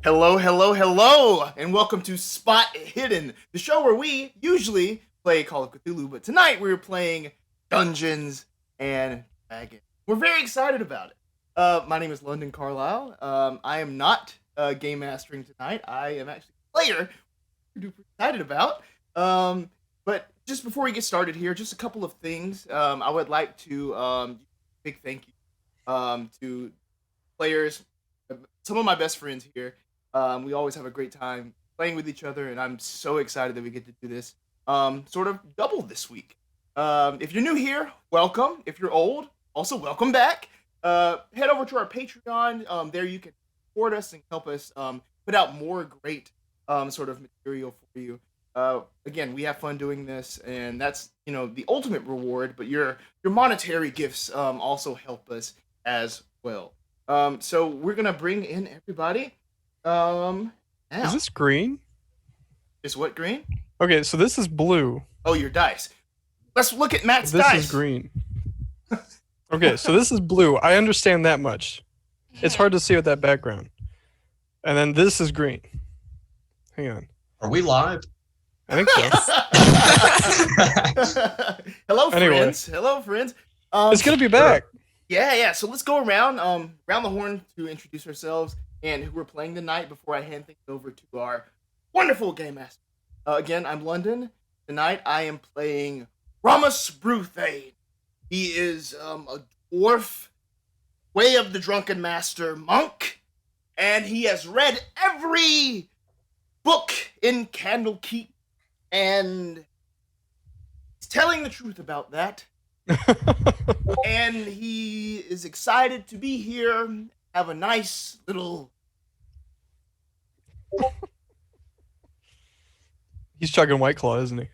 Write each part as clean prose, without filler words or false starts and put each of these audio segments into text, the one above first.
Hello, hello, hello, and welcome to Spot Hidden, the show where we usually play Call of Cthulhu, but tonight we're playing Dungeons and Dragons. We're very excited about it. My name is London Carlisle. I am not game mastering tonight. I am actually a player. We're super excited about. But just before we get started here, just a couple of things. I would like to big thank you to players, some of my best friends here. We always have a great time playing with each other, and I'm so excited that we get to do this sort of double this week. If you're new here, welcome. If you're old, also welcome back. Head over to our Patreon. There you can support us and help us put out more great sort of material for you. Again, we have fun doing this, and that's the ultimate reward. But your monetary gifts also help us as well. So we're gonna bring in everybody. Now. Is this green? Is what green? Okay, so this is blue. Oh, your dice. Let's look at Matt's dice. This is green. Okay, so this is blue. I understand that much. It's hard to see with that background. And then this is green. Hang on. Are we live? I think so. Hello, friends. Anyway. Hello, friends. It's gonna be back. Yeah. So let's go around the horn to introduce ourselves and who we're playing tonight before I hand things over to our wonderful game master. Again, I'm London. Tonight I am playing Rommus Brewthane. He is a dwarf, Way of the Drunken Master monk, and he has read every book in Candlekeep, and he's telling the truth about that. And he is excited to be here, have a nice little... He's chugging White Claw, isn't he?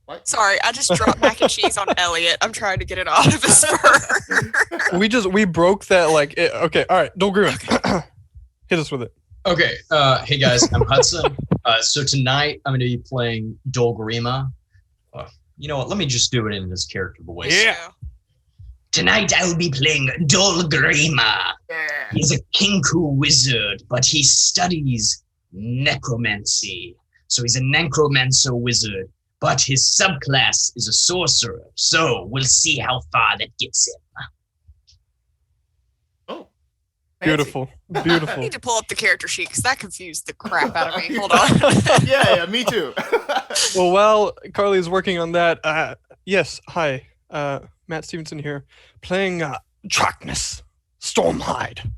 What? Sorry, I just dropped mac and cheese on Elliot. I'm trying to get it out of his fur. We broke that okay, all right, Dolgrima. Hit us with it. Okay, hey guys, I'm Hudson. So tonight I'm going to be playing Dolgrima. You know what, let me just do it in this character voice. Yeah. Tonight I will be playing Dolgrima. Yeah. He's a Kinku wizard, but he studies necromancy. So he's a necromancer wizard, but his subclass is a sorcerer. So we'll see how far that gets him. Oh. Beautiful. I Beautiful. need to pull up the character sheet because that confused the crap out of me. Hold on. Yeah, me too. Well, while Carly is working on that, yes, hi, Matt Stephenson here, playing Tracknus, Stormhide,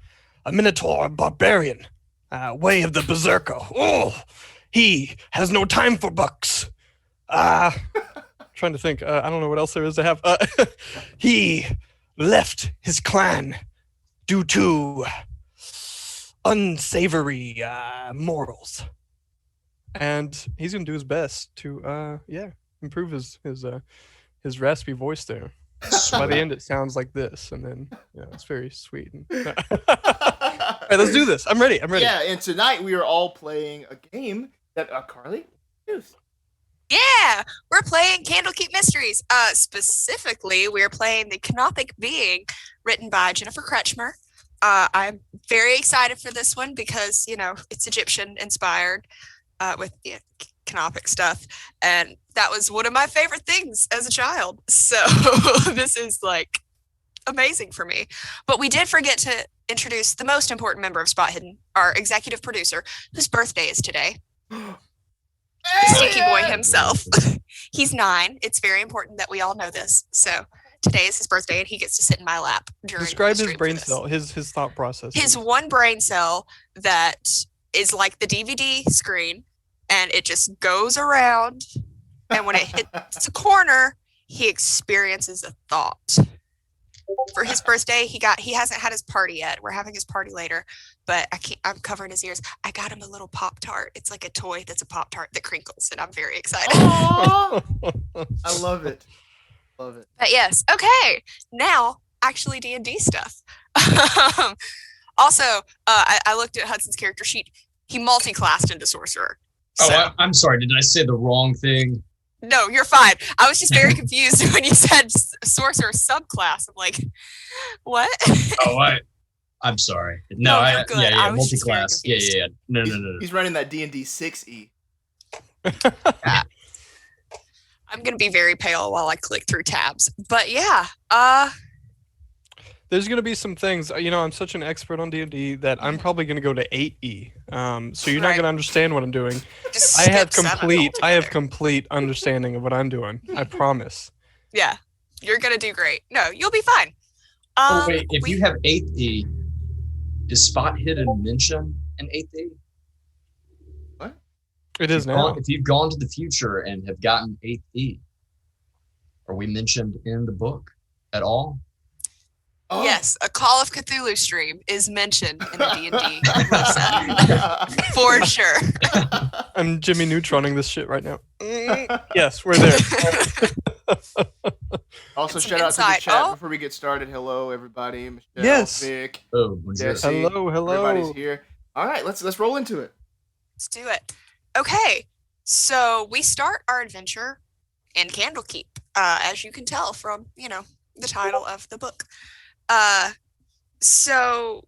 a Minotaur barbarian, Way of the Berserker. Oh, he has no time for books. Trying to think, I don't know what else there is to have. He left his clan due to unsavory morals. And he's gonna do his best to improve his raspy voice there. By the end it sounds like this, and then it's very sweet. All right, let's do this. I'm ready. Yeah, and tonight we are all playing a game that Carly introduced. Yeah, we're playing Candlekeep Mysteries. Specifically, we're playing the Canopic Being, written by Jennifer Kretchmer. I'm very excited for this one because, it's Egyptian inspired with Canopic stuff. And that was one of my favorite things as a child. So this is amazing for me. But we did forget to introduce the most important member of Spot Hidden, our executive producer, whose birthday is today. The Stinky Boy himself. He's 9. It's very important that we all know this. So today is his birthday, and he gets to sit in my lap during Describe the his stream brain for this. cell, his thought process. His one brain cell that is like the DVD screen, and it just goes around, and when it hits a corner, he experiences a thought. For his birthday, he hasn't had his party yet. We're having his party later, but I'm covering his ears. I got him a little Pop-Tart. It's like a toy that's a Pop-Tart that crinkles, and I'm very excited. Aww. I love it. Love it. But yes, okay. Now, actually D&D stuff. Also, I looked at Hudson's character sheet. He multi-classed into sorcerer. So. I'm sorry, did I say the wrong thing? No, you're fine. I was just very confused when you said sorcerer subclass. I'm like, what? Oh, I'm sorry. No, you're good. I was just very multi-class. Yeah. confused. No. He's running that D&D 6E. I'm gonna be very pale while I click through tabs. But yeah, There's gonna be some things. I'm such an expert on D&D that I'm probably gonna go to 8E. So you're not Right. gonna understand what I'm doing. just I have skip 7 complete altogether. understanding of what I'm doing. I promise. Yeah, you're gonna do great. No, you'll be fine. Oh wait, if you have 8th E, is spot hidden mention in 8th E? It is now. If you've gone to the future and have gotten 8th E, are we mentioned in the book at all? Oh. Yes, a Call of Cthulhu stream is mentioned in the D&D website. For sure. I'm Jimmy Neutroning this shit right now. Yes, we're there. Also, It's shout out to the inside. chat Oh. before we get started. Hello, everybody. Michelle, Yes. Vic, Oh, bonjour. Jesse. Hello. Everybody's here. All right, let's roll into it. Let's do it. Okay, so we start our adventure in Candlekeep, as you can tell from, the title of the book. So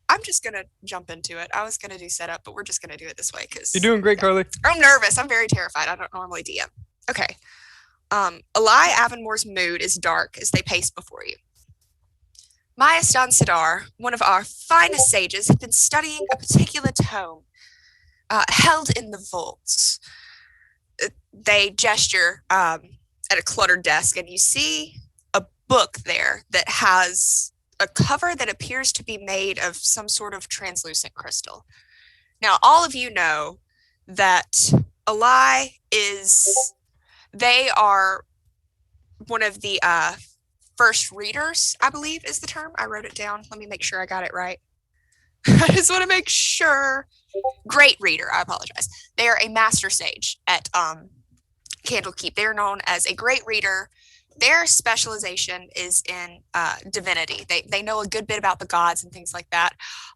I'm just going to jump into it. I was going to do setup, but we're just going to do it this way because You're doing great, Carly. I'm nervous. I'm very terrified. I don't normally DM. Okay. Eli Avonmore's mood is dark as they pace before you. Mayastan Sidar, one of our finest sages, had been studying a particular tome held in the vaults. They gesture at a cluttered desk, and you see a book there that has a cover that appears to be made of some sort of translucent crystal. Now, all of you know that Eli they are one of the first readers, I believe is the term. I wrote it down. Let me make sure I got it right. I just want to make sure. Great reader. I apologize. They are a master sage at Candlekeep. They are known as a great reader. Their specialization is in divinity. They know a good bit about the gods and things like that.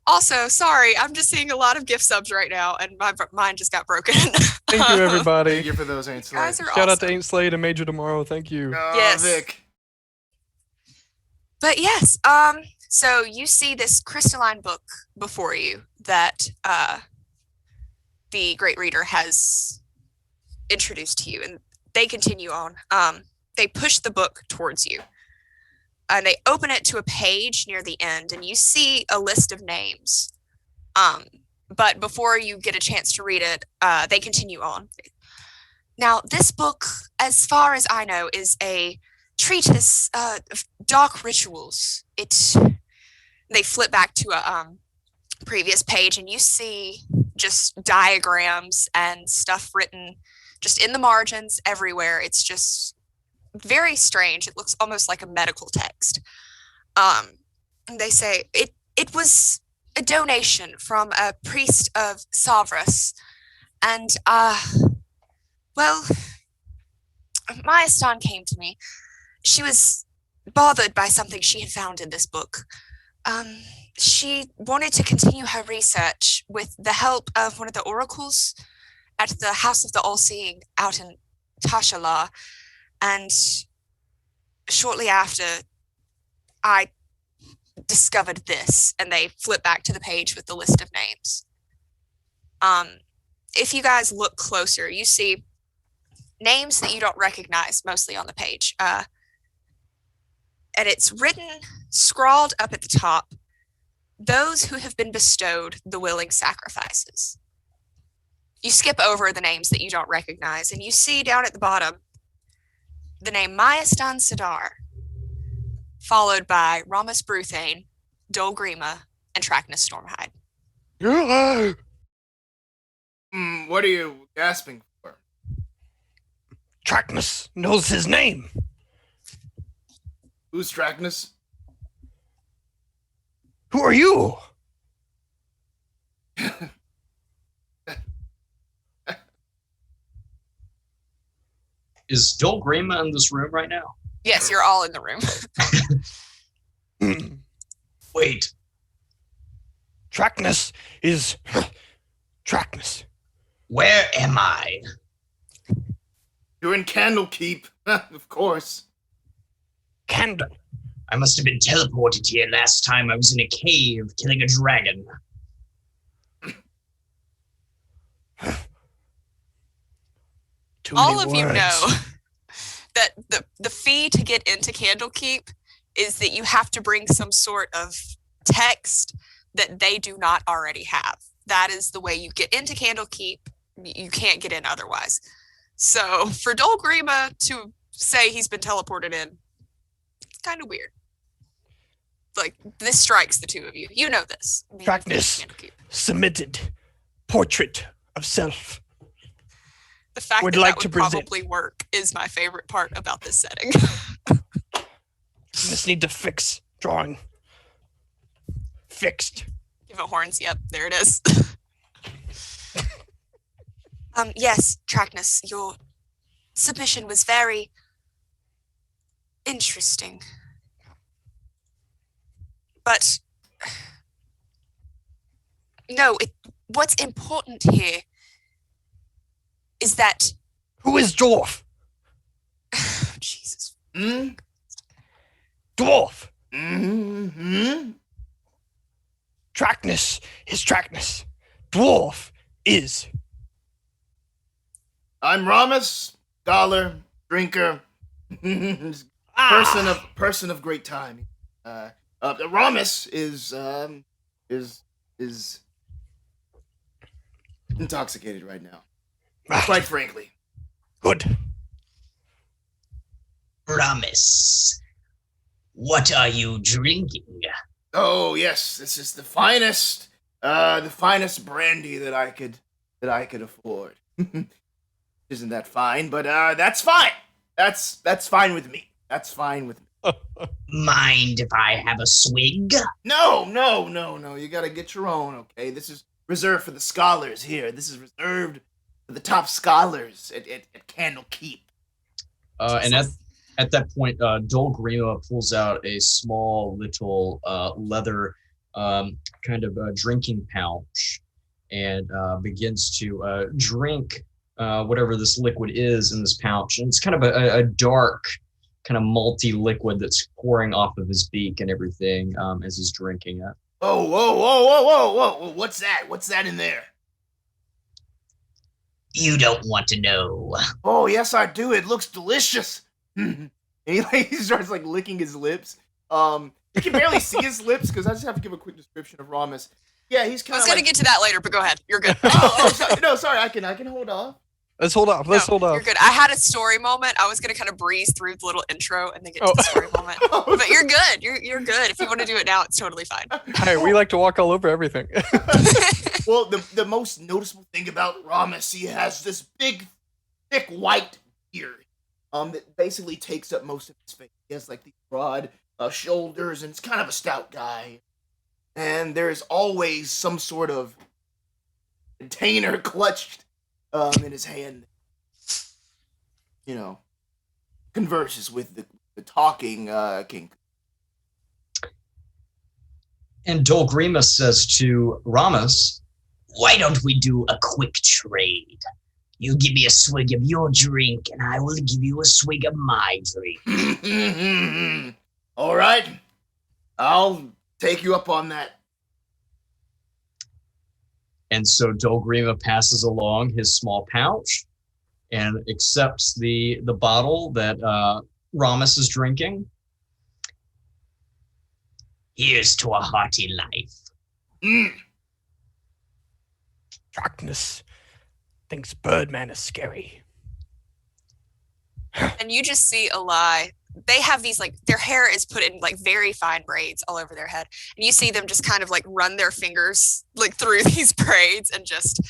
Also, sorry, I'm just seeing a lot of gift subs right now, and my mind just got broken. Thank you, everybody. Thank you for those, Ain't Slade. Guys are Shout out to awesome. Ain't Slade and Major Tomorrow. Thank you. Yes. Vic. But yes, so you see this crystalline book before you that the great reader has introduced to you, and they continue on. They push the book towards you, and they open it to a page near the end, and you see a list of names. But before you get a chance to read it, they continue on. Now, this book, as far as I know, is a treatise of dark rituals. They flip back to a previous page, and you see just diagrams and stuff written just in the margins everywhere. It's just very strange. It looks almost like a medical text. And they say it was a donation from a priest of Savras, and well, Mayastan came to me. She was bothered by something she had found in this book. She wanted to continue her research with the help of one of the oracles at the House of the All-Seeing out in Tashala. And shortly after, I discovered this, and they flip back to the page with the list of names. If you guys look closer, you see names that you don't recognize mostly on the page. And it's written, scrawled up at the top, those who have been bestowed the willing sacrifices. You skip over the names that you don't recognize, and you see down at the bottom the name Mayastan Sidar, followed by Rommus Brewthane, Dolgrima, and Tracknus Stormhide. What are you gasping for? Tracknus knows his name. Who's Tracknus? Who are you? Is Dolgrima in this room right now? Yes, you're all in the room. Wait. Tracknus is Tracknus. Where am I? You're in Candlekeep, of course. I must have been teleported here last time I was in a cave killing a dragon. All of you know that the fee to get into Candlekeep is that you have to bring some sort of text that they do not already have. That is the way you get into Candlekeep. You can't get in otherwise. So for Dolgrima to say he's been teleported in, it's kind of weird. Like, this strikes the two of you. You know this. Tracknus submitted portrait of self. The fact would that like that to would present. probably work is my favorite part about this setting. Just need to fix drawing. Fixed. Give it horns. Yep, there it is. Yes, Tracknus, your submission was very interesting. But no, what's important here is that Who is dwarf? Jesus. Dwarf. Mm-hmm. Tracknus is Tracknus. Dwarf is. I'm Rommus, scholar, drinker, person of great time. Rommus is intoxicated right now. Quite frankly. Good. Rommus, what are you drinking? Oh yes, this is the finest brandy that I could afford. Isn't that fine? But that's fine. That's fine with me. That's fine with me. Mind if I have a swig? No. You gotta get your own, okay? This is reserved for the scholars here. This is reserved for the top scholars at Candlekeep. And at that point, Dolgrima pulls out a small little leather kind of drinking pouch and begins to drink whatever this liquid is in this pouch. And it's kind of a dark, kind of malty liquid that's pouring off of his beak and everything as he's drinking it. Oh, whoa. What's that? What's that in there? You don't want to know. Oh, yes, I do. It looks delicious. And he starts licking his lips. You can barely see his lips because I just have to give a quick description of Rommus. Yeah, he's kind of. I was gonna get to that later, but go ahead. You're good. Sorry. I can hold off. Let's hold off. You're good. I had a story moment. I was gonna kind of breeze through the little intro and then get to the story moment. But you're good. You're good. If you want to do it now, it's totally fine. Hey, we like to walk all over everything. Well, the most noticeable thing about Rommus, he has this big, thick white beard that basically takes up most of his face. He has these broad shoulders, and it's kind of a stout guy. And there's always some sort of container clutched in his hand. Converses with the talking king. And Dolgrima says to Rommus, Why don't we do a quick trade? You give me a swig of your drink, and I will give you a swig of my drink. All right. I'll take you up on that. and so Dolgrima passes along his small pouch and accepts the bottle that Rommus is drinking. Here's to a hearty life. Tracknus thinks Birdman is scary. And you just see a lie. They have these, like, their hair is put in, like, very fine braids all over their head. And you see them just kind of, like, run their fingers, like, through these braids and just,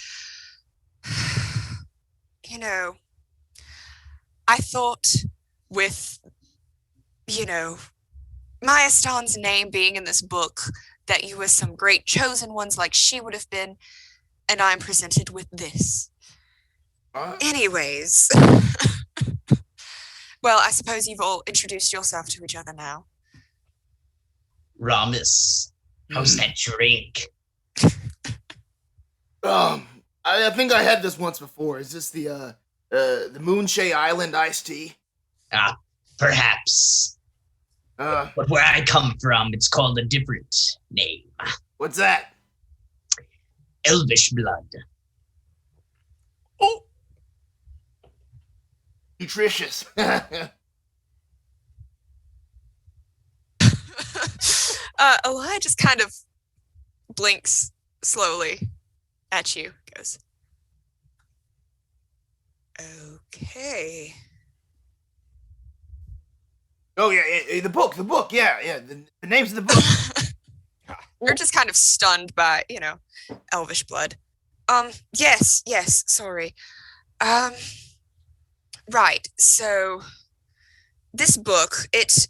you know, I thought with, you know, Maya Stan's name being in this book that you were some great chosen ones like she would have been, and I'm presented with this. Anyways... Well, I suppose you've all introduced yourself to each other now. Rommus, how's that drink? I think I had this once before. Is this the Moonshay Island iced tea? Perhaps. But where I come from, it's called a different name. What's that? Elvish blood. Oh, Nutritious. Eli just kind of blinks slowly at you. Goes, okay. Oh yeah, the book. Yeah. The name's of the book. You're just kind of stunned by, elvish blood. Yes, sorry. Right, so this book, it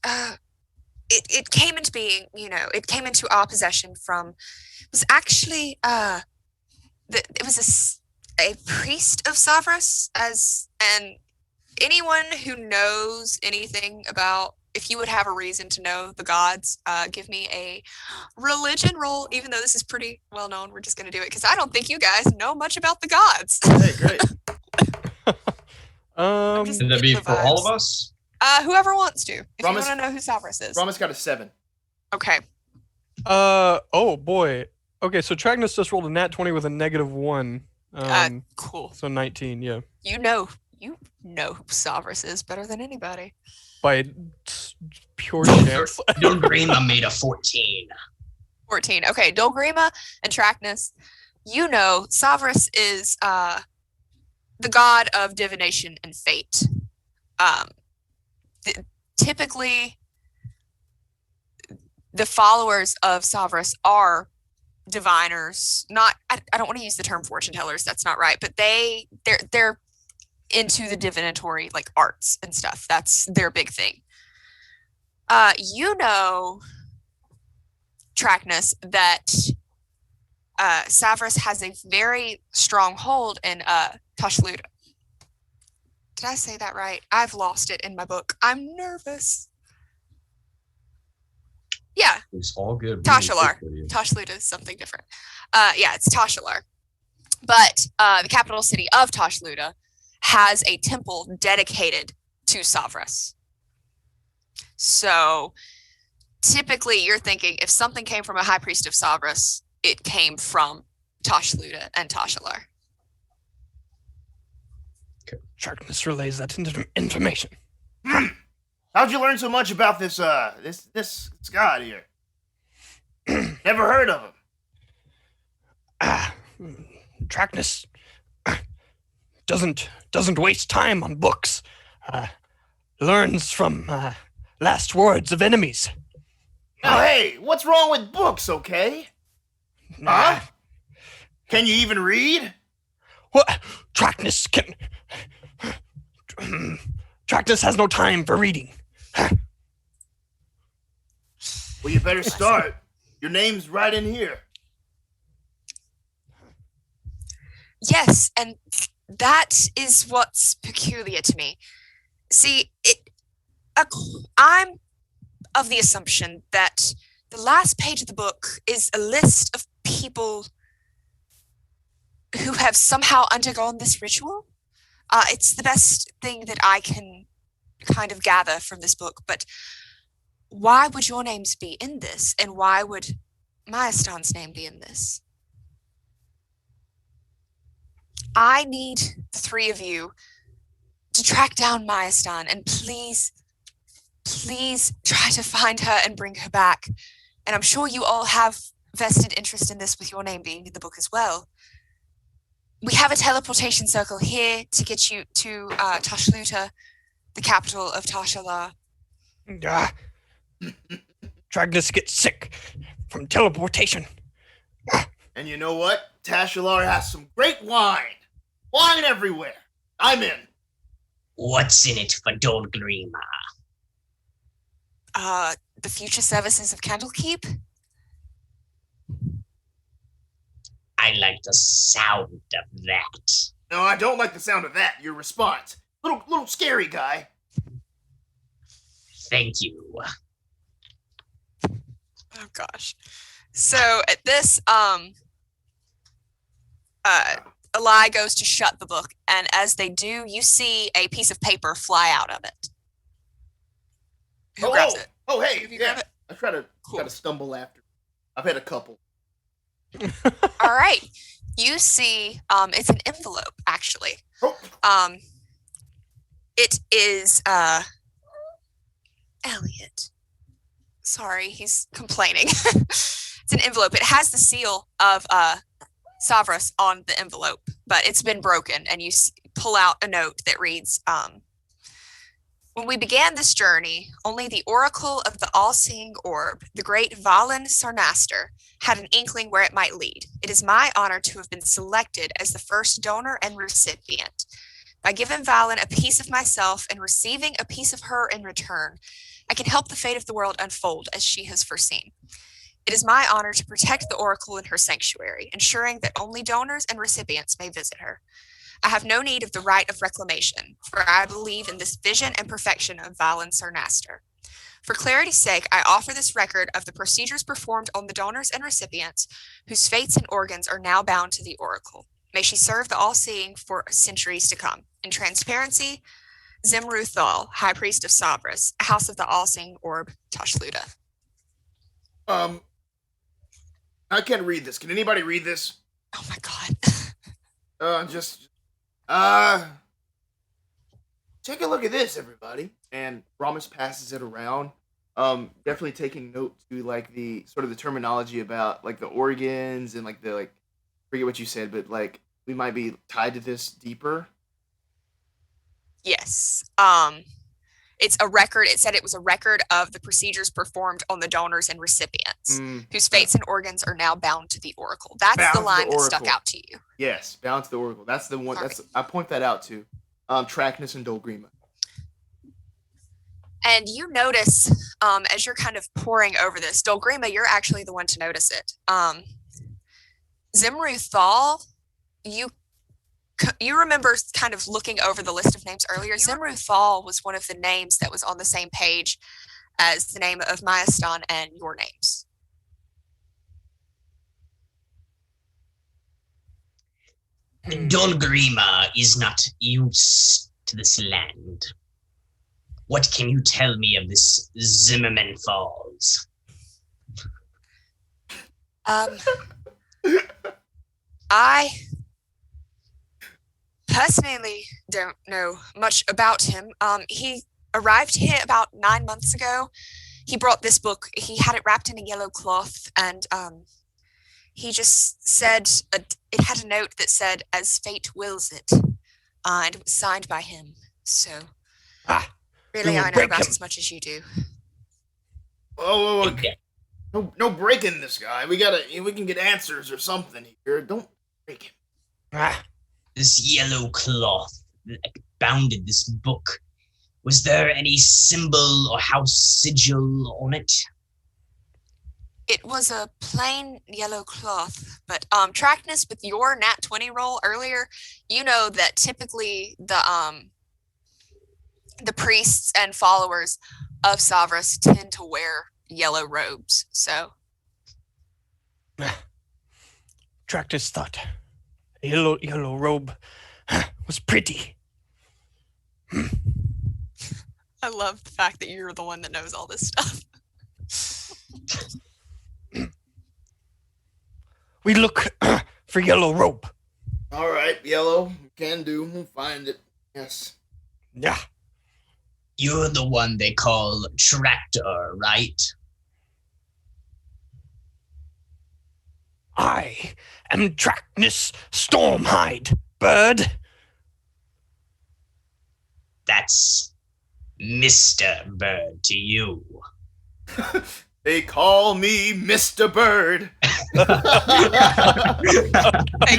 came into being, it came into our possession from, it was actually, it was a priest of Savras, and anyone who knows anything about, if you would have a reason to know the gods, give me a religion roll, even though this is pretty well known. We're just going to do it because I don't think you guys know much about the gods. Hey, great. Should that be for all of us? Whoever wants to. If you Rommus- want to know who Savras is. Rommus got a 7. Okay. Oh boy. Okay, so Tracknus just rolled a nat 20 with a -1. Cool. So 19, yeah. You know who Savras is better than anybody. By pure chance. Dolgrima made a 14. 14. Okay, Dolgrima and Tracknus. Savras is the god of divination and fate. Typically, the followers of Savras are diviners. I don't want to use the term fortune tellers. That's not right. But they're into the divinatory arts and stuff. That's their big thing. Tracknus, that Savras has a very strong hold in Tashluda. Did I say that right? I've lost it in my book. I'm nervous. Yeah. It's all good. Tashalar. Tashluda is something different. It's Tashalar. But the capital city of Tashluda has a temple dedicated to Savras. So typically you're thinking if something came from a high priest of Savras, it came from Tashluda and Tashalar. Trackness relays that information. How'd you learn so much about this god here? Never heard of him. Trackness doesn't waste time on books. Learns from last words of enemies. Now, hey, what's wrong with books, okay? Huh? Can you even read? What? Trackness has no time for reading. Well, you better start. Your name's right in here. Yes, and that is what's peculiar to me. See, I'm of the assumption that the last page of the book is a list of people who have somehow undergone this ritual. It's the best thing that I can kind of gather from this book, but why would your names be in this, and why would Myastan's name be in this? I need the three of you to track down Myastan and please try to find her and bring her back. And I'm sure you all have vested interest in this with your name being in the book as well. We have a teleportation circle here to get you to Tashluta, the capital of Tashalar. Trackness gets sick from teleportation. And you know what? Tashalar has some great wine. Wine everywhere. I'm in. What's in it for Dolgrima? The future services of Candlekeep? I like the sound of that. No, I don't like the sound of that. Your response. Little scary guy. Thank you. Oh gosh. So at this, Eli goes to shut the book, and as they do, you see a piece of paper fly out of it. Who grabs it? Oh, hey, Have you yeah. grab it? I try to Cool. stumble after. I've had a couple. All right. You see, it's an envelope, actually. Oh, It is, Elliot. Sorry, he's complaining. It's an envelope. It has the seal of, Savras on the envelope, but it's been broken, and you pull out a note that reads, when we began this journey, only the oracle of the all-seeing orb, the great Valen Sarnaster, had an inkling where it might lead. It is my honor to have been selected as the first donor and recipient. By giving Valen a piece of myself and receiving a piece of her in return, I can help the fate of the world unfold as she has foreseen. It is my honor to protect the oracle in her sanctuary, ensuring that only donors and recipients may visit her. I have no need of the right of reclamation, for I believe in this vision and perfection of Valen Sarnaster. For clarity's sake, I offer this record of the procedures performed on the donors and recipients, whose fates and organs are now bound to the oracle. May she serve the all-seeing for centuries to come. In transparency, Zimruthal, High Priest of Sabras, House of the All-Seeing Orb, Tashluda. I can't read this. Can anybody read this? Oh my god. Take a look at this, everybody. And Rommus passes it around. Definitely taking note to like the sort of the terminology about like the organs and like the like forget what you said, but like we might be tied to this deeper. Yes. It's a record. It said it was a record of the procedures performed on the donors and recipients, whose fates and organs are now bound to the oracle. That's Bound the to the line that stuck oracle. out to you. Yes, bound to the oracle. That's the one. All That's I point that out to. Tracknus and Dolgrima. And you notice, as you're kind of poring over this, Dolgrima, you're actually the one to notice it. Zimruthal, you remember kind of looking over the list of names earlier. Zimruthal was one of the names that was on the same page as the name of Myaston and your names. Dolgrima is not used to this land. What can you tell me of this Zimmerman Falls? I personally don't know much about him. He arrived here about 9 months ago. He brought this book. He had it wrapped in a yellow cloth, and he just said it had a note that said, "As fate wills it," and it was signed by him. So, really, I know about as much as you do. Oh, no breaking this guy. We can get answers or something here. Don't break him. This yellow cloth that bounded this book. Was there any symbol or house sigil on it? It was a plain yellow cloth, but Tracknus, with your nat 20 roll earlier, you know that typically the priests and followers of Savras tend to wear yellow robes. So Tracknus thought a yellow robe was pretty. I love the fact that you're the one that knows all this stuff. We look for yellow robe. All right, yellow. Can do. We'll find it. Yes. Yeah. You're the one they call Tractor, right? I am Tracknus Stormhide, bird. That's Mr. Bird to you. They call me Mr. Bird. Thank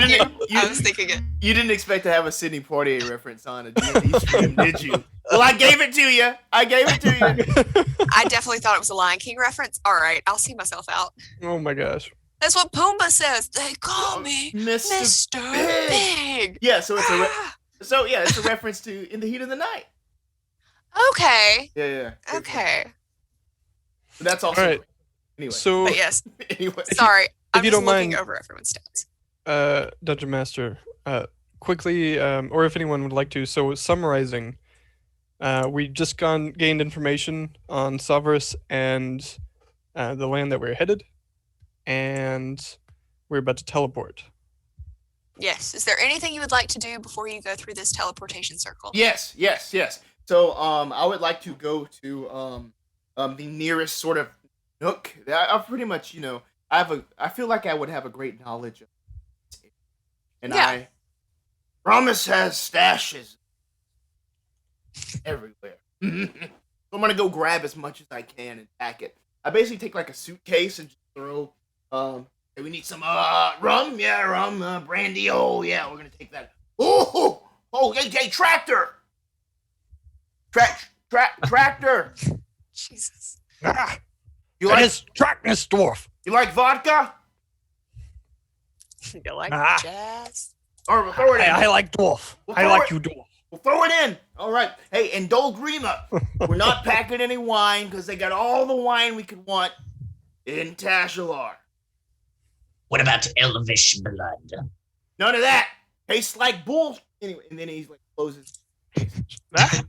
you. I was thinking it. You didn't expect to have a Sidney Poitier reference on a D&D stream, did you? Well, I gave it to you. I definitely thought it was a Lion King reference. All right, I'll see myself out. Oh my gosh. That's what Pumbaa says. They call me Mr. Big. Yeah, so it's a reference to In the Heat of the Night. Okay. Yeah. Okay. So that's also all right. Anyway. So But yes. Anyway. Sorry. I'm you just don't looking mind- over everyone's stats. Dungeon Master, quickly, or if anyone would like to, so summarizing We just gained information on Savras and the land that we're headed, and we're about to teleport. Yes. Is there anything you would like to do before you go through this teleportation circle? Yes. So, I would like to go to the nearest sort of nook. I pretty much, I feel like I would have a great knowledge of it. And Yeah. Rommus has stashes everywhere. So I'm gonna go grab as much as I can and pack it. I basically take like a suitcase and just throw. Hey, we need some rum. Yeah, rum, brandy. Oh yeah, we're gonna take that. Oh, hey, tractor. Tractor. Jesus. Ah, You that like is Tracknus, dwarf. you like vodka? You like Ah. jazz? Or we'll throw it in. I like dwarf. We'll I throw like it- you, dwarf. We'll throw it in. All right. Hey, and Dolgrima, we're not packing any wine because they got all the wine we could want in Tashalar. What about elvish blood? None of that. Tastes like bull. Anyway, and then he's like closes. As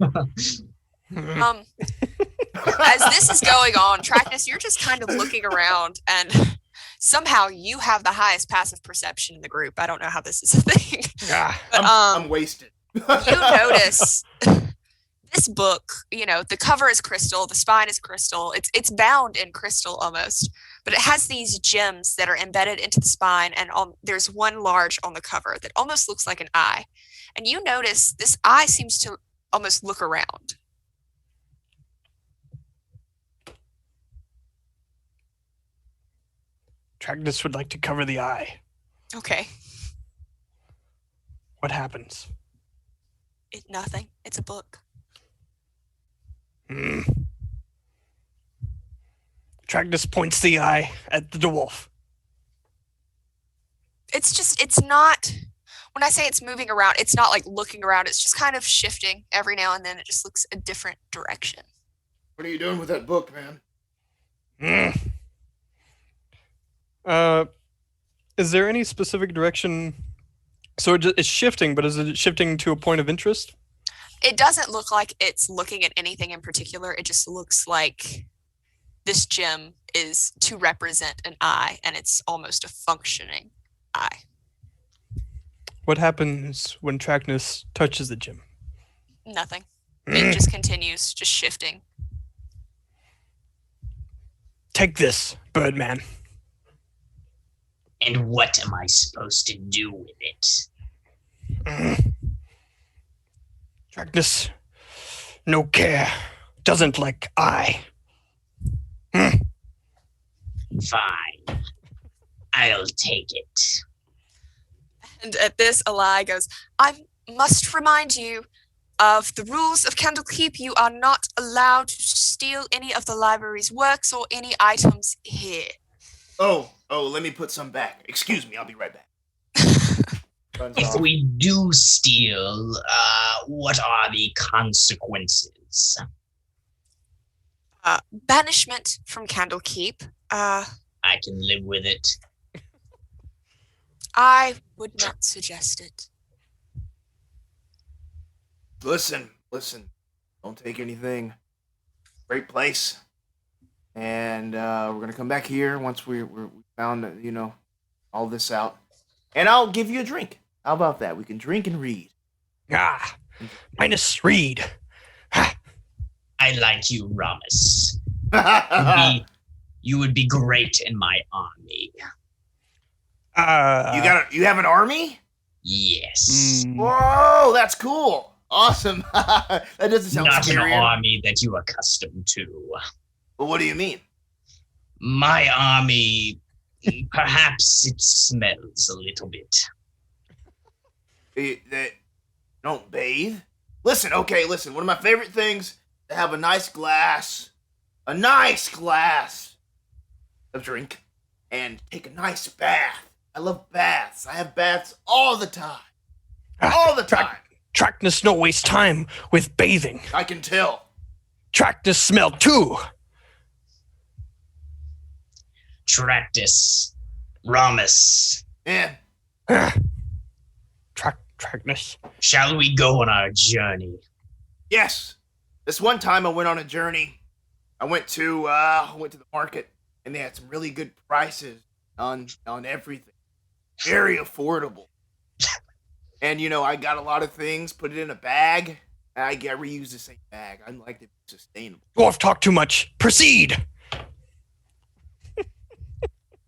this is going on, Tracknus, you're just kind of looking around, and somehow you have the highest passive perception in the group. I don't know how this is a thing. Ah, But, I'm wasted. you notice this book, the cover is crystal, the spine is crystal, it's bound in crystal almost, but it has these gems that are embedded into the spine, and there's one large on the cover that almost looks like an eye. And you notice this eye seems to almost look around. Tracknus would like to cover the eye. Okay. What happens? Nothing. It's a book. Tracknus points the eye at the dwarf. It's not, when I say it's moving around, it's not like looking around. It's just kind of shifting every now and then. It just looks a different direction. What are you doing with that book, man? Is there any specific direction? So it's shifting, but is it shifting to a point of interest? It doesn't look like it's looking at anything in particular. It just looks like this gem is to represent an eye, and it's almost a functioning eye. What happens when Tracknus touches the gem? Nothing. It just continues, just shifting. Take this, Birdman. And what am I supposed to do with it? Tracknus, no care, doesn't like eye. Fine. I'll take it. And at this, Eli goes, I must remind you of the rules of Candlekeep. You are not allowed to steal any of the library's works or any items here. Oh, let me put some back. Excuse me, I'll be right back. Runs If off. we do steal, what are the consequences? Banishment from Candlekeep. I can live with it. I would not suggest it. Listen. Don't take anything. Great place. And we're gonna come back here once we found all this out. And I'll give you a drink. How about that? We can drink and read. Minus read. I like you, Rommus. You would be great in my army. You have an army? Yes. Whoa, that's cool. Awesome. That doesn't sound Not scary. an army that you are accustomed to. But what do you mean? My army, perhaps it smells a little bit. They don't bathe? Listen. One of my favorite things to have a nice glass of drink and take a nice bath. I love baths. I have baths all the time. All the time. Tracknus no waste time with bathing. I can tell. Tracknus smell too. Tracknus, Rommus, Yeah. Tracknus. shall we go on our journey? Yes. This one time I went on a journey. I went to the market, and they had some really good prices on everything. Very affordable. And I got a lot of things, put it in a bag, and I reuse the same bag. I like to be sustainable. Dwarf talk too much. Proceed.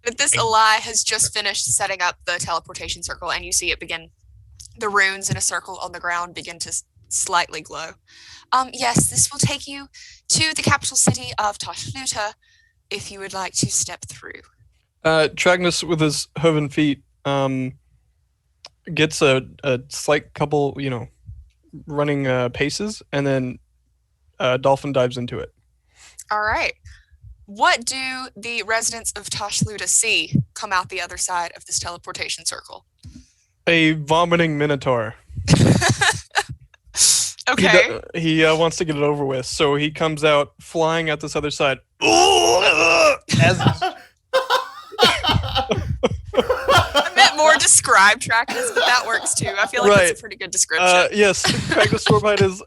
But this Eli has just finished setting up the teleportation circle, and you see it begin. The runes in a circle on the ground begin to slightly glow. Yes, this will take you to the capital city of Toshluta, if you would like to step through. Tracknus, with his hoven feet, gets a slight couple, running paces, and then Dolphin dives into it. All right. What do the residents of Toshluta see come out the other side of this teleportation circle? A vomiting Minotaur. Okay. He wants to get it over with, so he comes out flying out this other side. As I meant more describe Tracknus, but that works too. I feel like that's a pretty good description. Yes, Tracknus Stormhide is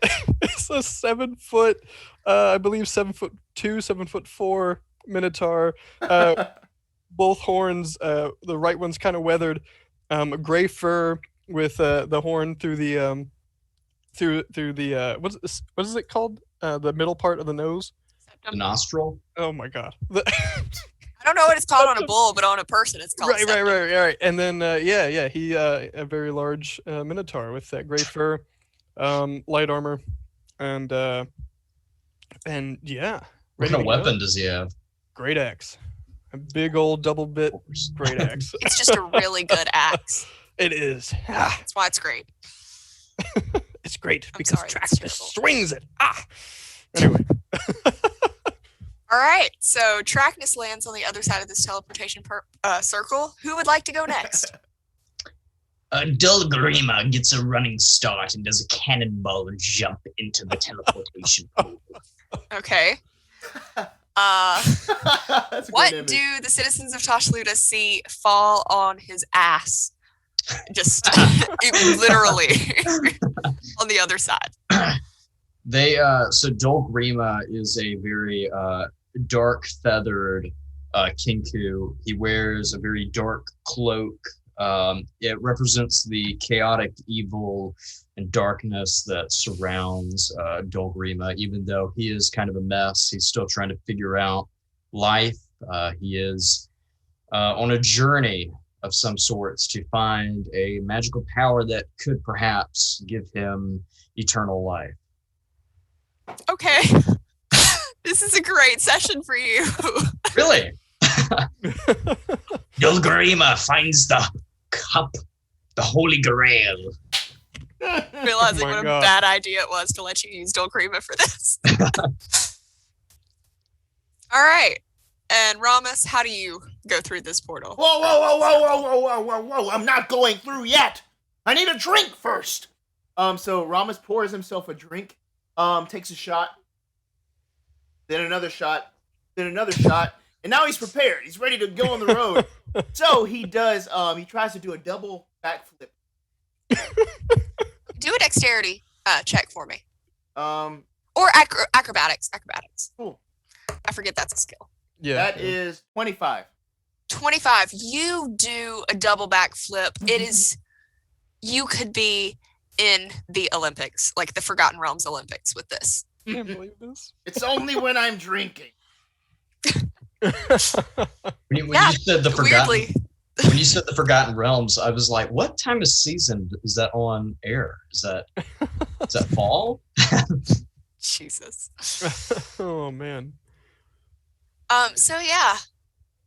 a 7 foot, I believe 7'2", 7'4" Minotaur. Both horns, the right one's kind of weathered. Gray fur with the horn through the what is it called? The middle part of the nose. The nostril. Oh my god. I don't know what it's called on a bull, but on a person it's called Sanctum. Right. And then he a very large Minotaur with that gray fur, light armor, and yeah. What kind of weapon does he have? Great axe. A big old double bit great axe. It's just a really good axe. It is. That's why it's great. It's great because Tracknus swings it. Anyway. All right, so Tracknus lands on the other side of this teleportation circle. Who would like to go next? Dolgrima gets a running start and does a cannonball jump into the teleportation pool. Okay. What do the citizens of Toshluta see fall on his ass? Just literally on the other side. So Dolgrima is a very dark feathered kinku. He wears a very dark cloak. It represents the chaotic evil and darkness that surrounds Dolgrima. Even though he is kind of a mess, he's still trying to figure out life. He is on a journey of some sorts to find a magical power that could perhaps give him eternal life. Okay. This is a great session for you. Really? Dolgrima finds the cup, the Holy Grail. Realizing what a bad idea it was to let you use Dolgrima for this. All right. And Rommus, how do you go through this portal? Whoa. I'm not going through yet. I need a drink first. So Rommus pours himself a drink, takes a shot, then another shot, and now he's prepared. He's ready to go on the road. So he does, he tries to do a double backflip. Do a dexterity check for me. Or acrobatics. Cool. I forget that's a skill. Yeah. That is 25. 25. You do a double backflip. It is, you could be in the Olympics, like the Forgotten Realms Olympics with this. I can't believe this. It's only when I'm drinking. When you said the weirdly. When you said the Forgotten Realms, I was like, what time of season is that on air? Is that fall? Jesus. Oh man. So yeah.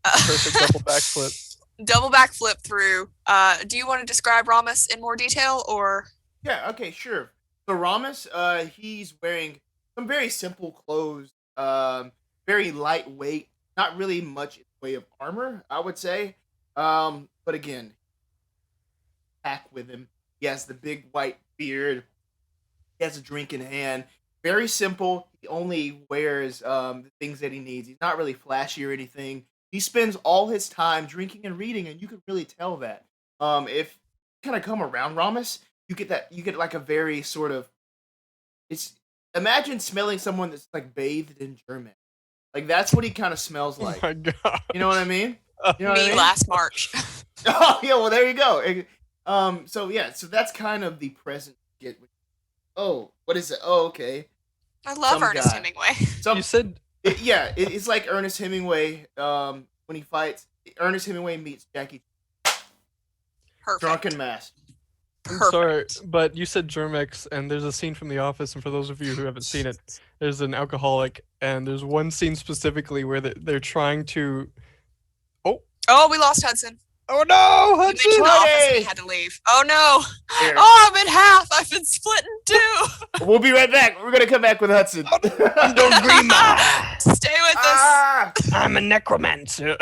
Perfect double backflip. Double backflip through. Do you want to describe Rommus in more detail, or? Yeah, okay, sure. So Rommus, he's wearing some very simple clothes, very lightweight, not really much in the way of armor, I would say. But again, pack with him. He has the big white beard. He has a drink in hand. Very simple. He only wears the things that he needs. He's not really flashy or anything. He spends all his time drinking and reading, and you can really tell that. If you kind of come around Rommus, you get like a very sort of, it's imagine smelling someone that's like bathed in German. Like that's what he kind of smells like. Oh my god. You know what I mean? You know what I Me mean? last March. Oh yeah, well there you go. So that's kind of the present you get. Oh, what is it? Oh, okay. I love Some Ernest guy. Hemingway. You said It's like Ernest Hemingway. When he fights, Ernest Hemingway meets Jackie. Perfect. Drunken mass. I'm Perfect. sorry, but you said Germex, and there's a scene from The Office, and for those of you who haven't seen it, there's an alcoholic, and there's one scene specifically where they're trying to. Oh, we lost Hudson. Oh no, You Hudson! mentioned The Office and Buddy! he had to leave. Oh no. Here. Oh, I'm in half. I've been split in two. We'll be right back. We're gonna come back with Hudson. Dolgrima! Stay with us. Ah! I'm a necromancer.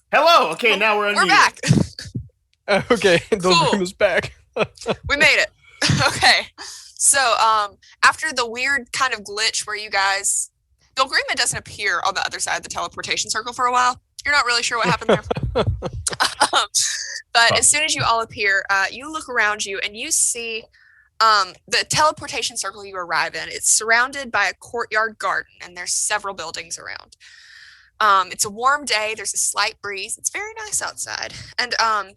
Hello. Okay, now we're on We're mute. back. Okay, Dolgrima's back. We made it. Okay. So, after the weird kind of glitch where you guys, Dolgrima doesn't appear on the other side of the teleportation circle for a while. You're not really sure what happened there. But as soon as you all appear, you look around you and you see the teleportation circle you arrive in. It's surrounded by a courtyard garden, and there's several buildings around. It's a warm day. There's a slight breeze. It's very nice outside. And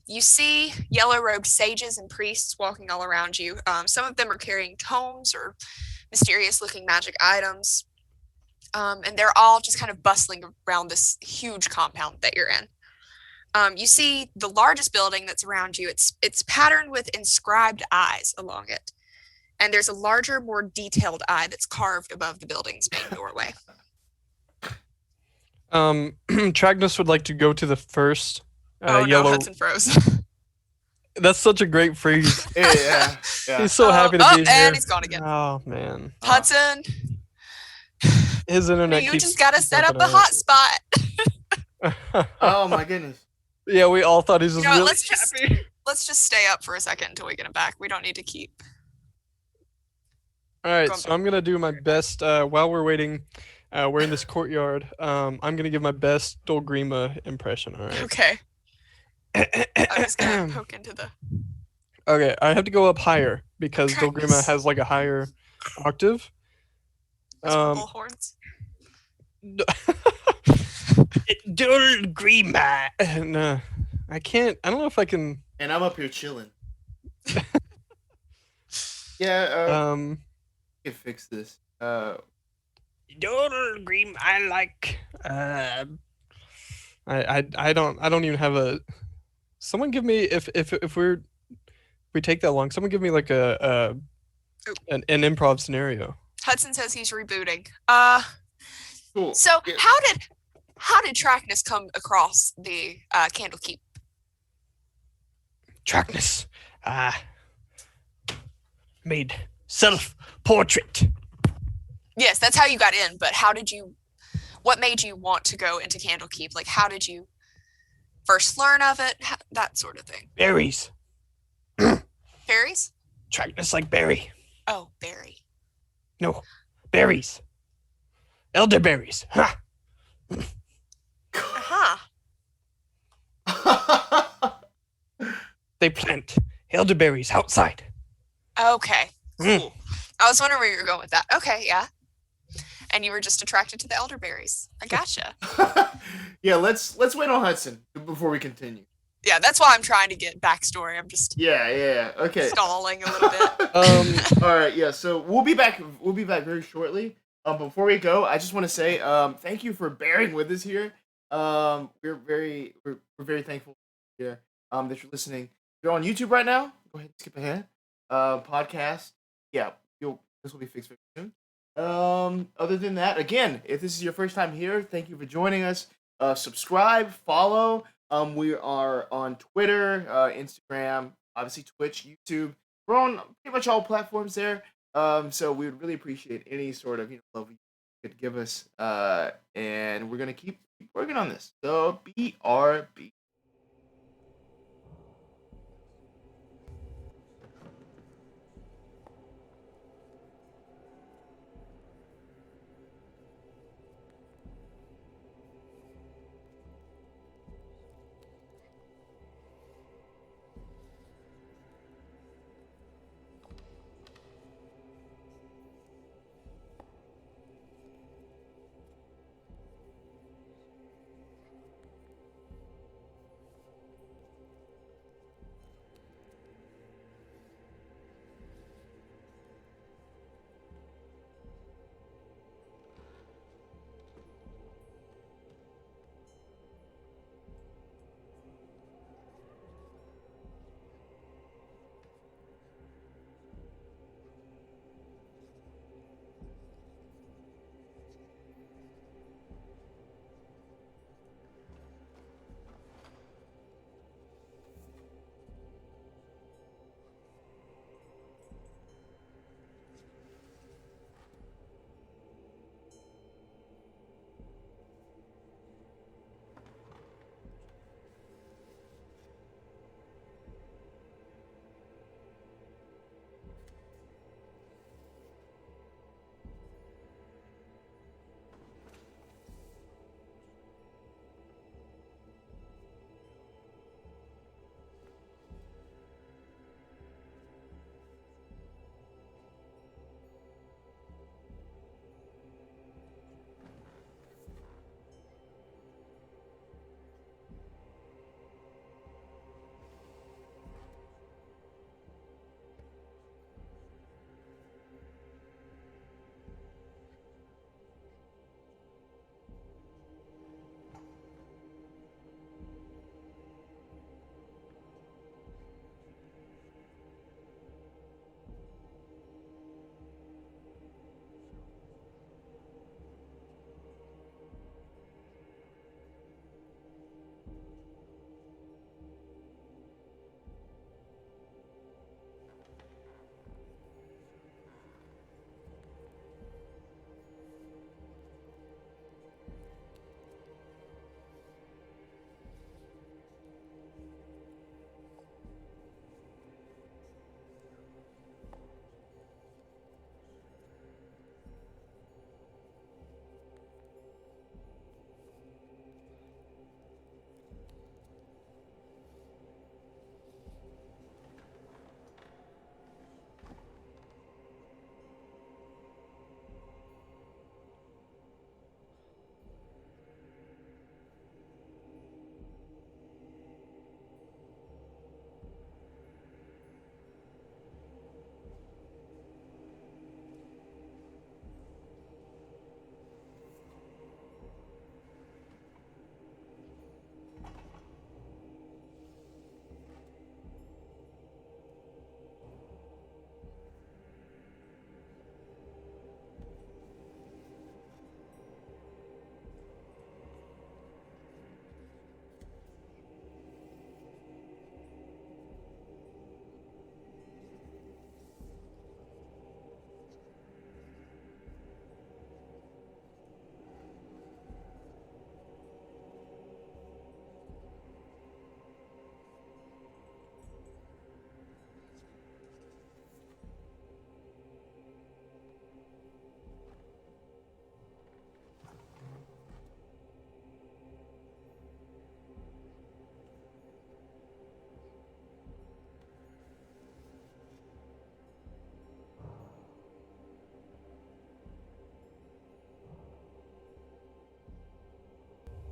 you see yellow-robed sages and priests walking all around you. Some of them are carrying tomes or mysterious-looking magic items. And they're all just kind of bustling around this huge compound that you're in. You see the largest building that's around you. It's patterned with inscribed eyes along it. And there's a larger, more detailed eye that's carved above the building's main doorway. Tracknus would like to go to the first Oh yellow. no, Hudson froze. That's such a great phrase. Yeah. He's so happy to be here. And he's gone again. Oh man, Hudson, his internet. you keeps just gotta set up jumping a out. hotspot. Oh my goodness. Yeah, we all thought he was You just know what, really happy. Let's just stay up for a second until we get him back. We don't need to keep. All right, Go on. so I'm gonna do my best while we're waiting. We're in this courtyard. I'm gonna give my best Dolgrima impression. All right. Okay. I'm just gonna poke into the. Okay, I have to go up higher because Tracknus. Dolgrima has like a higher octave. Bullhorns. Dolgrima. No, I can't. I don't know if I can. And I'm up here chilling. Yeah. We can fix this. Dolgrima. I like. I don't even have a. Someone give me if we take that long. Someone give me like an improv scenario. Hudson says he's rebooting. Cool. So Yeah. how did Tracknus come across the Candlekeep? Tracknus. Made self-portrait. Yes, that's how you got in. But what made you want to go into Candlekeep? Like, how did you first learn of it? That sort of thing. Berries. Fairies? Tracknus like berry. Oh, berry. No, berries. elderberries. Ha! Uh-huh. They plant elderberries outside. Okay. Mm. Cool. I was wondering where you were going with that. Okay, yeah. And you were just attracted to the elderberries. I gotcha. Yeah, let's wait on Hudson before we continue. Yeah, that's why I'm trying to get backstory. I'm just Yeah. Okay. stalling a little bit. All right. Yeah. So we'll be back. We'll be back very shortly. Before we go, I just want to say thank you for bearing with us here. We're very thankful here. That you're listening. If you're on YouTube right now, go ahead and skip ahead. Podcast. Yeah, this will be fixed very soon. Other than that, again, if this is your first time here, thank you for joining us. Subscribe, follow. We are on Twitter, Instagram, obviously Twitch, YouTube. We're on pretty much all platforms there. So we would really appreciate any sort of love you could give us. And we're gonna keep working on this. So BRB.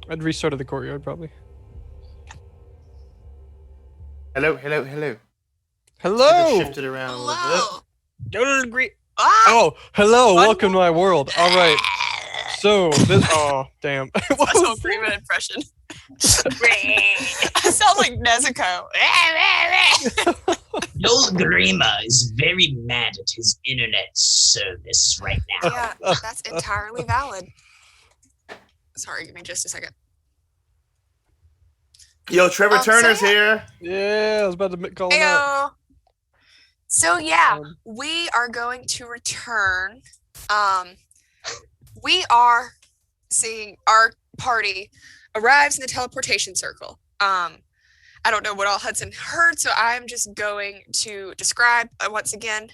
I'd restarted the courtyard probably. Hello, hello, hello. Hello. Shifted around a little Hello. Dolgrima. Ah! Oh, hello. Fun Welcome to my world. All right. So this. Oh, damn. What That's a was Grima impression. I sound like Nezuko. Dolgrima is very mad at his internet service right now. Yeah, that's entirely valid. Sorry, give me just a second. bit. Yo, Trevor So Turner's yeah. here. Yeah, I was about to call him out. Heyo. So yeah, Um, we are going to return. We are seeing our party arrives in the teleportation circle. I don't know what all Hudson heard, so I'm just going to describe once again.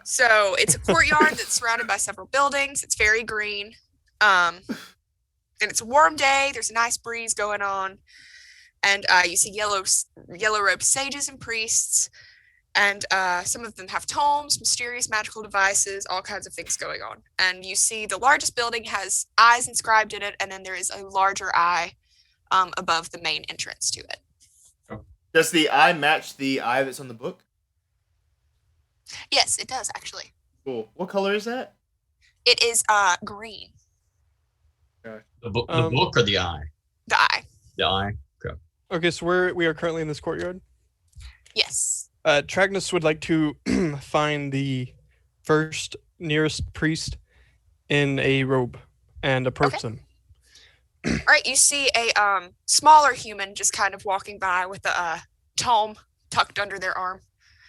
So it's a courtyard that's surrounded by several buildings. It's very green. And it's a warm day. There's a nice breeze going on. And you see yellow-robed sages and priests. And some of them have tomes, mysterious magical devices, all kinds of things going on. And you see the largest building has eyes inscribed in it, and then there is a larger eye above the main entrance to it. Does the eye match the eye that's on the book? Yes, it does, actually. Cool. What color is that? It is green, The book or the eye? the eye. The eye. Okay. Okay, so we are currently in this courtyard. Yes. Tracknus would like to find the first nearest priest in a robe and approach them. All right, you see a smaller human just kind of walking by with a tome tucked under their arm,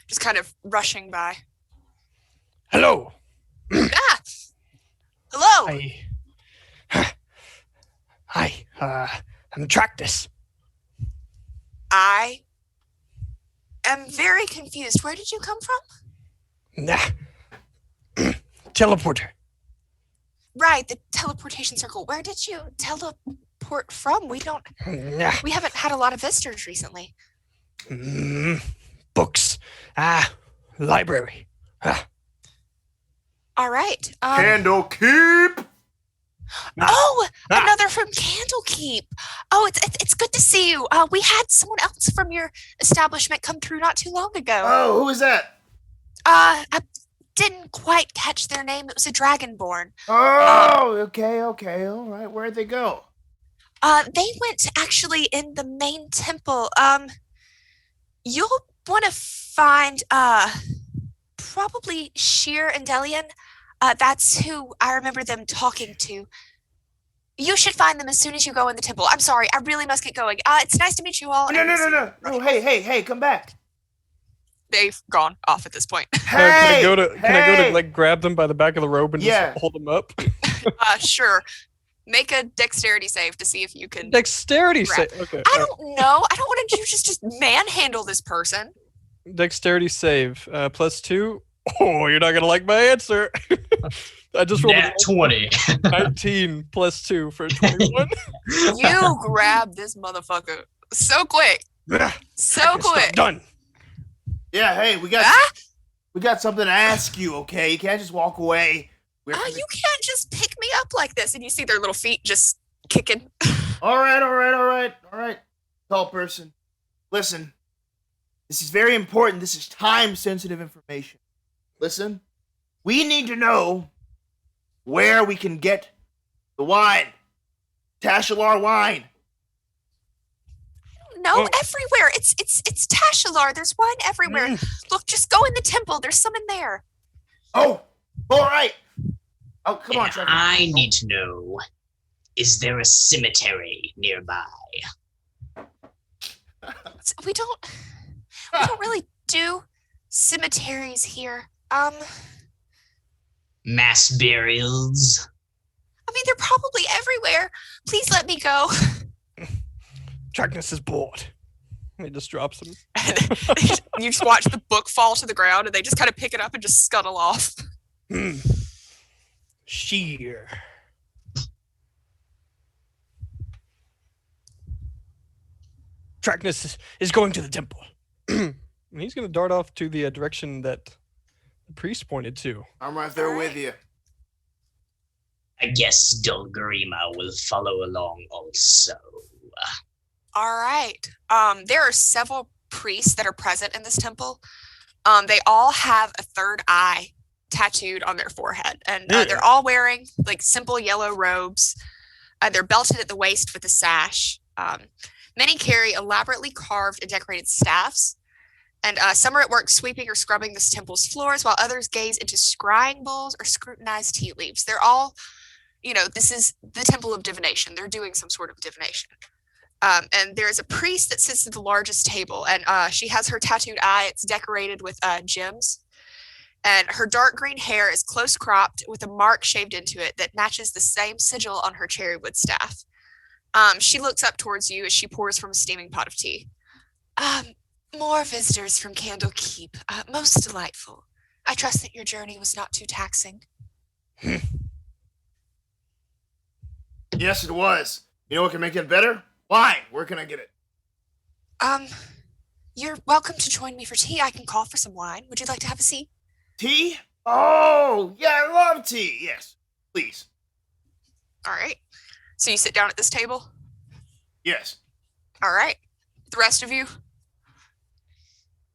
just kind of rushing by. Hello. Ah! Hello! Hi. I'm Tracknus. I am very confused. Where did you come from? Nah. Teleporter. Right, the teleportation circle. Where did you teleport from? We Nah. haven't had a lot of visitors recently. Books. Library. All right. Candlekeep. Oh, Ah. another from Candlekeep. Oh, it's good to see you. We had someone else from your establishment come through not too long ago. Oh, who is that? I didn't quite catch their name. It was a dragonborn. Oh, okay, all right. Where'd they go? They went actually in the main temple. You'll want to find probably Sheer and Delian. That's who I remember them talking to. You should find them as soon as you go in the temple. I'm sorry, I really must get going. It's nice to meet you all. No. Hey, come back. They've gone off at this point. Hey, Can I go to like grab them by the back of the robe and Yeah. just hold them up? Sure. Make a dexterity save to see if you can. Dexterity Grab. save. Okay. I don't know. I don't want to just manhandle this person. Dexterity save. +2. Oh, you're not gonna like my answer. I just rolled Nat 20. 19 +2 for 21. You grab this motherfucker so quick. So Stop, quick. Done. Yeah, hey, we got something to ask you. Okay, you can't just walk away. You can't just pick me up like this. And you see their little feet just kicking. All right. Tall person, listen. This is very important. This is time-sensitive information. Listen, we need to know where we can get the wine, Tashalar wine. No, Oh. everywhere. It's Tashalar. There's wine everywhere. Look, just go in the temple. There's some in there. Oh, all right. Oh, come on, And Trevor. I need to know, is there a cemetery nearby? We don't really do cemeteries here. Mass burials? I mean, they're probably everywhere. Please let me go. Tracknus is bored. He just drops them. You just watch the book fall to the ground, and they just kind of pick it up and just scuttle off. Sheer. Tracknus is going to the temple. And he's going to dart off to the direction that the priest pointed to. I'm right there with you. I guess Dolgrima will follow along also. All right. There are several priests that are present in this temple. They all have a third eye tattooed on their forehead, and they're all wearing like simple yellow robes. They're belted at the waist with a sash. Many carry elaborately carved and decorated staffs, and some are at work sweeping or scrubbing this temple's floors, while others gaze into scrying bowls or scrutinize tea leaves. They're all, this is the temple of divination. They're doing some sort of divination. And there's a priest that sits at the largest table, and she has her tattooed eye. It's decorated with gems. And her dark green hair is close cropped with a mark shaved into it that matches the same sigil on her cherrywood staff. She looks up towards you as she pours from a steaming pot of tea. More visitors from Candlekeep. Most delightful. I trust that your journey was not too taxing. Yes, it was. You know what can make it better? Wine. Where can I get it? You're welcome to join me for tea. I can call for some wine. Would you like to have a seat? Tea? Oh, yeah, I love tea. Yes, please. All right. So you sit down at this table? Yes. All right. The rest of you?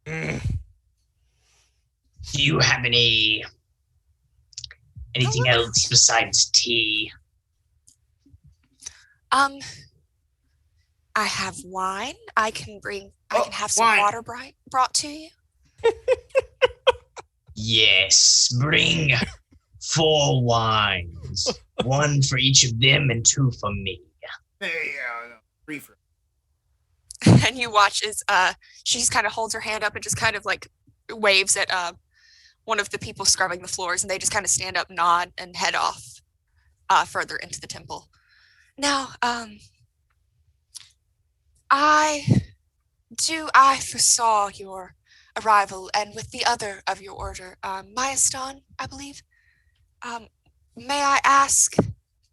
Do you have anything else besides tea? I have wine. I can have some wine. water brought to you. Yes, bring 4 wines. 1 for each of them and 2 for me. Hey, no, 3 for. And you watch as she just kind of holds her hand up and just kind of like waves at one of the people scrubbing the floors, and they just kind of stand up, nod, and head off further into the temple. Now, I foresaw your arrival, and with the other of your order, Myaston, I believe. May I ask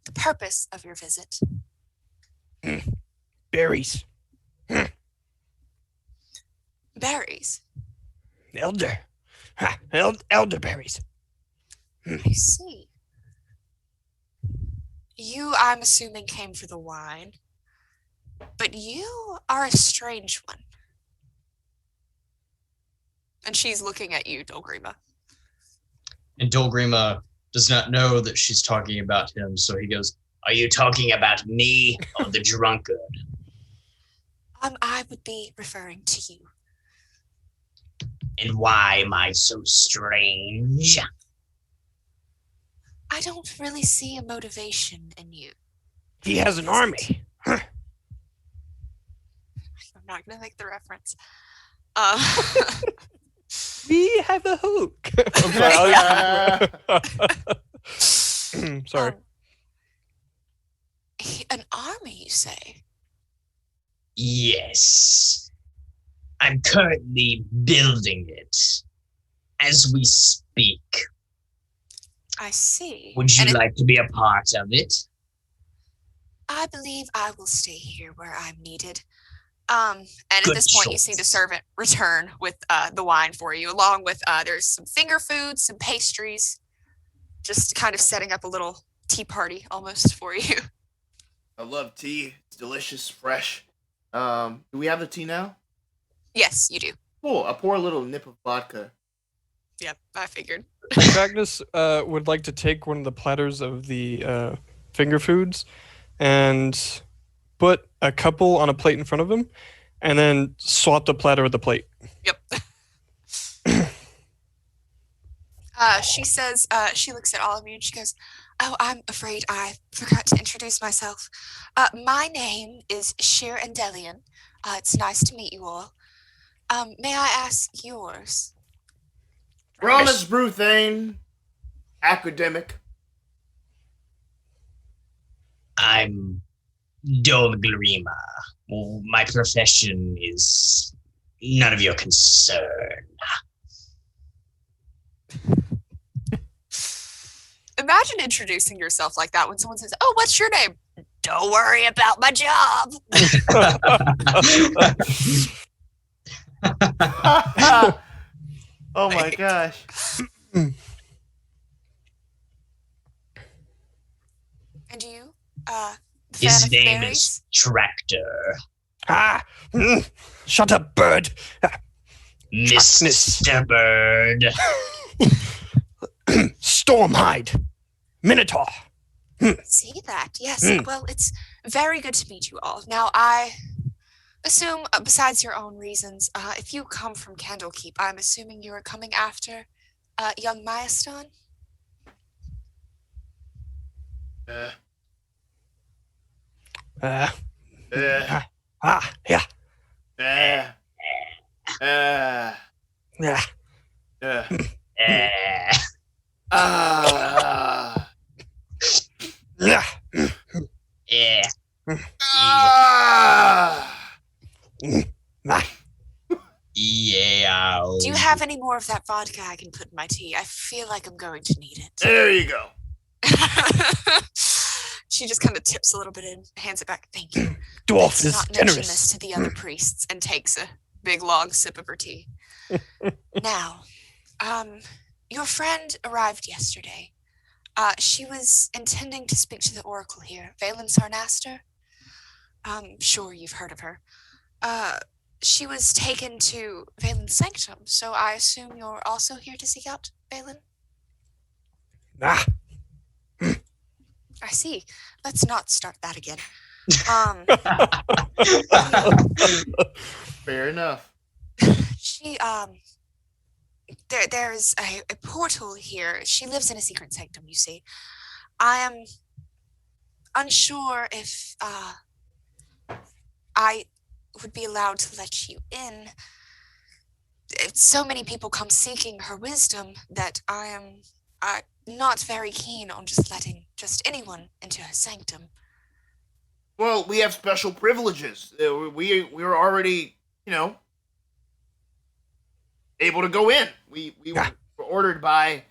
the purpose of your visit? Berries. Berries. Elderberries. I see. You, I'm assuming, came for the wine, but you are a strange one. And she's looking at you, Dolgrima. And Dolgrima does not know that she's talking about him, so he goes, Are you talking about me or the drunkard? I would be referring to you. And why am I so strange? I don't really see a motivation in you. He has an army. I'm not going to make the reference. We have a hook. I'm sorry. An army, you say? Yes. I'm currently building it as we speak. I see. Would you like to be a part of it? I believe I will stay here where I'm needed. And at this point, you see the servant return with the wine for you, along with there's some finger food, some pastries, just kind of setting up a little tea party almost for you. I love tea. It's delicious, fresh. Do we have the tea now? Yes, you do. Cool. I pour a little nip of vodka. Yep, I figured. Tracknus would like to take one of the platters of the finger foods and put a couple on a plate in front of him, and then swap the platter with the plate. Yep. She says, she looks at all of you and she goes, "Oh, I'm afraid I forgot to introduce myself. My name is Shir Endelian. It's nice to meet you all. May I ask yours?" Rommus Brewthane, academic. I'm Dolgrima. Well, my profession is none of your concern. Imagine introducing yourself like that when someone says, "Oh, what's your name?" "Don't worry about my job." Oh my gosh. fan His of name berries? is Tractor. Shut up, bird. Mr. Bird. Stormhide. Minotaur. See that? Yes. Well, it's very good to meet you all. Now, I assume, besides your own reasons, if you come from Candlekeep, I'm assuming you are coming after young Milestone? Yeah. Yeah. Yeah. Yeah. Yeah. Do you have any more of that vodka I can put in my tea? I feel like I'm going to need it. There you go. She just kind of tips a little bit and hands it back. Thank you. Dwarf Let's is not mention generous. this to the other priests, and takes a big long sip of her tea. Now, your friend arrived yesterday. She was intending to speak to the oracle here, Valen Sarnaster. I'm sure you've heard of her. She was taken to Valen's Sanctum, so I assume you're also here to seek out Valen? I see. Let's not start that again. Fair enough. She, there's a portal here. She lives in a secret sanctum, you see. I am unsure if, I would be allowed to let you in. So many people come seeking her wisdom that I'm not very keen on just letting just anyone into her sanctum. Well, we have special privileges. We're already, able to go in. We were ordered by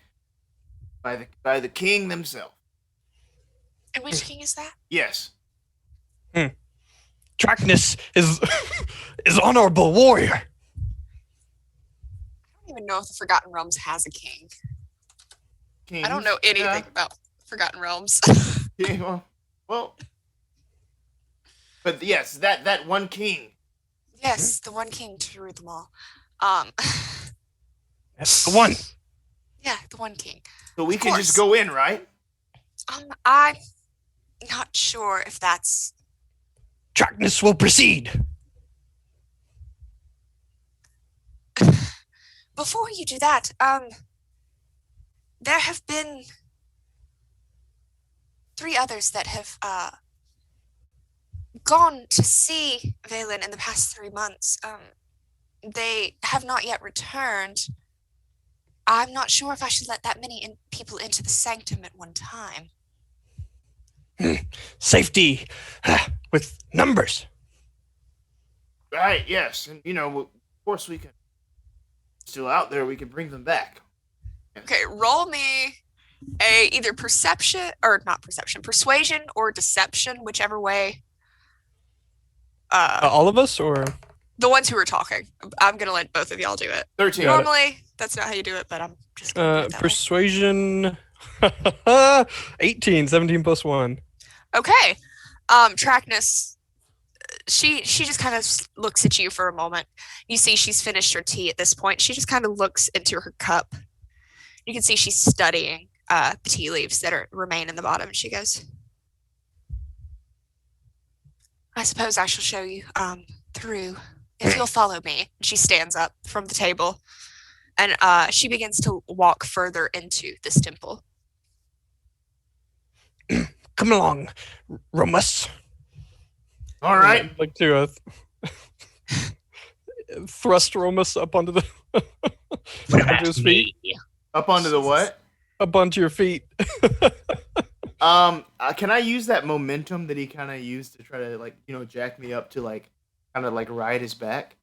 the king themselves. And which king is that? Yes. Tracknus is honorable warrior. I don't even know if the Forgotten Realms has a king. Kings. I don't know anything about Forgotten Realms. Yeah, well, but yes, that one king. Yes, the one king to rule them all. That's the one. Yeah, the one king. So we Of can just course. go in, right? I'm not sure if that's... Tracknus will proceed. Before you do that, there have been 3 others that have gone to see Valen in the past 3 months. They have not yet returned. I'm not sure if I should let that many people into the sanctum at one time. Safety with numbers. Right. Yes, and of course we can. Still out there, we can bring them back. Okay, roll me a either persuasion or deception, whichever way. All of us, or The ones who are talking. I'm gonna let both of y'all do it. 13. Got it. Normally, that's not how you do it, but I'm just gonna do it that way. persuasion. 18, 17 plus 1. Okay. Tracknus, she just kind of looks at you for a moment. You see she's finished her tea at this point. She just kind of looks into her cup. You can see she's studying the tea leaves that remain in the bottom. And she goes, I suppose I shall show you through, if you'll follow me. And she stands up from the table, and she begins to walk further into this temple. Come along, Rommus. All right. I'd like to thrust Rommus up onto the What onto about his feet. me? Up onto the what? Up onto your feet. Can I use that momentum that he kind of used to try to jack me up to kind of ride his back?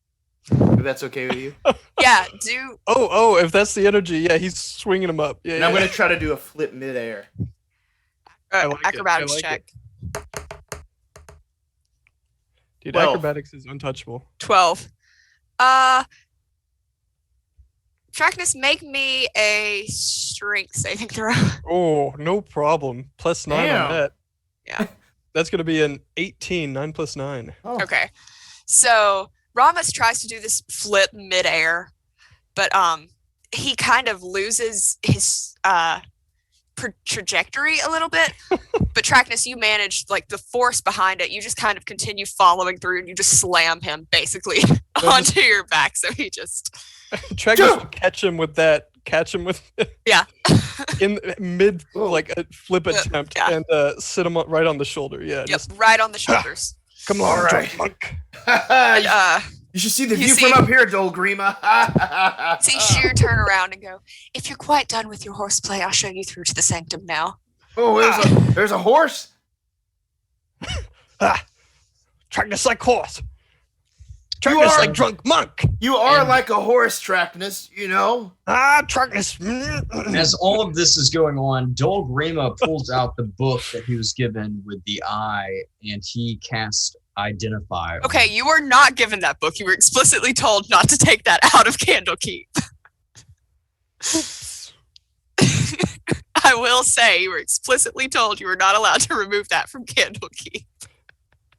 If that's okay with you. Yeah, do. Oh, if that's the energy, yeah, he's swinging him up. Yeah, And I'm gonna try to do a flip midair. I like it. Acrobatics I like check. Dude, 12. acrobatics is untouchable. 12. Tracknus, make me a strength saving throw. Oh, no problem. +9 Damn. on that. Yeah. That's going to be an 18, 9 plus 9. Oh. Okay. So Rommus tries to do this flip midair, but he kind of loses his trajectory a little bit. But Tracknus, you managed like the force behind it. You just kind of continue following through, and you just slam him basically onto your back. So he just Tracknus will catch him with yeah. in mid like a flip attempt and sit him right on the shoulder. Yeah. Yep, Just, right on the shoulders. come on, All right. monk. And, You should see the You view see- from up here, Dolgrima. see Sheer turn around and go, if you're quite done with your horseplay, I'll show you through to the Sanctum now. Oh, there's a horse. Tracknus like horse. You Tracknus are- like drunk monk. You are And- like a horse, Tracknus, you know? Tracknus. As all of this is going on, Dolgrima pulls out the book that he was given with the eye, and he casts Identify. on Okay, you were not given that book. You were explicitly told not to take that out of Candlekeep. I will say you were explicitly told you were not allowed to remove that from Candlekeep.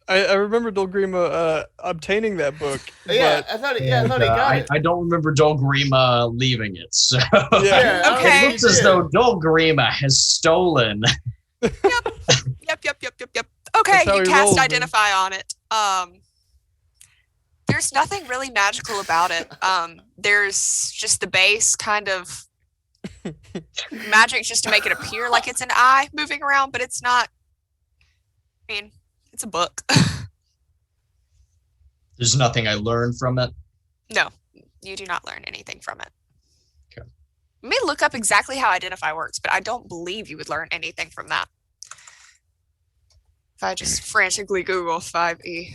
I remember Dolgrima obtaining that book. Yeah, but I thought he And, got it. I don't remember Dolgrima leaving it, so Yeah, I Okay. it don't looks as think though Dolgrima has stolen. Yep. Okay, That's how you he cast rolls, man. Identify on it. There's nothing really magical about it. There's just the base kind of magic just to make it appear like it's an eye moving around, but it's not. I mean, it's a book. There's nothing I learned from it. No, you do not learn anything from it. Okay. Let me look up exactly how Identify works, but I don't believe you would learn anything from that. If I just frantically Google 5e.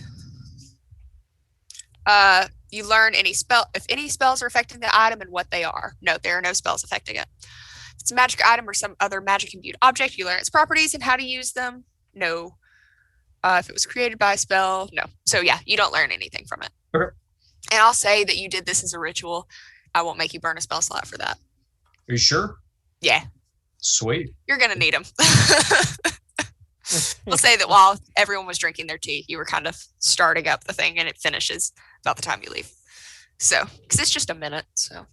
You learn if any spells are affecting the item and what they are. No, there are no spells affecting it. If it's a magic item or some other magic imbued object, you learn its properties and how to use them. No. If it was created by a spell, no. So yeah, you don't learn anything from it. Okay. And I'll say that you did this as a ritual. I won't make you burn a spell slot for that. Are you sure? Yeah, Sweet. you're gonna need them. We'll say that while everyone was drinking their tea, you were kind of starting up the thing, and it finishes about the time you leave. So, because it's just a minute, so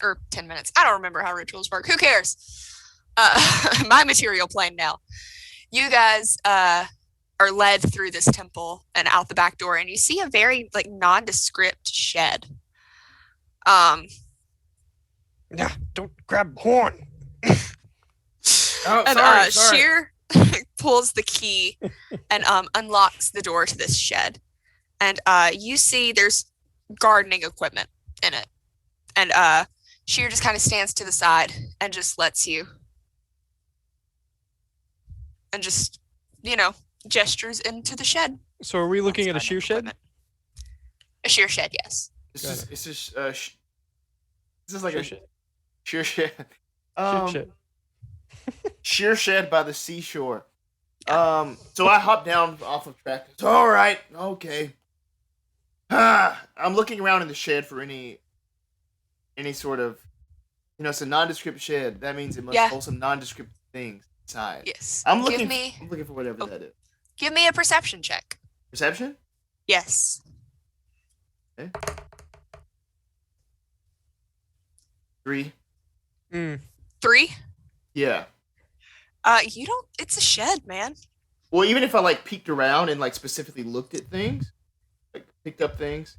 or 10 minutes. I don't remember how rituals work. Who cares? My material plane now. You guys are led through this temple and out the back door, and you see a very like nondescript shed. Yeah, don't grab horn. Oh, And sorry. Sheer pulls the key and unlocks the door to this shed. And you see there's gardening equipment in it. And Sheer just kind of stands to the side and just lets you. And just, gestures into the shed. So are we looking at a That's shear gardening shed? equipment. A sheer shed, yes. This is like Shear a shed. sheer shed. Shear shed. Sheer shed by the seashore. So I hop down off of track. All right, okay. I'm looking around in the shed for any sort of, it's a nondescript shed. That means it must Yeah. hold some nondescript things inside. Yes. I'm Give looking. me I'm looking for whatever that is. give me a perception check. Perception? Yes. Okay. 3. 3? Yeah. You don't it's a shed, man. Well, even if I peeked around and specifically looked at things, picked up things,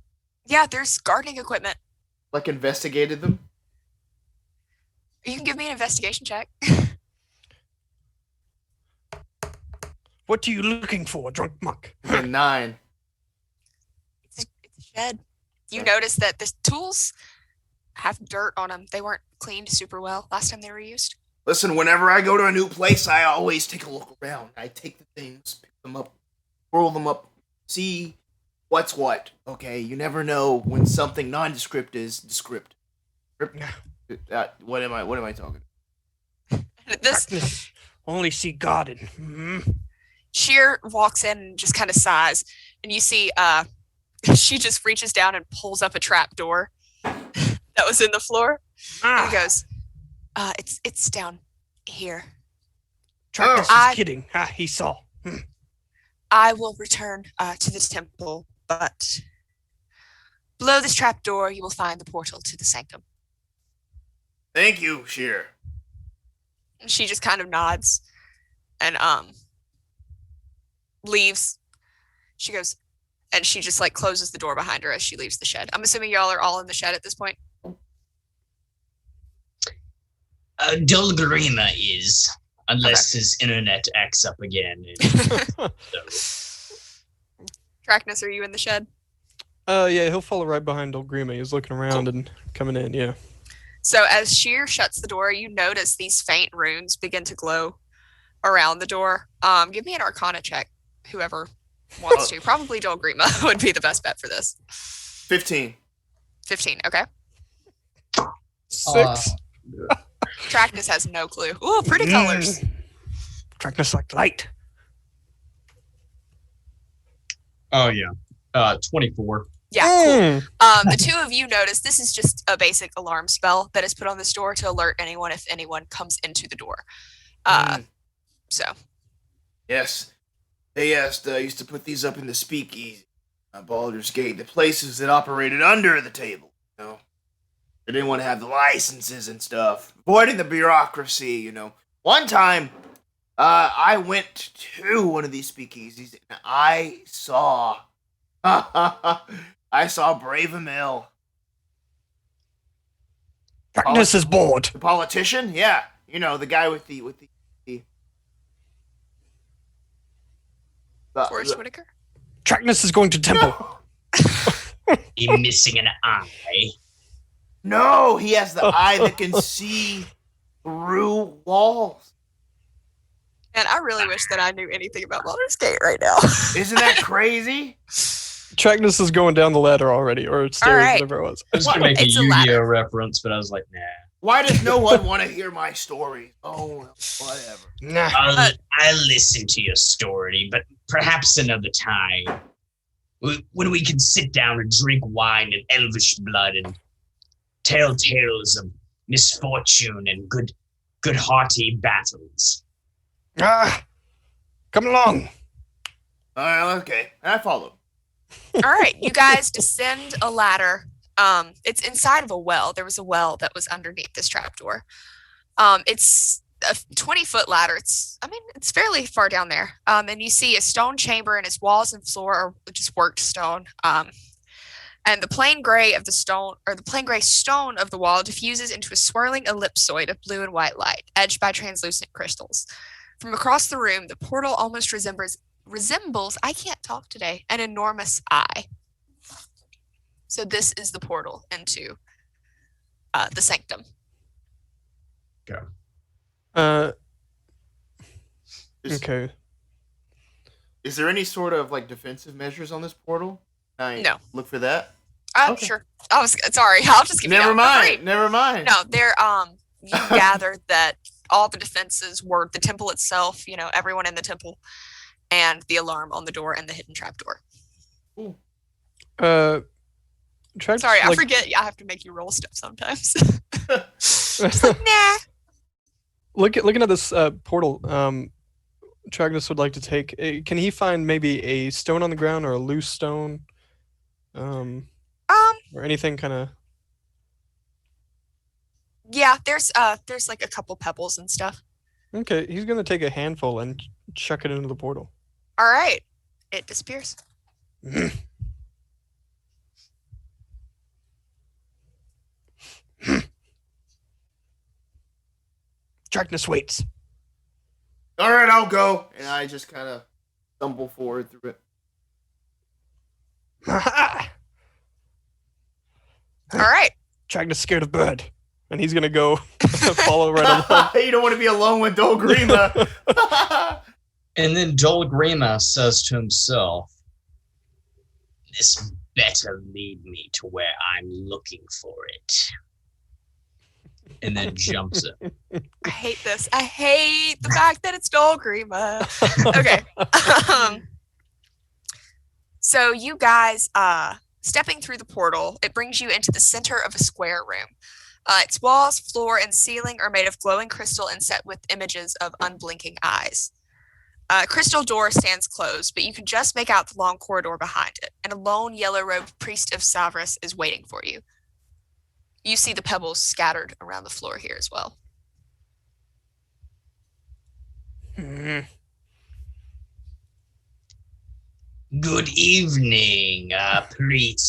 Yeah, there's gardening equipment. investigated them. You can give me an investigation check. What are you looking for, drunk monk? A 9. It's a shed. You notice that the tools have dirt on them. They weren't cleaned super well last time they were used. Listen, whenever I go to a new place, I always take a look around. I take the things, pick them up, roll them up, see what's what. Okay, you never know when something nondescript is descript. What am I talking? This Darkness. Only see garden. Sheer walks in and just kind of sighs, and you see she just reaches down and pulls up a trap door that was in the floor. And he goes, it's down here. Tracknus I- is kidding. He saw. I will return to the temple, but below this trapdoor, you will find the portal to the Sanctum. Thank you, Sheer. She just kind of nods and leaves. She goes, and she just like closes the door behind her as she leaves the shed. I'm assuming y'all are all in the shed at this point. Dolgrima is, unless his internet acts up again. Tracknus, are you in the shed? Yeah, he'll follow right behind Dolgrima. He's looking around and coming in, yeah. So as Sheer shuts the door, you notice these faint runes begin to glow around the door. Give me an Arcana check, whoever wants to. Probably Dolgrima would be the best bet for this. 15. 15, okay. 6. Tracknus has no clue. Ooh, pretty colors. Tracknus like light. Oh yeah. 24. Yeah, cool. The two of you notice this is just a basic alarm spell that is put on this door to alert anyone if anyone comes into the door. So. Yes. They used to put these up in the speakeasy, Baldur's Gate, the places that operated under the table. You know, they didn't want to have the licenses and stuff, avoiding the bureaucracy. You know, one time, I went to one of these speakeasies and I saw Brave Emil. Tracknus is bored. The politician? Yeah. You know, the guy with the Forrest Whitaker? Tracknus is going to temple. He missing an eye. No, he has the eye that can see through walls. And I really wish that I knew anything about Baldur's Gate right now. Isn't that crazy? Trackness is going down the ladder already, or stairs, right. whatever it was. I was gonna make a It's a Yu-Gi-Oh ladder. reference, but I was like, nah. Why does no one want to hear my story? Oh, whatever. Nah. I'll listen to your story, but perhaps another time. When we can sit down and drink wine and elvish blood and tell tales of misfortune and good hearty battles. Come along. Okay, I follow. All right, you guys descend a ladder. It's inside of a well. There was a well that was underneath this trapdoor. It's a 20-foot ladder. It's fairly far down there. And you see a stone chamber, and its walls and floor are just worked stone. And the plain gray of the stone, or the plain gray stone of the wall, diffuses into a swirling ellipsoid of blue and white light, edged by translucent crystals. From across the room, the portal almost resembles, I can't talk today, an enormous eye. So this is the portal into the Sanctum. Okay. Is there any sort of like defensive measures on this portal? No. Look for that. Okay. Sure. I was sorry. I'll just give you Never that for free. mind. Never mind. No, there. You gathered that all the defenses were the temple itself. You know, everyone in the temple, and the alarm on the door and the hidden trapdoor. Ooh. Sorry, I forget. I have to make you roll stuff sometimes. Just like, nah. Looking at this portal, Tracknus would like to take. Can he find maybe a stone on the ground or a loose stone, or anything kind of? Yeah, there's like a couple pebbles and stuff. Okay, he's gonna take a handful and chuck it into the portal. All right, it disappears. Tracknus waits. All right, I'll go. And I just kind of stumble forward through it. All right. Tracknus scared of bird, and he's gonna go follow right along. You don't want to be alone with Dolgrima. And then Dolgrima says to himself, This better lead me to where I'm looking for it. and then jumps it. I hate this. I hate the fact that it's Dolgrima. Okay. So you guys, stepping through the portal, it brings you into the center of a square room. Its walls, floor, and ceiling are made of glowing crystal and set with images of unblinking eyes. Crystal door stands closed, but you can just make out the long corridor behind it, and a lone yellow-robed priest of Savras is waiting for you. You see the pebbles scattered around the floor here as well. Good evening, priest.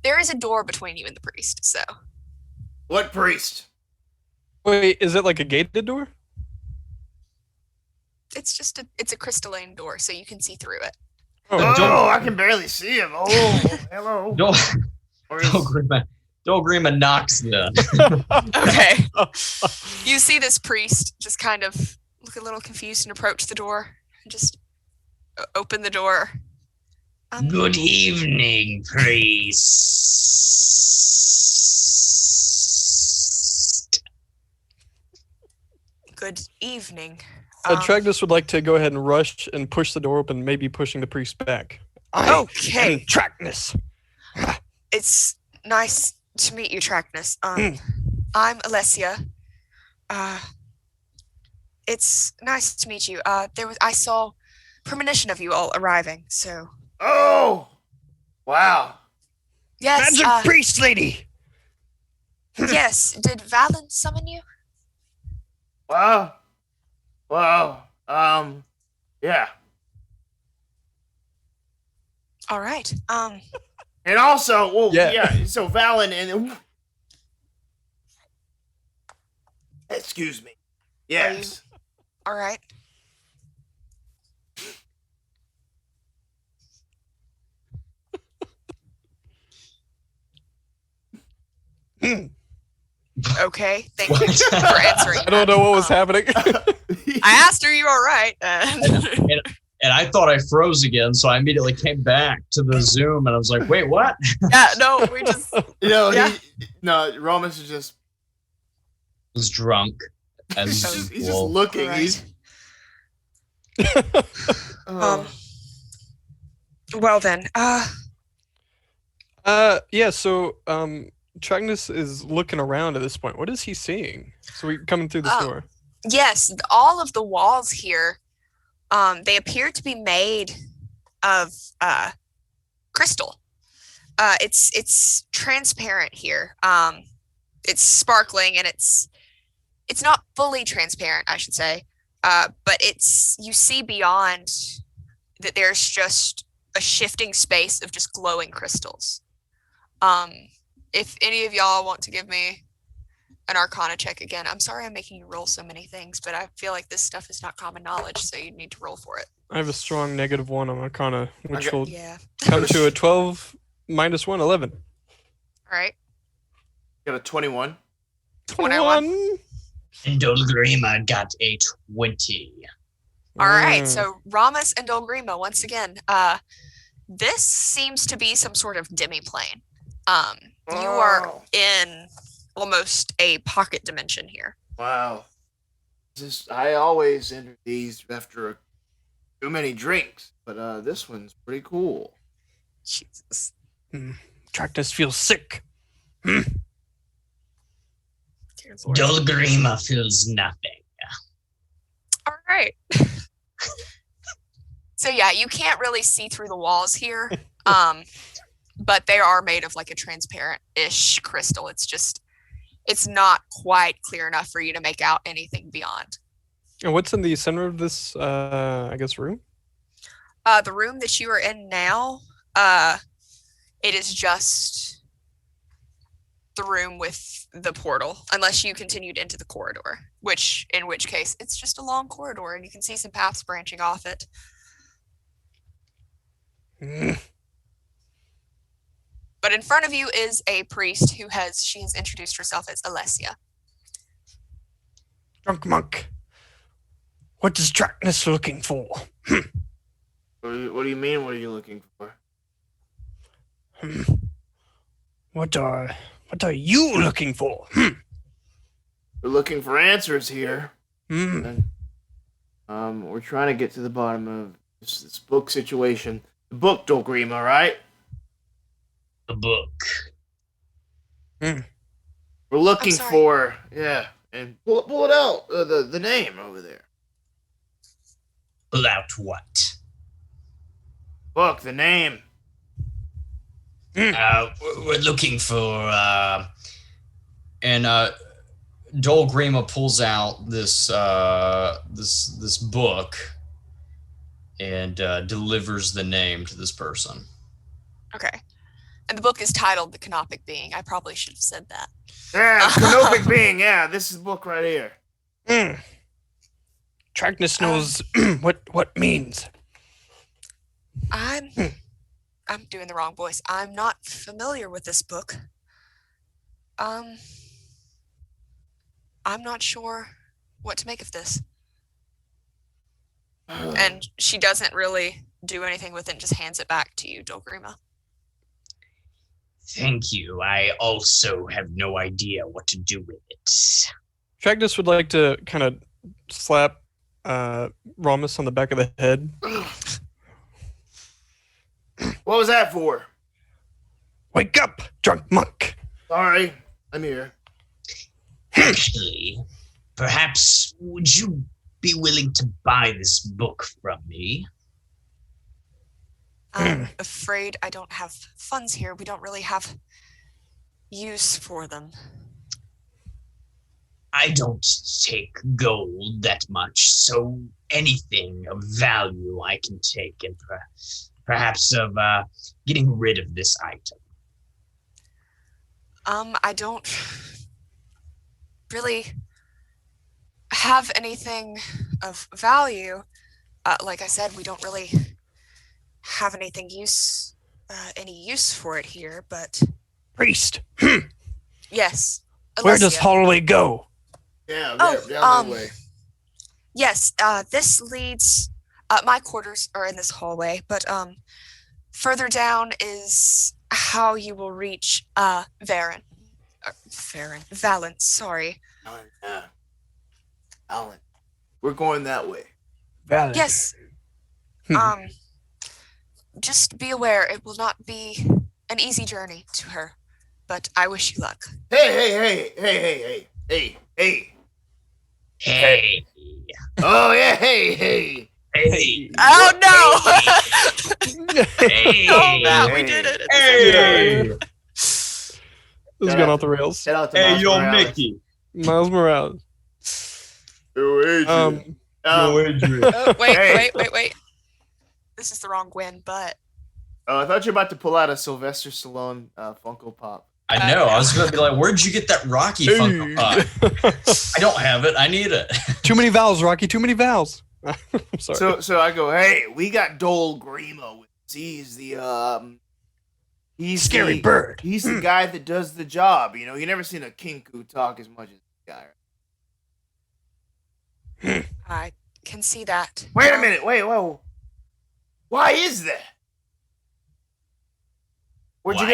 There is a door between you and the priest, so. What priest? Wait, is it like a gated door? It's a crystalline door, so you can see through it. Oh, I can barely see him. Oh, hello. Dolgrima knocks you. Okay. You see this priest just kind of look a little confused and approach the door and just open the door. Good evening, priest. Good evening. Tracknus would like to go ahead and rush and push the door open, maybe pushing the priest back. Okay. Tracknus. It's nice to meet you, Tracknus. I'm Alessia. It's nice to meet you. I saw premonition of you all arriving, so. Oh, wow. Yes. Magic priest lady. Yes. Did Valen summon you? Wow. Yeah. All right. And also, well, Yeah. yeah. So Valen and excuse me. Yes. All right. Okay. Thank you for answering. I don't know what was happening. I asked, "Are you all right?" And I thought I froze again, so I immediately came back to the Zoom, and I was like, "Wait, what?" Yeah. No. We just. Yeah. Rommus is just Was drunk as he's just usual. looking. Right. He's Well then. Yeah, so Tracknus is looking around at this point. What is he seeing? So we coming through this door. Yes, all of the walls here, they appear to be made of crystal. It's transparent here. It's sparkling, and it's not fully transparent, I should say. But you see beyond that there's just a shifting space of just glowing crystals. If any of y'all want to give me an Arcana check again, I'm sorry I'm making you roll so many things, but I feel like this stuff is not common knowledge, so you need to roll for it. I have a strong -1 on Arcana, which will Yeah. come to a 12 minus 1, 11. All right. got a 21. 21. And Dolgrima got a 20. All right. So Rommus and Dolgrima, once again, this seems to be some sort of demi-plane. You are in almost a pocket dimension here. Wow. I always enter these after too many drinks, but this one's pretty cool. Jesus. Tracknus feels sick. Dear Lord. Dolgrima feels nothing. All right. So yeah, you can't really see through the walls here, but they are made of like a transparent-ish crystal. It's not quite clear enough for you to make out anything beyond. And what's in the center of this, I guess, room? The room that you are in now, it is just the room with the portal, unless you continued into the corridor, in which case it's just a long corridor and you can see some paths branching off it. But in front of you is a priest she has introduced herself as Alessia. Drunk monk. What is Tracknus looking for? What do you mean? What are you looking for? What are you looking for? We're looking for answers here. Hmm. And, we're trying to get to the bottom of this book situation. The book, Dolgrima, right? The book. We're looking sorry. for, yeah. and pull it out. The name over there. Pull out what? Look, the name. We're looking for, and Dolgrima pulls out this this book and delivers the name to this person. Okay. And the book is titled The Canopic Being. I probably should have said that. Yeah, Canopic Being. Yeah, this is the book right here. Tracknus knows what means. I'm doing the wrong voice. I'm not familiar with this book. I'm not sure what to make of this. And she doesn't really do anything with it and just hands it back to you, Dolgrima. Thank you. I also have no idea what to do with it. Tracknus would like to kind of slap Rommus on the back of the head. What was that for? Wake up, drunk monk! Sorry, I'm here. Actually, perhaps would you be willing to buy this book from me? I'm afraid I don't have funds here. We don't really have use for them. I don't take gold that much, so anything of value I can take, and perhaps of getting rid of this item. I don't really have anything of value. Like I said, we don't really have any use for it here, but Priest! yes. Where does Alessia. Holloway go? Yeah, Oh, down that way. Yes, this leads. My quarters are in this hallway, but further down is how you will reach Valence. Sorry. Alan, we're going that way. Valid. Yes. Just be aware, it will not be an easy journey to her, but I wish you luck. Hey. Hey. Oh yeah, hey. Hey. Oh no! Hey. Oh no, we did it. Hey. This is going off the rails. Shout out to Miles Morales. Mickey. Miles Morales. Yo, Adrian. Adrian. Oh, wait, Hey. wait. This is the wrong Gwen, but Oh, I thought you were about to pull out a Sylvester Stallone Funko Pop. I know. I was going to be like, where'd you get that Rocky Funko Pop? I don't have it. I need it. Too many vowels, Rocky. Too many vowels. I'm sorry. So I go, hey, we got Dolgrima with us. He's the he's Scary the, bird. He's the guy that does the job. You know, you never seen a kinku talk as much as this guy. I can see that. Wait a minute. Whoa. Why is that? Where'd you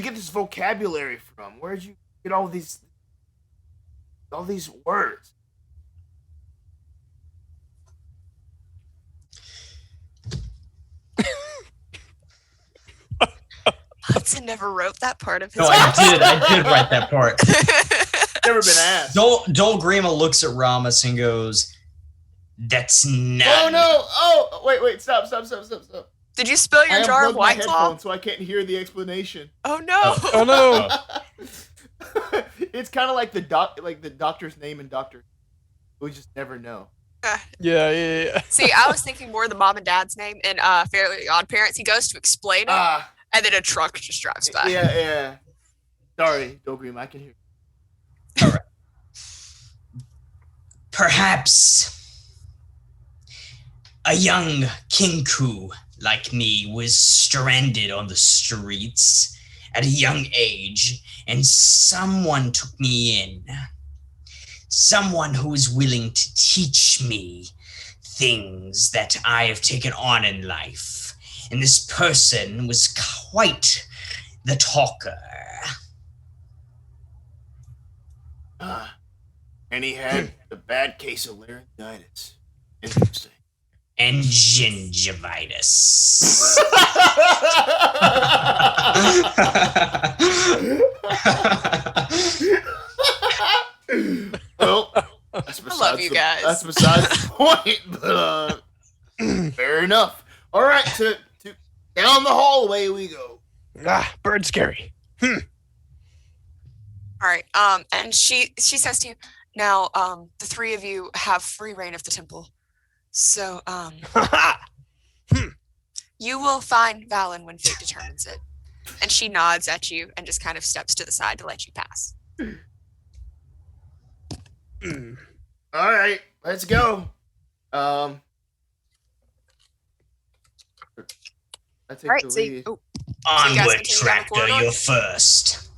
get this vocabulary from? Where'd you get all these words? Hudson never wrote that part of his No, I did write that part. Never been asked. Dolgrima looks at Rommus and goes, "That's not." Oh no! Oh wait! Stop! Did you spill your I jar of unplugged my White Claw? headphones, so I can't hear the explanation. Oh no! Oh no! It's kind of like the doctor's name in Doctor. We just never know. Yeah. See, I was thinking more of the mom and dad's name in Fairly Odd Parents. He goes to explain it, and then a truck just drives by. Yeah. Sorry, Dolgrima, I can hear. All right. Perhaps a young kinku like me was stranded on the streets at a young age, and someone took me in. Someone who is willing to teach me things that I have taken on in life. And this person was quite the talker. And he had a bad case of laryngitis. Interesting. And gingivitis. That's besides the point. But fair enough. All right, to down the hallway we go. Bird scary. All right. And she says to you, now, the three of you have free reign of the temple. So, you will find Valen when fate determines it. And she nods at you and just kind of steps to the side to let you pass. All right, let's go. I take All right, the so lead. you guys Onward, continue down the Tractor, corridor? you're first.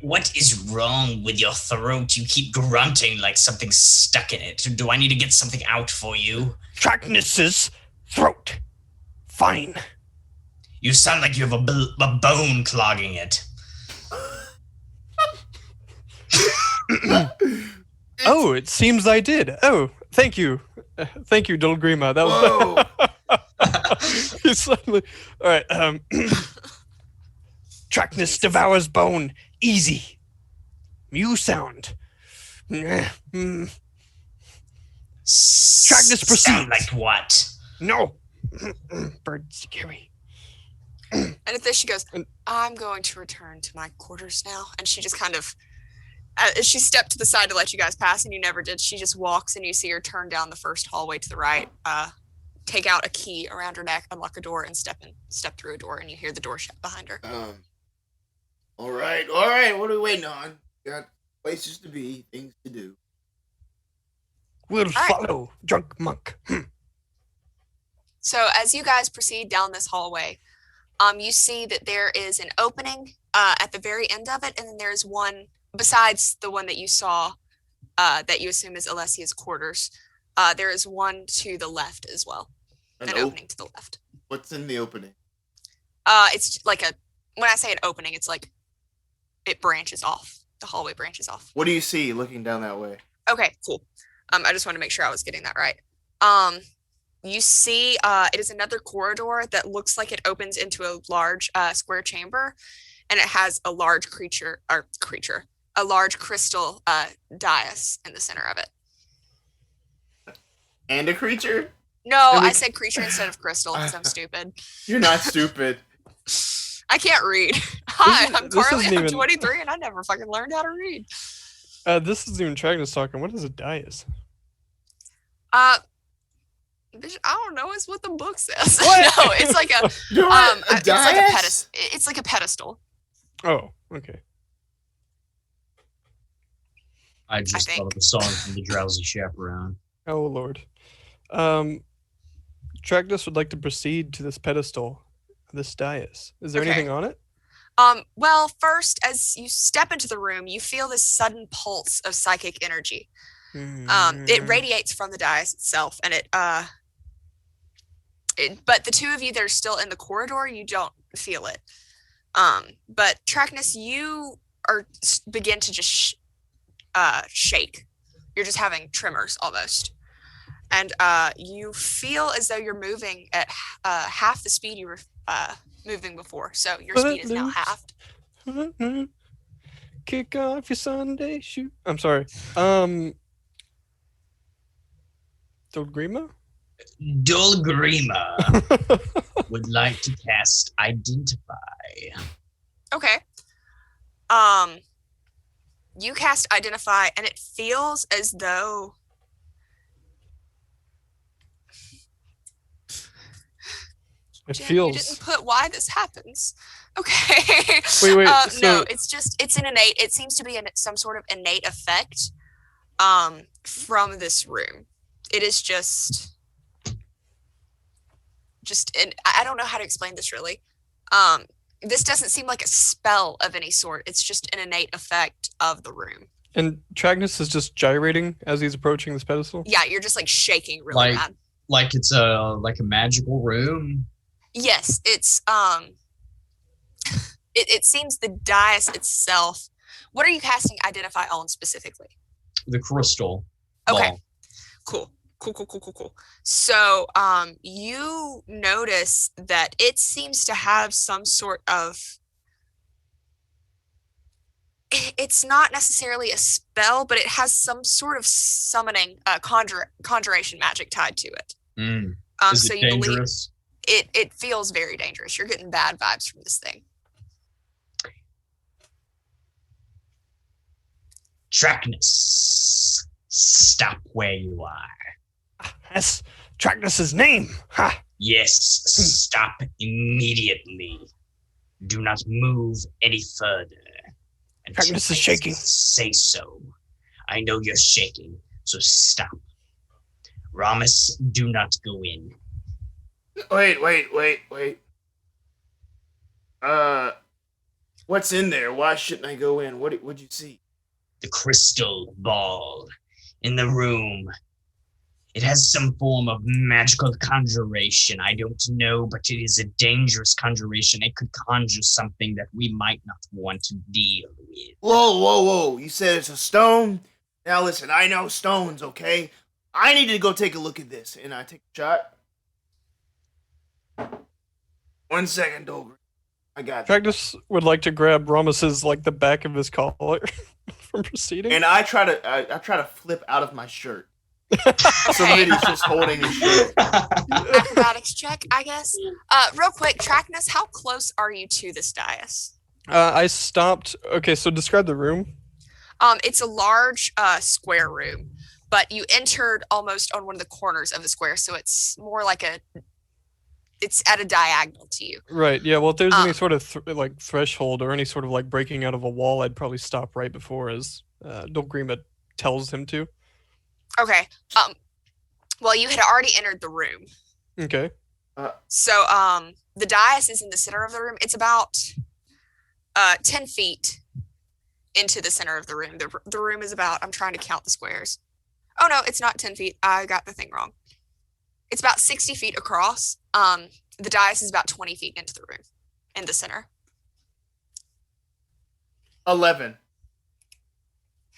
What is wrong with your throat? You keep grunting like something's stuck in it. Do I need to get something out for you? Tracknus's throat. Fine. You sound like you have a bone clogging it. Oh, it seems I did. Oh, thank you. Thank you, Dolgrima. That was... Whoa. He suddenly... All right. Tracknus devours bone. Easy. You sound. Tracknus proceeds. Sound like what? No. Bird scary. And at this, she goes, I'm going to return to my quarters now. And she just kind of, as she stepped to the side to let you guys pass, and you never did, she just walks, and you see her turn down the first hallway to the right, take out a key around her neck, unlock a door, and step through a door, and you hear the door shut behind her. All right. What are we waiting on? Got places to be, things to do. We'll follow, drunk monk. So as you guys proceed down this hallway, you see that there is an opening at the very end of it, and then there's one besides the one that you saw that you assume is Alessia's quarters. There is one to the left as well. An opening to the left. What's in the opening? It's like when I say an opening, it's like it branches off. The hallway branches off. What do you see looking down that way? Okay, cool. I just wanted to make sure I was getting that right. You see, it is another corridor that looks like it opens into a large square chamber, and it has a large a large crystal dais in the center of it. And a creature? No, I said creature instead of crystal because I'm stupid. You're not stupid. I can't read. Hi, I'm this Carly. isn't I'm even- 23, and I never fucking learned how to read. This isn't even Tracknus talking. What is a dais? Bitch, I don't know. It's what the book says. What? No, it's like a it's like a pedestal. It's like a pedestal. Oh, okay. I just think. thought of a song from the Drowsy Chaperone. Oh, Lord. Tracknus would like to proceed to this pedestal, this dais. Is there Okay. anything on it? Well, first, as you step into the room, you feel this sudden pulse of psychic energy. It radiates from the dais itself, and but the two of you that are still in the corridor, you don't feel it. But Tracknus, you begin to just shake. You're just having tremors almost. And you feel as though you're moving at half the speed you were moving before. So your speed is now halved. Kick off your Sunday shoe. I'm sorry. Dolgrima? Dolgrima would like to cast Identify. Okay. You cast Identify, and it feels as though It Jen, feels. You didn't put why this happens. Okay. Wait, no, so- it's an innate. It seems to be some sort of innate effect from this room. It is just and I don't know how to explain this really. This doesn't seem like a spell of any sort. It's just an innate effect of the room. And Tracknus is just gyrating as he's approaching this pedestal? Yeah, you're just like shaking really bad. Like it's a magical room. Yes, it's it seems the dais itself. What are you casting Identify on specifically? The crystal. Okay. ball. Cool. So you notice that it seems to have some sort of it's not necessarily a spell, but it has some sort of summoning, conjuration magic tied to it. Is So it you believe dangerous? it feels very dangerous. You're getting bad vibes from this thing. Tracknus, stop where you are. That's Tracknus' name. Ha! Yes, stop immediately. Do not move any further. Tracknus is shaking. Say so. I know you're shaking, so stop. Rommus, do not go in. Wait. What's in there? Why shouldn't I go in? What'd you see? The crystal ball in the room. It has some form of magical conjuration. I don't know, but it is a dangerous conjuration. It could conjure something that we might not want to deal with. Whoa. You said it's a stone? Now listen, I know stones, okay? I need to go take a look at this. And I take a shot. 1 second, Dolgrima. I got it. Tracknus would like to grab Rommus's the back of his collar from proceeding. And I try to flip out of my shirt. So he's just holding his shirt. Acrobatics check, I guess. Real quick, Tracknus, how close are you to this dais? I stopped. Okay, so describe the room. It's a large square room, but you entered almost on one of the corners of the square, so it's more like it's at a diagonal to you. Right. Yeah. Well, if there's any sort of threshold or any sort of breaking out of a wall, I'd probably stop right before, as Dolgrima tells him to. Okay. Well, you had already entered the room. Okay. So the dais is in the center of the room. It's about 10 feet into the center of the room. The room is about, I'm trying to count the squares. Oh no, it's not 10 feet. I got the thing wrong. It's about 60 feet across. The dais is about 20 feet into the room in the center. 11.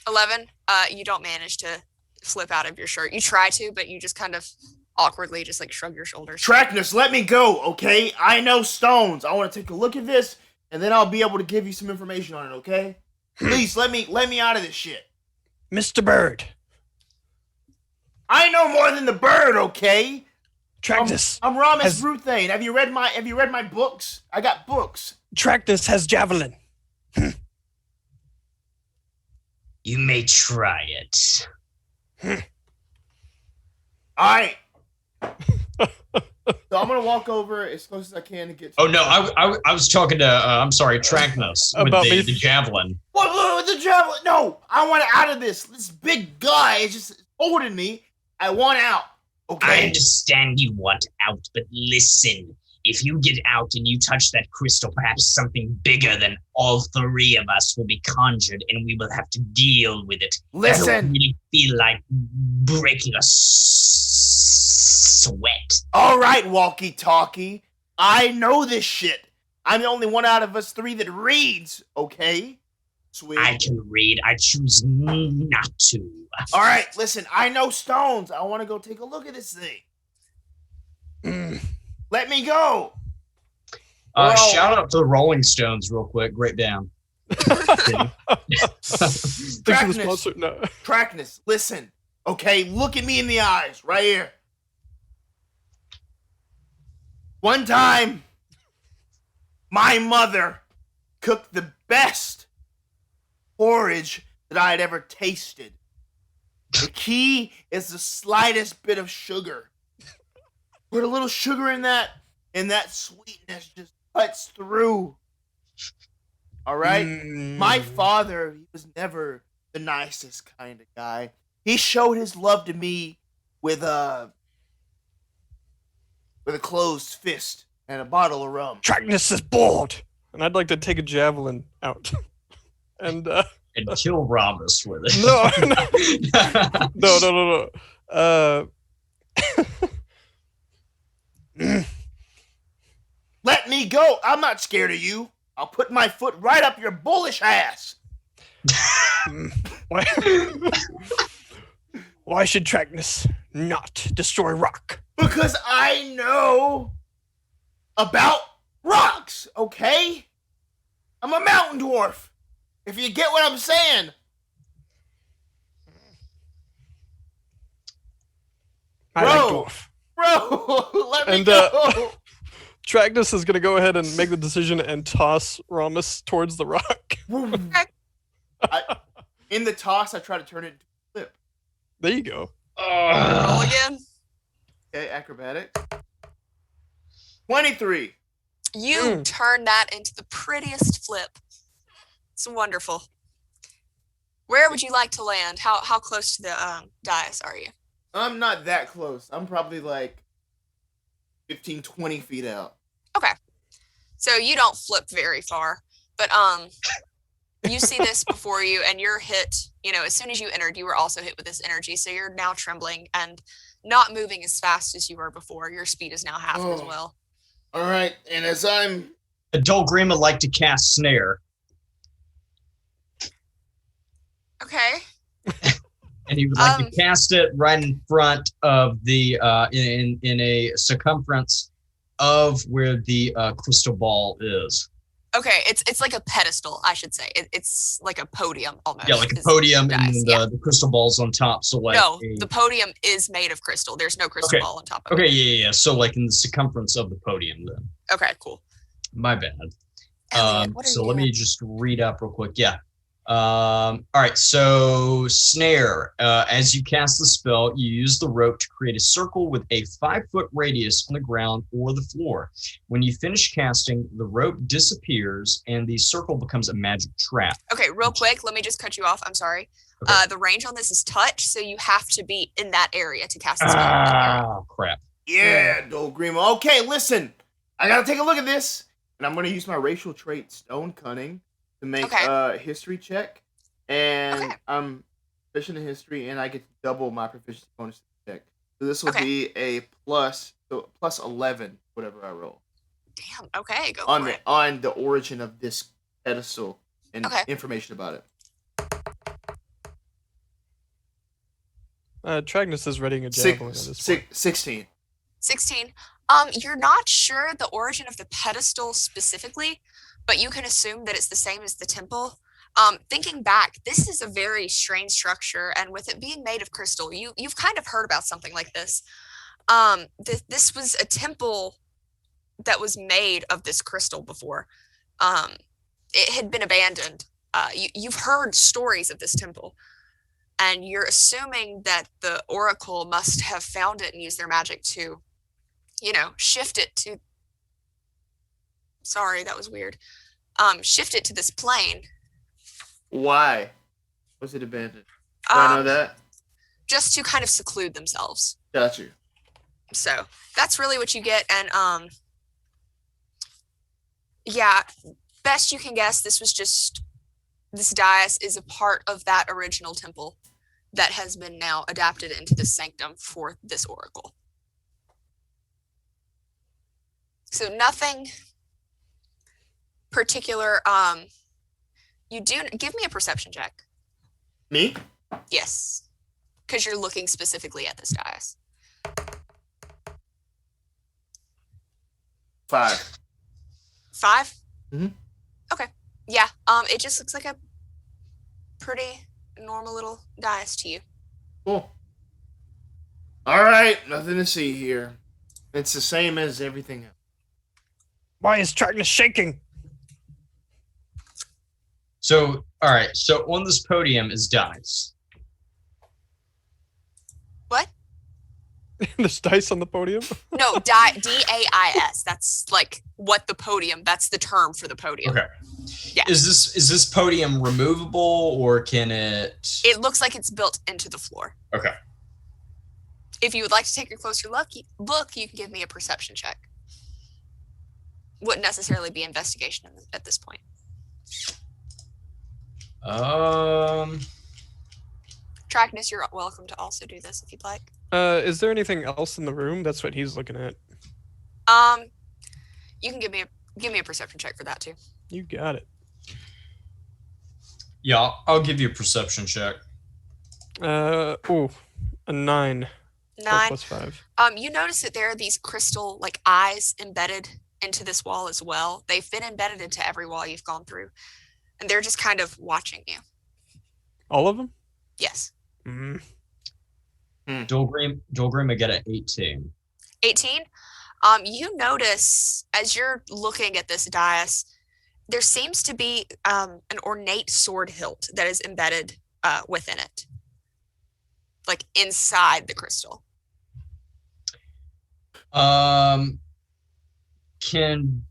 11. You don't manage to flip out of your shirt. You try to, but you just kind of awkwardly just shrug your shoulders. Tracknus, let me go, okay? I know stones. I want to take a look at this, and then I'll be able to give you some information on it, okay? Please, let me out of this shit. Mr. Bird. I know more than the bird, okay? Tracknus. I'm Rommus Brewthane. Have you read my books? I got books. Tracknus has javelin. You may try it. Alright. So I'm gonna walk over as close as I can to get to Oh no, I was talking to I'm sorry, Tracknus with About me. the javelin. What the javelin? No, I want out of this. This big guy is just holding me. I want out. I Okay. understand you want out, but listen. If you get out and you touch that crystal, perhaps something bigger than all three of us will be conjured, and we will have to deal with it. I don't Listen. really feel like breaking a sweat. All right, walkie-talkie. I know this shit. I'm the only one out of us three that reads. Okay. Sweet. I can read. I choose not to. All right. Listen. I know stones. I want to go take a look at this thing. Let me go. Bro. Shout out to the Rolling Stones real quick. Great band. Thanks for the Tracknus. sponsor. No. Tracknus, listen. Okay, look at me in the eyes, right here. One time, my mother cooked the best porridge that I had ever tasted. The key is the slightest bit of sugar. Put a little sugar in that, and that sweetness just cuts through. All right? My father, he was never the nicest kind of guy. He showed his love to me with a closed fist and a bottle of rum. Tracknus is bored, and I'd like to take a javelin out. And And kill Rommus with it. no. Let me go. I'm not scared of you. I'll put my foot right up your bullish ass. Why should Tracknus not destroy rock? Because I know about rocks, okay? I'm a mountain dwarf. If you get what I'm saying. Bro, let me go. Tracknus is going to go ahead and make the decision and toss Rommus towards the rock. In the toss, I try to turn it into a flip. There you go. Roll again. Okay, acrobatic. 23. You turn that into the prettiest flip. It's wonderful. Where would you like to land? How close to the dais are you? I'm not that close. I'm probably like 15, 20 feet out. Okay. So you don't flip very far, but you see this before you, and you're hit, as soon as you entered, you were also hit with this energy, so you're now trembling and not moving as fast as you were before. Your speed is now half as well. All right, and as I'm... Dolgrima like to cast Snare. Okay. And he would like to cast it right in front of the, in a circumference of where the crystal ball is. Okay, it's like a pedestal, I should say. It's like a podium almost. Yeah, like a podium, and the crystal ball's on top. So like the podium is made of crystal. There's no crystal ball on top of it. Okay, yeah. So like in the circumference of the podium then. Okay, cool. My bad. Elliot, so let me just read up real quick. Yeah. All right, so Snare. As you cast the spell, you use the rope to create a circle with a 5-foot radius on the ground or the floor. When you finish casting, the rope disappears and the circle becomes a magic trap. Okay, real quick, let me just cut you off. I'm sorry. Okay. The range on this is touch, so you have to be in that area to cast the spell. In that area. Crap. Yeah, Dolgrima. Okay, listen. I gotta take a look at this, and I'm gonna use my racial trait, Stone Cunning, to make a history check, and I'm proficient in history, and I get to double my proficiency bonus to the check. So this will be a plus 11, whatever I roll. Damn. Okay, go on for it. On the origin of this pedestal and information about it. Tracknus is readying a javelin at this point. 16. 16. You're not sure the origin of the pedestal specifically, but you can assume that it's the same as the temple. Thinking back, this is a very strange structure, and with it being made of crystal, you've kind of heard about something like this. This was a temple that was made of this crystal before. It had been abandoned. You've heard stories of this temple, and you're assuming that the oracle must have found it and used their magic to, shift it to... Sorry, that was weird. Shift it to this plane. Why was it abandoned? Do I know that? Just to kind of seclude themselves. Got you. So that's really what you get, and yeah, best you can guess, this dais is a part of that original temple that has been now adapted into the sanctum for this oracle. So nothing particular. You do give me a perception check. Me? Yes, because you're looking specifically at this dais. 5. 5? Mm-hmm. Okay. Yeah. It just looks like a pretty normal little dais to you. Cool. All right, nothing to see here. It's the same as everything else. Why is Tracknus shaking? So, all right. So on this podium is dice. What? There's dice on the podium? No, D-A-I-S. That's like what the podium, that's the term for the podium. Okay. Yeah. Is this podium removable, or can it... It looks like it's built into the floor. Okay. If you would like to take a closer look, you can give me a perception check. Wouldn't necessarily be investigation at this point. Trackness, you're welcome to also do this if you'd like. Is there anything else in the room? That's what he's looking at. You can give me a perception check for that too. You got it. Yeah, I'll give you a perception check. A 9. 9 plus 5. You notice that there are these crystal like eyes embedded into this wall as well. They've been embedded into every wall you've gone through. and they're just kind of watching you. All of them? Yes. Mm. Dolgrima get an 18. 18. You notice as you're looking at this dais, there seems to be an ornate sword hilt that is embedded within it, like inside the crystal. Can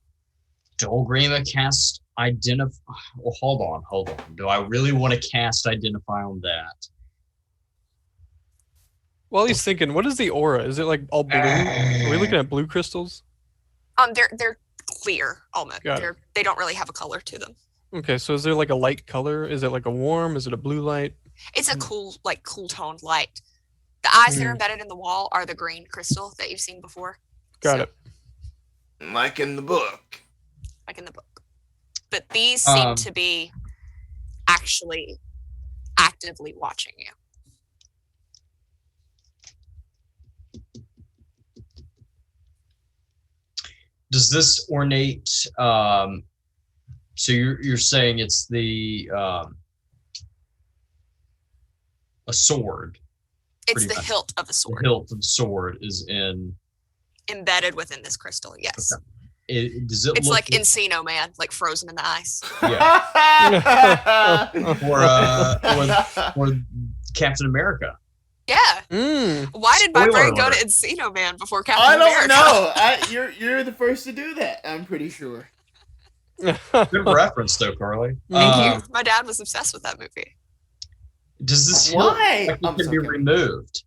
Dolgrima cast identify? Well, hold on. Do I really want to cast identify on that? While he's thinking, what is the aura? Is it like all blue? Are we looking at blue crystals? They're clear almost. Got it. They don't really have a color to them. Okay, so is there like a light color? Is it like a warm? Is it a blue light? It's a cool toned light. The eyes that are embedded in the wall are the green crystal that you've seen before. Got it. Like in the book. Like in the book. But these seem to be actually actively watching you. Does this ornate? So you're saying it's the a sword? It's the hilt of a sword. The hilt of the sword is embedded within this crystal. Yes. Okay. It's look like Encino Man, like frozen in the ice. Yeah. or Captain America. Yeah. Why did my Spoiler brain go to alert. Encino Man before Captain I America? don't know. You're the first to do that. I'm pretty sure. Good reference, though, Carly. Thank you. My dad was obsessed with that movie. Does this hilt Why? look like it can be removed?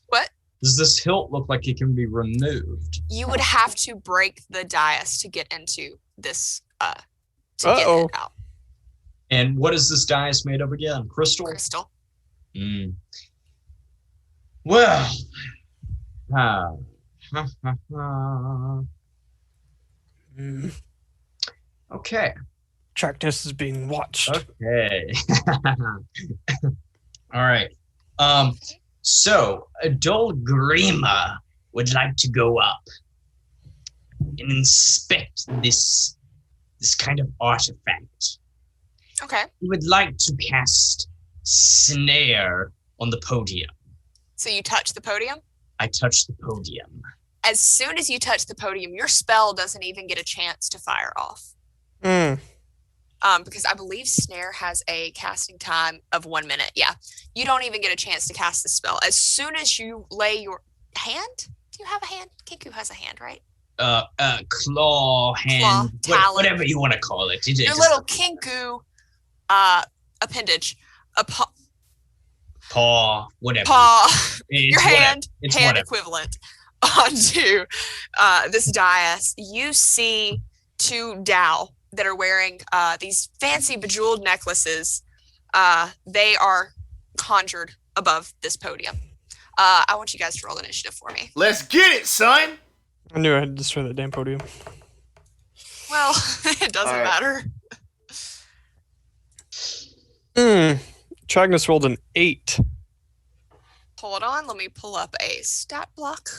What? Does this hilt look like it can be removed? You would have to break the dais to get into this. Get it out. And what is this dais made of again? Crystal? Crystal. Well, okay. Tracknus is being watched. Okay. All right. So Dolgrima would like to go up and inspect this kind of artifact. Okay. He would like to cast Snare on the podium. So you touch the podium? I touch the podium. As soon as you touch the podium, your spell doesn't even get a chance to fire off. Because I believe Snare has a casting time of 1 minute. Yeah. You don't even get a chance to cast the spell. As soon as you lay your hand, do you have a hand? Kinku has a hand, right? Claw, hand, talon. whatever you want to call it. Your little Kinku appendage. A paw, whatever. Paw. Your whatever. hand Whatever. equivalent onto this dais. You see two Dao that are wearing these fancy bejeweled necklaces. They are conjured above this podium. I want you guys to roll initiative for me. Let's get it, son. I knew I had to destroy that damn podium. Well, it doesn't matter. Tracknus rolled an 8. Hold on, let me pull up a stat block.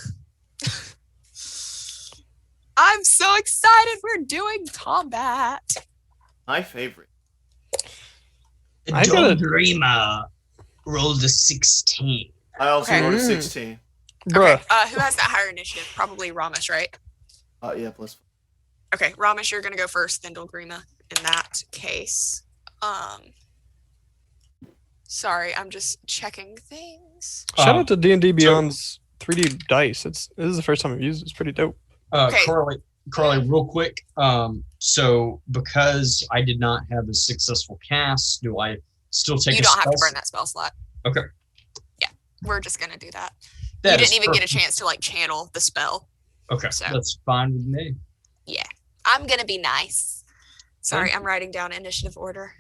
I'm so excited. We're doing combat. My favorite. Dolgrima rolled a 16. I also Okay. rolled a 16. Bruh. Okay, who has that higher initiative? Probably Rommus, right? Yeah, plus. Okay, Rommus, you're gonna go first, then Dolgrima in that case. Sorry, I'm just checking things. Shout out to D&D Beyond's 3D dice. This is the first time I've used it. It's pretty dope. Okay. Carly, real quick. So because I did not have a successful cast, do I still take You a don't have to spell burn that spell slot. Okay. Yeah, we're just gonna do that. That You didn't is even get a perfect. chance to like channel the spell. Okay, So. that's fine with me. Yeah, I'm gonna be nice. Sorry, I'm writing down initiative order.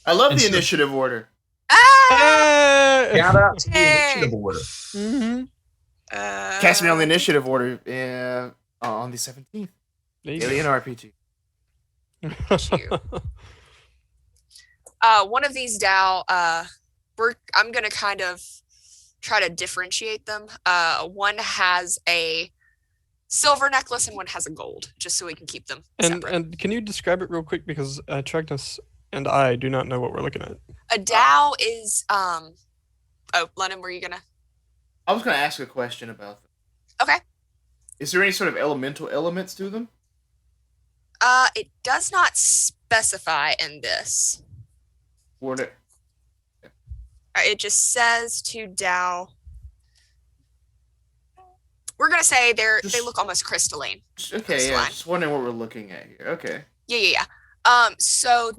I love the initiative order. Shout out to the Hey. initiative order. Cast me on the initiative order on the 17th. Alien RPG. One of these Dao, I'm gonna kind of try to differentiate them. One has a silver necklace and one has a gold, just so we can keep them separate. And can you describe it real quick, because Tracknus and I do not know what we're looking at. A Dow is Lennon, were you gonna? I was gonna ask a question about them. Okay. Is there any sort of elemental elements to them? It does not specify in this. It just says to Dow. We're gonna say they look almost crystalline. Okay, yeah. Just wondering what we're looking at here. Okay. Yeah. So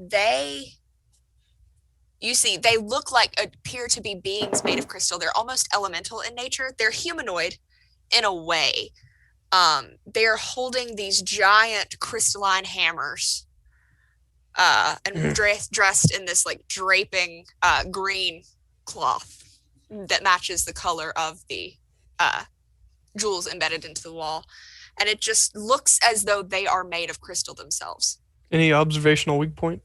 you see, they appear to be beings made of crystal. They're almost elemental in nature. They're humanoid in a way. They're holding these giant crystalline hammers, and dressed in this like draping green cloth that matches the color of the jewels embedded into the wall. And it just looks as though they are made of crystal themselves. Any observational weak point?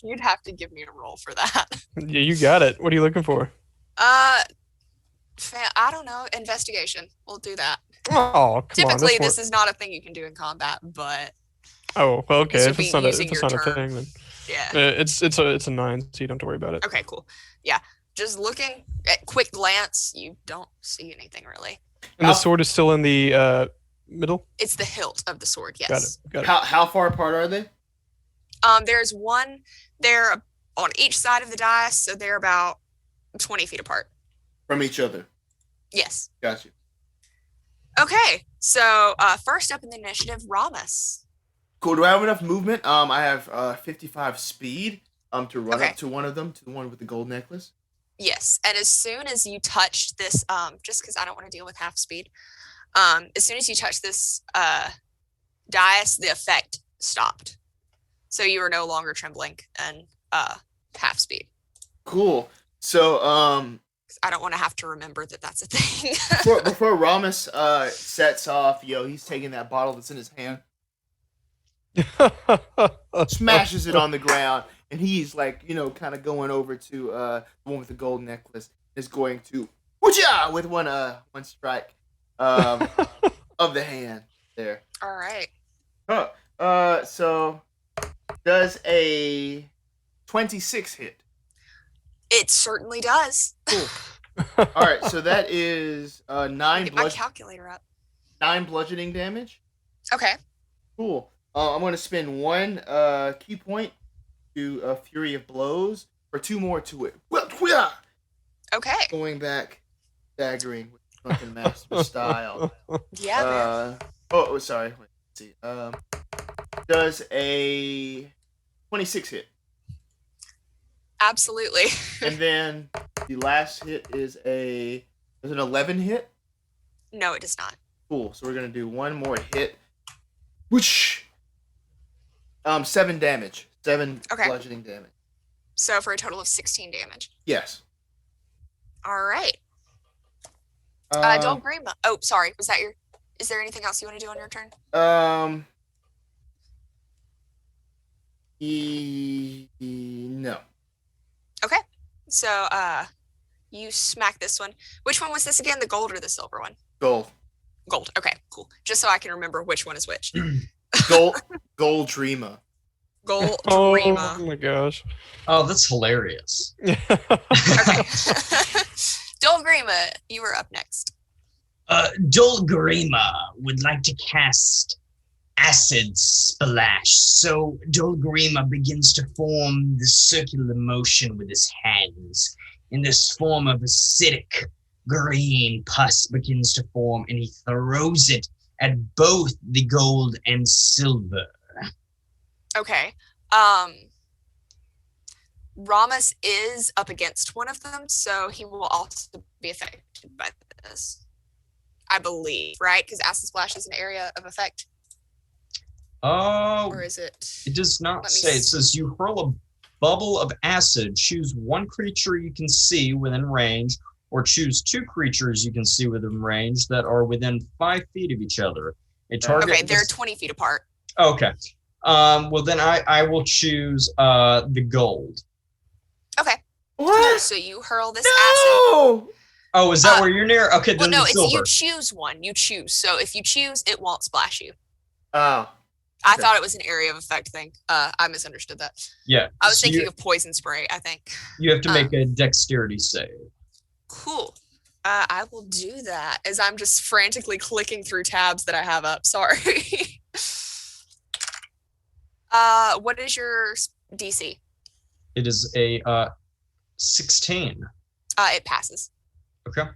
You'd have to give me a roll for that. Yeah, you got it. What are you looking for? I don't know. Investigation. We'll do that. Oh, come Typically, on. this is not a thing you can do in combat, but Oh, well, okay. this If would it's be not a using your turn. thing, then yeah. it's a 9, so you don't have to worry about it. Okay, cool. Yeah, just looking at quick glance, you don't see anything really. And the sword is still in the middle? It's the hilt of the sword. Yes. Got it. How far apart are they? There's one there on each side of the dais, so they're about 20 feet apart. From each other? Yes. Got you. Okay, so first up in the initiative, Rommus. Cool. Do I have enough movement? I have 55 speed to run Okay. up to one of them, to the one with the gold necklace. Yes, and as soon as you touch this, just because I don't want to deal with half speed, as soon as you touch this dais, the effect stopped. So you are no longer trembling and half speed. Cool. So, I don't want to have to remember that that's a thing. before Rommus sets off, he's taking that bottle that's in his hand, smashes it on the ground, and he's like, kind of going over to the one with the gold necklace, is going to woocha with one strike of the hand there. All right. So does a 26 hit? It certainly does. Cool. All right, so that is nine Get my calculator up. 9 bludgeoning damage. Okay. Cool. I'm going to spend 1 key point to Fury of Blows for 2 more to it. Okay. Going back, staggering with fucking master style. Yeah. Sorry. Let's see. Does a 26 hit? Absolutely. And then the last hit is an 11 hit? No, it does not. Cool. So we're going to do 1 more hit. Whoosh! 7 damage. 7 Okay. bludgeoning damage. So for a total of 16 damage. Yes. All right. Dolgrima. Oh, sorry. Is there anything else you want to do on your turn? No. Okay. So, you smack this one. Which one was this again? The gold or the silver one? Gold. Gold. Okay, cool. Just so I can remember which one is which. Dolgrima. Dolgrima. Oh my gosh. Oh, that's hilarious. Okay. Dolgrima, you were up next. Dolgrima would like to cast Acid Splash. So Dolgrima begins to form the circular motion with his hands. In this form of acidic green pus begins to form, and he throws it at both the gold and silver. Okay. Rommus is up against one of them, so he will also be affected by this. I believe, right? Because Acid Splash is an area of effect. Oh, Or is it? it does not Let me say. It see. says you hurl a bubble of acid. Choose 1 creature you can see within range, or choose 2 creatures you can see within range that are within 5 feet of each other. A target. Okay, they're 20 feet apart. Okay. Well, then I will choose the gold. Okay. What? So you hurl this acid. No! Oh, is that where you're near? Okay, Well, then no, the it's silver. you choose one. You choose. So if you choose, it won't splash you. Oh. I Okay. thought it was an area of effect thing. I misunderstood that. Yeah. I was so thinking of poison spray, I think. you have to make a dexterity save. Cool. I will do that as I'm just frantically clicking through tabs that I have up. Sorry. What is your DC? It is a 16. It passes. Okay.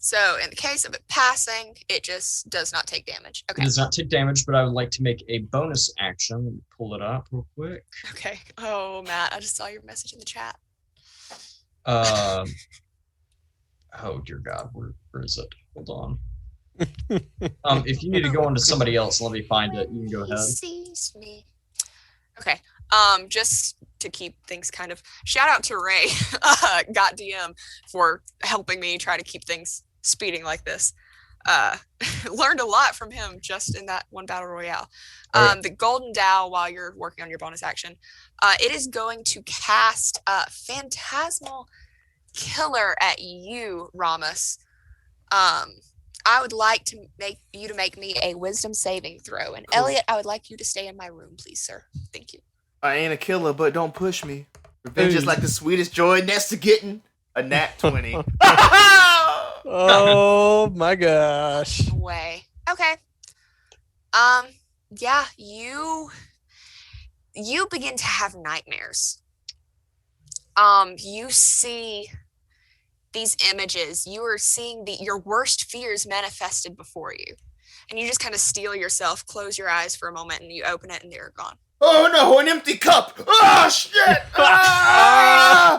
So in the case of it passing, it just does not take damage. It Okay. does not take damage, but I would like to make a bonus action. Let me pull it up real quick. Okay. Oh, Matt, I just saw your message in the chat. Oh dear God, where is it? Hold on. If you need to go on to somebody else, let me find it. You can go ahead. He sees me. Okay. Just to keep things kind of shout out to Ray, got DM for helping me try to keep things speeding like this. Learned a lot from him just in that one battle royale. The golden Dow, while you're working on your bonus action, it is going to cast Phantasmal Killer at you, Rommus. I would like to make me a wisdom saving throw. And Cool. Elliot, I would like you to stay in my room, please, sir. Thank you. I ain't a killer, but don't push me. Revenge is Hey. like the sweetest joy next to getting a nat 20. Oh my gosh. No way. Okay. Yeah, you begin to have nightmares. You see these images. You are seeing your worst fears manifested before you. And you just kind of steel yourself, close your eyes for a moment, and you open it and they're gone. Oh no, an empty cup! Oh shit! Ah!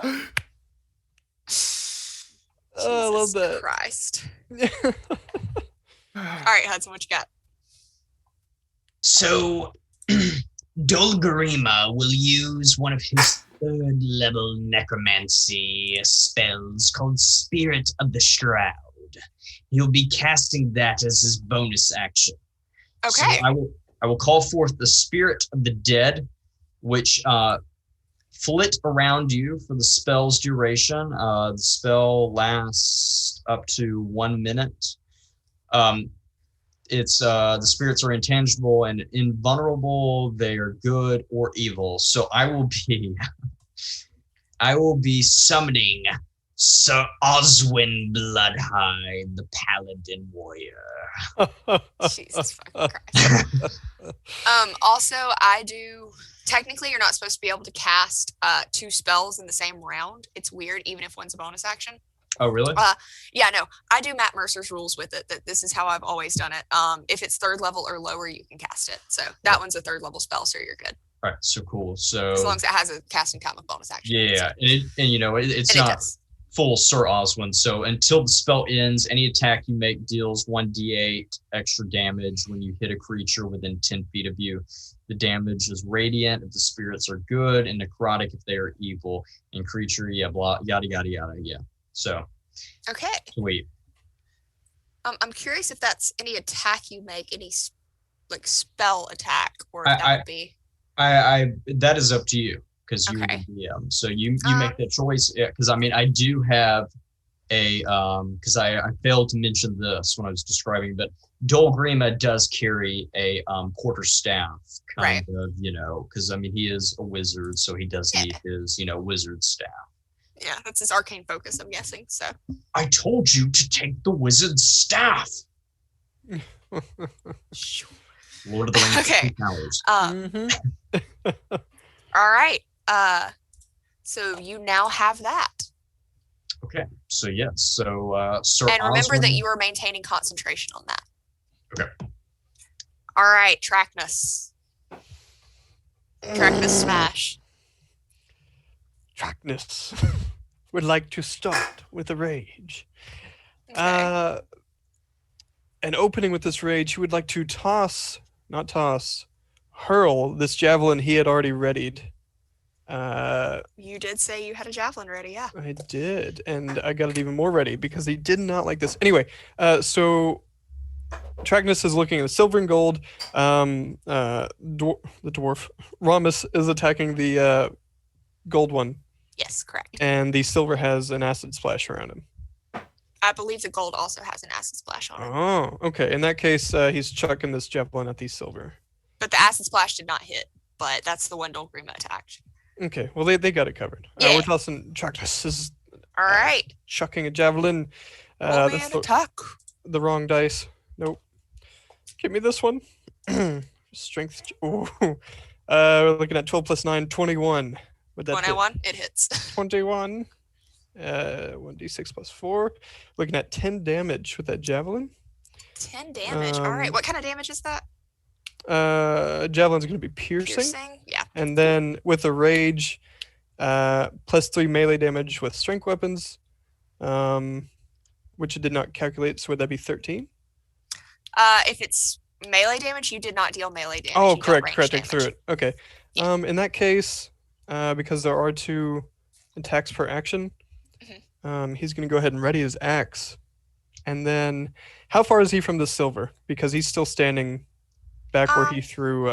Oh, I love Jesus that. Christ. All right, Hudson, what you got? So, Dolgrima will use one of his third level necromancy spells called Spirit of the Shroud. He'll be casting that as his bonus action. Okay. So I will call forth the Spirit of the Dead, which flit around you for the spell's duration. The spell lasts up to 1 minute. It's the spirits are intangible and invulnerable. They are good or evil. So I will be summoning Sir Oswin Bloodhide, the Paladin Warrior. Jesus fucking Christ. Also, technically you're not supposed to be able to cast 2 spells in the same round. It's weird, even if one's a bonus action. Oh, really? Yeah, no, I do Matt Mercer's rules with it. That this is how I've always done it. If it's 3rd level or lower, you can cast it. So that one's a 3rd level spell, so you're good. All right, so cool. So As long as it has a casting time of bonus action. yeah, and you know it's And it not does. full Sir Oswin. So until the spell ends, any attack you make deals 1d8 extra damage when you hit a creature within 10 feet of you. The damage is radiant if the spirits are good, and necrotic if they are evil. And creature, blah, yada yada yada. Yeah. So Okay. sweet. I'm curious if that's any attack you make, any spell attack, or if that would be. I that is up to you because you're Okay. the DM. So you make that choice. Yeah, because I mean I do have a because I failed to mention this when I was describing, but Dolgrima does carry a quarterstaff kind of, you know, because I mean he is a wizard, so he does need his, you know, wizard staff. Yeah, that's his arcane focus, I'm guessing. So. I told you to take the wizard's staff. Lord of the Rings. Okay. 2 powers. Mm-hmm. All right. So you now have that. Okay. So yes. So Sir And remember Oswin, that you are maintaining concentration on that. Okay. All right, Tracknus. Tracknus smash. Tracknus would like to start with a rage. Okay. And opening with this rage, he would like to hurl this javelin he had already readied. You did say you had a javelin ready, yeah. I did, and I got it even more ready because he did not like this. Anyway, so Tracknus is looking at silver and gold. The dwarf Rommus is attacking the gold one, Yes, correct. and the silver has an acid splash around him. I believe the gold also has an acid splash on it. Oh, okay. In that case, he's chucking this javelin at the silver. But the acid splash did not hit. But that's the one Dolgrima attacked. Okay, well, they got it covered. Yeah. We're tossing Tracknus is All right. chucking a javelin. Roll me That's an attack. the wrong dice. Nope. Give me this one. Strength. Ooh. We're looking at 12 plus 9, 21. Would that hit? 21, it hits. 21. 1d6 plus 4. Looking at 10 damage with that javelin. 10 damage. All right. What kind of damage is that? Javelin's going to be piercing. Yeah. And then with a rage, plus 3 melee damage with strength weapons, which it did not calculate. So would that be 13? If it's melee damage, you did not deal melee damage. Oh, you dealt correct. range Correct. I damage. threw it. Okay. Yeah. In that case, because there are 2 attacks per action, he's going to go ahead and ready his axe. And then, how far is he from the silver? Because he's still standing back where he threw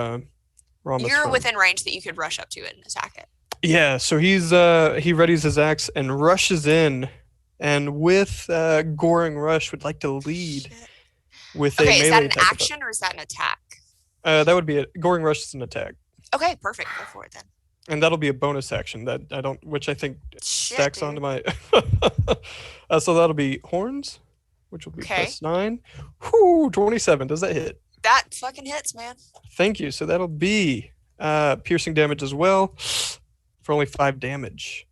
Rommus You're from. within range that you could rush up to it and attack it. Yeah, so he readies his axe and rushes in, and with Goring Rush would like to lead Shit. with a Okay, melee is that an attack. action or is that an attack? That would be it. Goring Rush is an attack, Okay, perfect. Go for it then. and that'll be a bonus action which I think Shit, stacks dude. onto my. So that'll be horns, which will be Okay. plus 9. Whoo, 27. Does that hit? That fucking hits, man. Thank you. So that'll be piercing damage as well, for only 5 damage.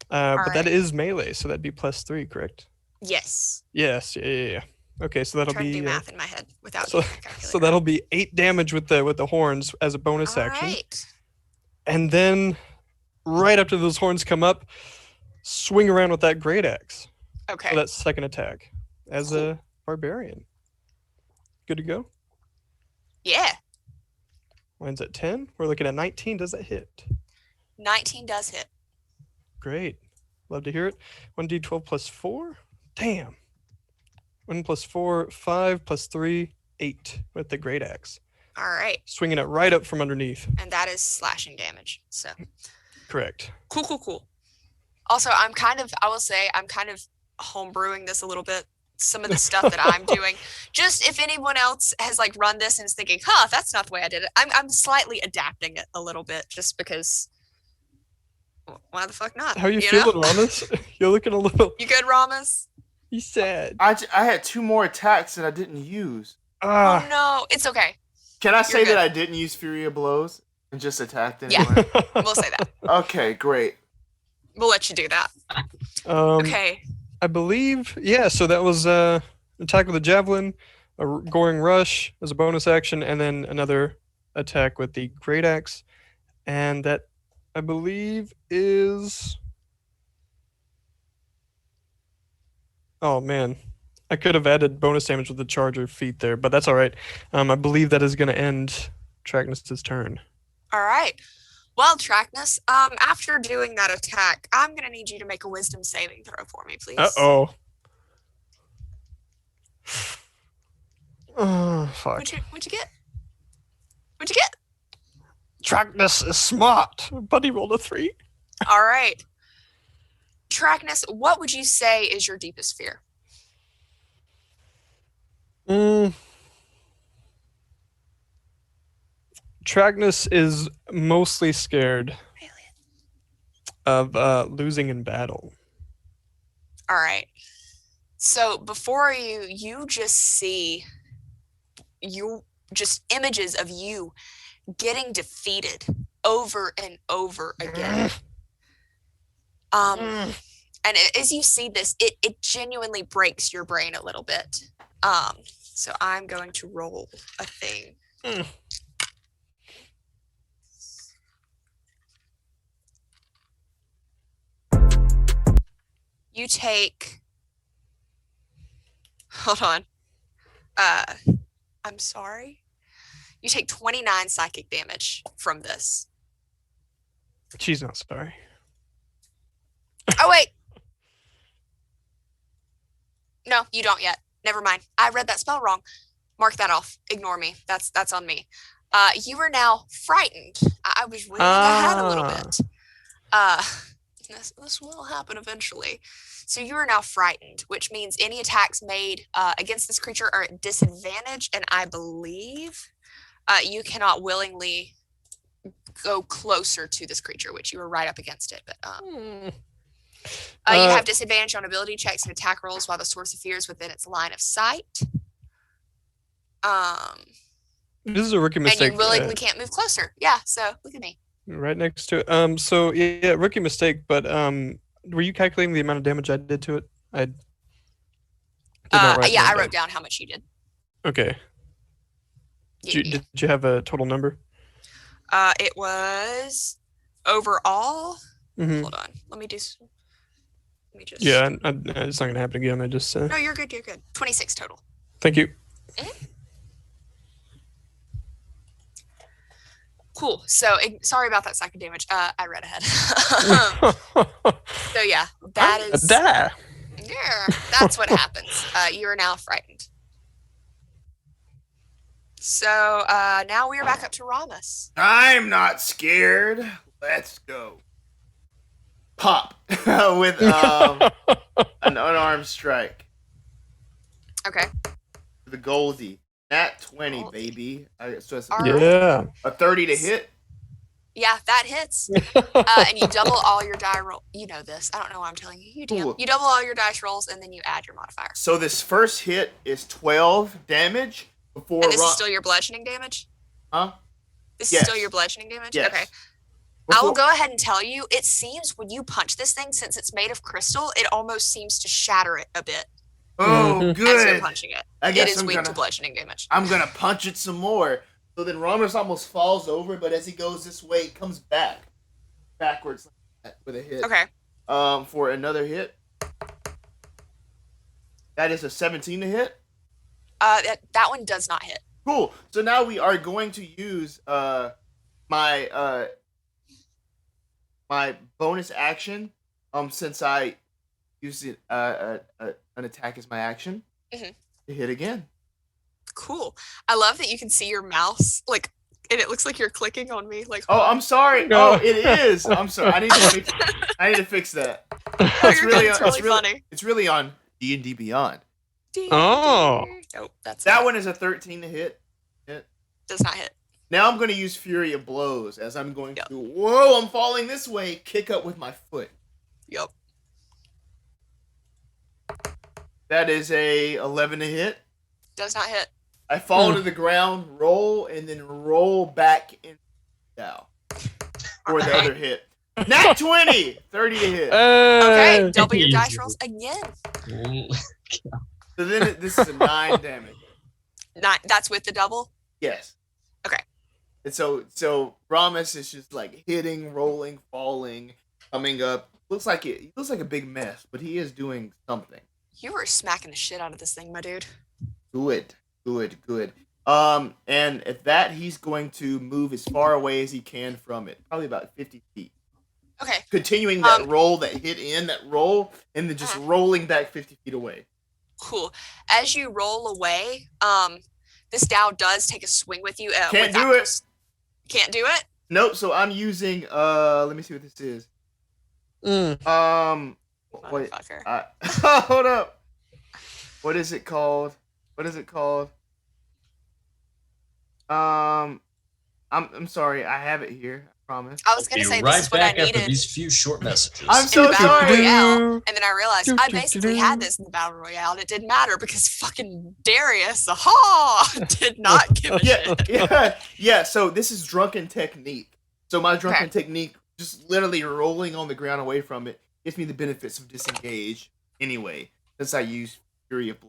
But that right. is melee, so that'd be plus 3, correct? Yes. Yes. Yeah. Okay, so that'll Trying to be do math in my head without so, using a calculator. so that'll be 8 damage with the horns as a bonus All action. right. And then right after those horns come up, swing around with that great axe. Okay. For that second attack as Cool. a barbarian. Good to go. Yeah. Mine's at 10. We're looking at 19. Does that hit? 19 does hit. Great. Love to hear it. 1d12 plus 4. Damn. 1 plus 4, 5 plus 3, 8 with the great axe. All right. Swinging it right up from underneath. And that is slashing damage. So Correct. cool. Also, I will say I'm kind of homebrewing this a little bit. Some of the stuff that I'm doing, just if anyone else has like run this and is thinking, that's not the way I did it. I'm slightly adapting it a little bit just because why the fuck not? How you know? feeling, Rommus? You're looking a little... You good, Rommus? He's sad. I had 2 more attacks that I didn't use. Oh no, it's okay. Can I say good. that I didn't use Fury of Blows and just attacked Yeah. anyway? We'll say that. Okay, great. We'll let you do that. Okay. I believe, yeah, so that was attack with a javelin, a goring rush as a bonus action, and then another attack with the great axe. And that, I believe, is... Oh, man. I could have added bonus damage with the charger feat there, but that's all right. I believe that is going to end Tracknus' turn. All right. Well, Tracknus, after doing that attack, I'm gonna need you to make a wisdom saving throw for me, please. Uh-oh. Oh, fuck. What'd you get? What'd you get? Tracknus is smart, but he rolled a 3. All right. Tracknus, what would you say is your deepest fear? Tracknus is mostly scared of losing in battle. All right. So before you just see images of you getting defeated over and over again. And as you see this, it genuinely breaks your brain a little bit. So I'm going to roll a thing. You take... Hold on. I'm sorry. You take 29 psychic damage from this. She's not sorry. Oh, wait. No, you don't yet. Never mind. I read that spell wrong. Mark that off. Ignore me. That's on me. You are now frightened. I was reading ahead a little bit. This will happen eventually. So you are now frightened, which means any attacks made against this creature are at disadvantage, and I believe you cannot willingly go closer to this creature, which you were right up against it. But you have disadvantage on ability checks and attack rolls while the source of fear is within its line of sight. This is a rookie mistake. And you willingly can't move closer. Yeah, so look at me. Right next to it. So yeah, rookie mistake, but were you calculating the amount of damage I did to it? I did not write yeah, that I wrote down. down how much you did. Okay. Yeah, Did you have a total number? It was overall. Mm-hmm. Hold on. Let me just. Yeah, it's not gonna happen again. I just. No, you're good. You're good. 26 total. Thank you. Cool. So sorry about that psychic damage. I read ahead. So yeah, that's what happens. You are now frightened. So now we are back up to Rommus. I'm not scared. Let's go. Pop with an unarmed strike. Okay. The Goldie. Nat 20, baby. So it's Yeah. a 30 to hit. Yeah, that hits. And you double all your die roll. You know this. I don't know why I'm telling you. You do. Cool. You double all your dice rolls, and then you add your modifier. So this first hit is 12 damage before. And this is still your bludgeoning damage? Huh? This Yes. is still your bludgeoning damage? Yes. Okay. Before... I will go ahead and tell you, it seems when you punch this thing, since it's made of crystal, it almost seems to shatter it a bit. Oh, Mhm. As you're good. punching it. I guess It is I'm weak gonna, to bludgeoning damage. I'm gonna punch it some more. So then Rommus almost falls over, but as he goes this way, he comes backwards like that with a hit. Okay. For another hit. That is a 17 to hit. That one does not hit. Cool. So now we are going to use my bonus action. Since I used it an attack as my action Mhm. to hit again. Cool. I love that you can see your mouse, like, and it looks like you're clicking on me. Like, Oh, I'm sorry. No. Oh, it is. I'm sorry. I need to fix that. oh, It's you're really good. It's really funny. It's really on D&D Beyond. Oh. Nope, that's That not- one is a 13 to hit. does not hit. Now I'm going to use Fury of Blows as I'm going Yep. to, whoa, I'm falling this way, kick up with my foot. Yep. That is a 11 to hit. Does not hit. I fall to the ground, roll, and then roll back in down for the other hit. Nat 20! 30 to hit. Okay, double your Easy. dice rolls again. So then this is a 9 damage. That's with the double? Yes. Okay. And so Rommus is just like hitting, rolling, falling, coming up. Looks like he looks like a big mess, but he is doing something. You were smacking the shit out of this thing, my dude. Good. And at that, he's going to move as far away as he can from it, probably about 50 feet. Okay. Continuing that roll, that hit in, that roll, and then just rolling back 50 feet away. Cool. As you roll away, this Dow does take a swing with you. Can't do it. Can't do it? Nope. So I'm using. Let me see what this is. Wait. Motherfucker. Hold up. What is it called? I'm sorry. I have it here. I promise. I was gonna Be say right this is what I back after needed these few short messages. I'm in so the Battle sorry. Royale, and then I realized I basically had this in the Battle Royale, and it didn't matter because fucking Darius, did not give a shit. Yeah. So this is drunken technique. So my drunken technique, just literally rolling on the ground away from it, gives me the benefits of disengage anyway, since I use flurry of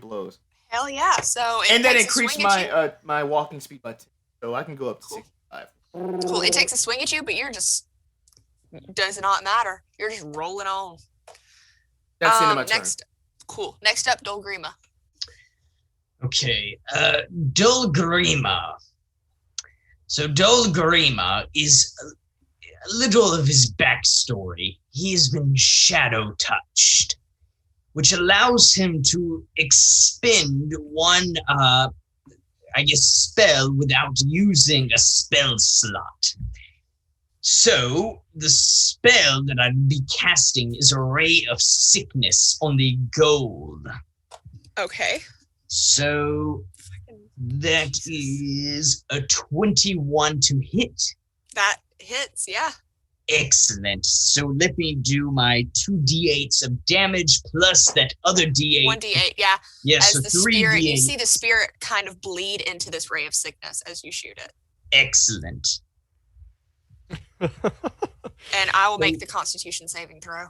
blows. Hell yeah! So it And then takes a increase swing at you. my walking speed by 10, so I can go up to 65. Cool. It takes a swing at you, but you're just does not matter. You're just rolling on. That's the end of my next, turn. Cool. Next up, Dolgrima. Okay, Dolgrima. So Dolgrima is a little of his backstory. He has been shadow touched, which allows him to expend one, spell without using a spell slot. So, the spell that I'd be casting is a ray of sickness on the gold. Okay. So, that is a 21 to hit. That hits, yeah. Excellent. So let me do my 2d8s of damage plus that other d8. 1d8, yeah. Yes, As so the spirit, 3d8. you see the spirit kind of bleed into this ray of sickness as you shoot it. Excellent. And I will make the Constitution saving throw.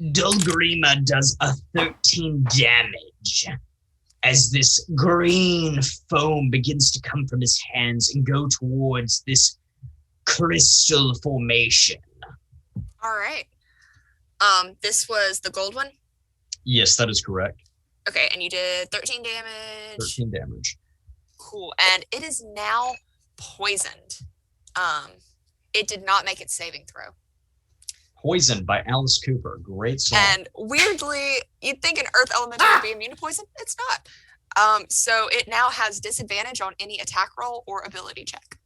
Dolgrima does a 13 damage as this green foam begins to come from his hands and go towards this crystal formation. All right. This was the gold one? Yes, that is correct. Okay, and you did 13 damage. 13 damage. Cool. And it is now poisoned. It did not make its saving throw. Poisoned by Alice Cooper. Great song. And weirdly, you'd think an earth elemental would be immune to poison. It's not. So it now has disadvantage on any attack roll or ability check.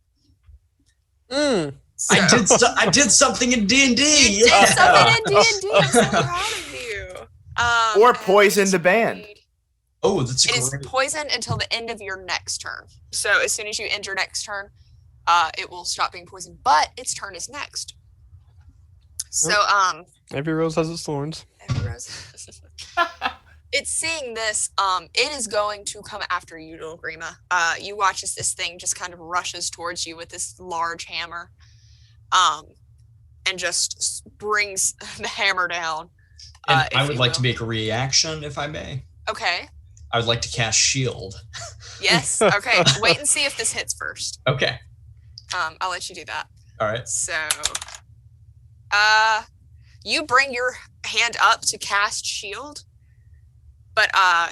Mm. So, I did something in D&D. you did something in D&D. I'm so proud of you. Or poisoned a band. Oh, that's It is great. poisoned until the end of your next turn. So as soon as you end your next turn, it will stop being poisoned. But its turn is next. So Every rose has its thorns. every rose. It's seeing this. It is going to come after you, Dolgrima. You watch as this thing just kind of rushes towards you with this large hammer, and just brings the hammer down. And I if would you like to will. make a reaction, if I may. Okay. I would like to cast Shield. Yes. Okay. Wait and see if this hits first. Okay. I'll let you do that. All right. So, you bring your hand up to cast shield, but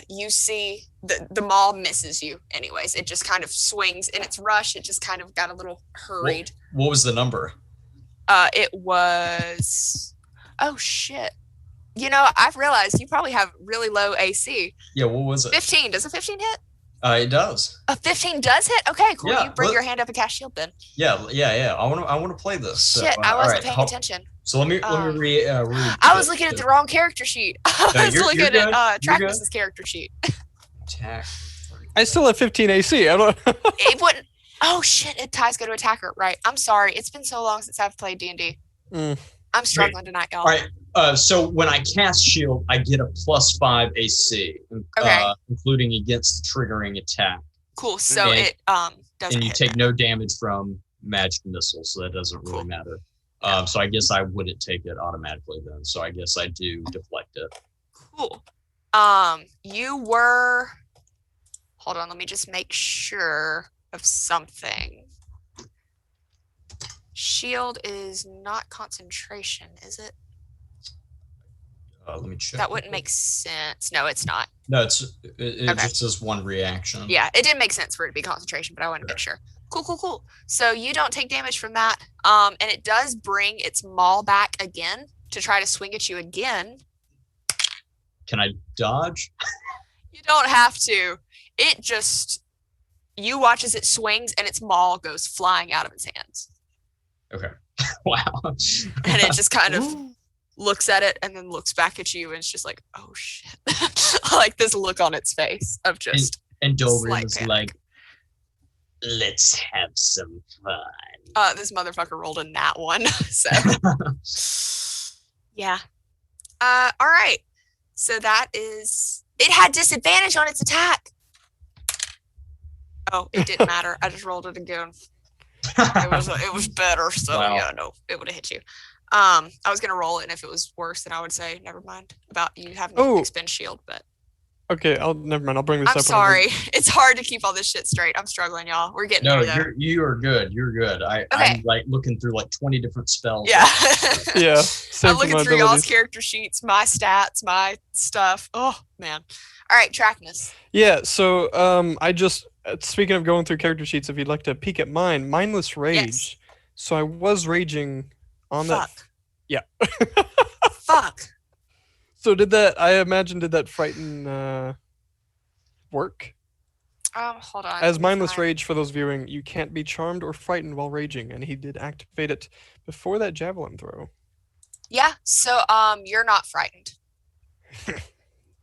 you see the maul misses you anyways. It just kind of swings in its rush. It just kind of got a little hurried. What was the number? It was, oh shit. You know, I've realized you probably have really low AC. Yeah, what was it? 15. Does a 15 hit? It does. A 15 does hit? Okay, cool. Yeah, You bring look- your hand up and cast shield then. Yeah. I want to play this. So, Shit, I all wasn't right, paying hold- attention. So let me read. I was looking at the wrong character sheet. I No, was you're looking good. at You're good. Tracknus' character sheet. attack. I still have 15 AC. I don't. It wouldn't. Oh shit! It ties go to attacker. Right. I'm sorry. It's been so long since I've played D&D. Mm. I'm struggling tonight, y'all. All right. So when I cast Shield, I get a +5 AC, Okay. including against the triggering attack, Cool. So And- it doesn't. and you hit take then. no damage from magic missiles, so that doesn't really Cool. matter. So I guess I wouldn't take it automatically then. So I guess I do deflect it. Cool. You were. Hold on. Let me just make sure of something. Shield is not concentration, is it? Let me check. That wouldn't make sense. No, it's not. No, it Okay. just says one reaction. Yeah, it didn't make sense for it to be concentration, but I wanted to make sure. Cool. So you don't take damage from that. And it does bring its maul back again to try to swing at you again. Can I dodge? You don't have to. It just, you watch as it swings and its maul goes flying out of its hands. Okay. Wow. And it just kind of looks at it and then looks back at you and it's just like, oh shit. Like this look on its face of just, And Dolgrim Slight is panic. like, Let's have some fun. this motherfucker rolled a nat one. So, yeah. All right. So that is, it had disadvantage on its attack. Oh, it didn't matter. I just rolled it again. It was better. So Wow. yeah, no, it would have hit you. I was gonna roll it, and if it was worse, then I would say never mind about you having to Oh. expend shield. But Okay, never mind. I'll bring this I'm up. sorry. It's hard to keep all this shit straight. I'm struggling, y'all. We're getting no, there. you are good. You're good. Okay. I'm like looking through like 20 different spells. Yeah. Yeah. Same I'm for looking my through y'all's abilities. character sheets, my stats, my stuff. Oh man. All right, Tracknus. Yeah, so I just speaking of going through character sheets, if you'd like to peek at mine, mindless rage. Yes. So I was raging on that. Fuck. Yeah. Fuck. So did that? I imagine did that frighten work? Hold on. As mindless rage, for those viewing, you can't be charmed or frightened while raging, and he did activate it before that javelin throw. Yeah, so you're not frightened.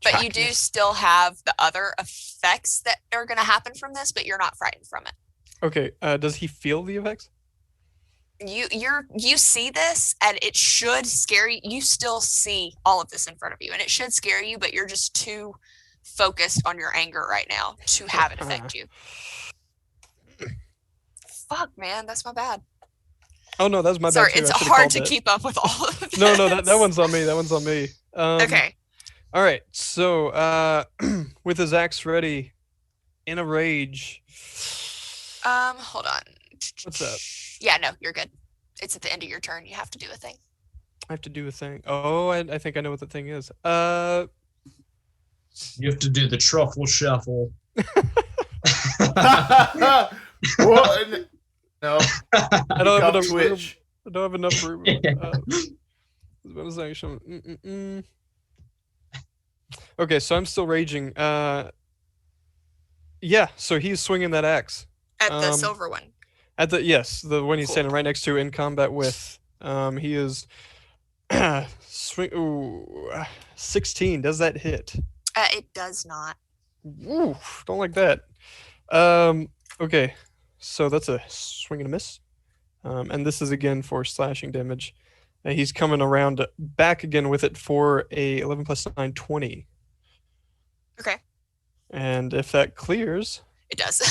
But you do still have the other effects that are going to happen from this, but you're not frightened from it. Okay, does he feel the effects? You see this, and it should scare you. You still see all of this in front of you, and it should scare you, but you're just too focused on your anger right now to have it affect you. Fuck, man, that's my bad. Oh no, that's my Sorry, bad. Sorry, it's hard to keep up with all of this. No, that one's on me. That one's on me. Okay. All right, so with his axe ready, in a rage. Hold on. What's up? Yeah, no, you're good. It's at the end of your turn. You have to do a thing. I have to do a thing. Oh, I think I know what the thing is. You have to do the truffle shuffle. What? No. I don't have enough room. Twitch. I don't have enough room. Okay, so I'm still raging. Yeah, so he's swinging that axe. At the silver one. At the one he's Cool. standing right next to in combat with. He is swing. Ooh, 16. Does that hit? It does not. Ooh, don't like that. Okay, so that's a swing and a miss. And this is again for slashing damage. He's coming around back again with it for a 11 plus 9, 20. Okay. And if that clears, It does.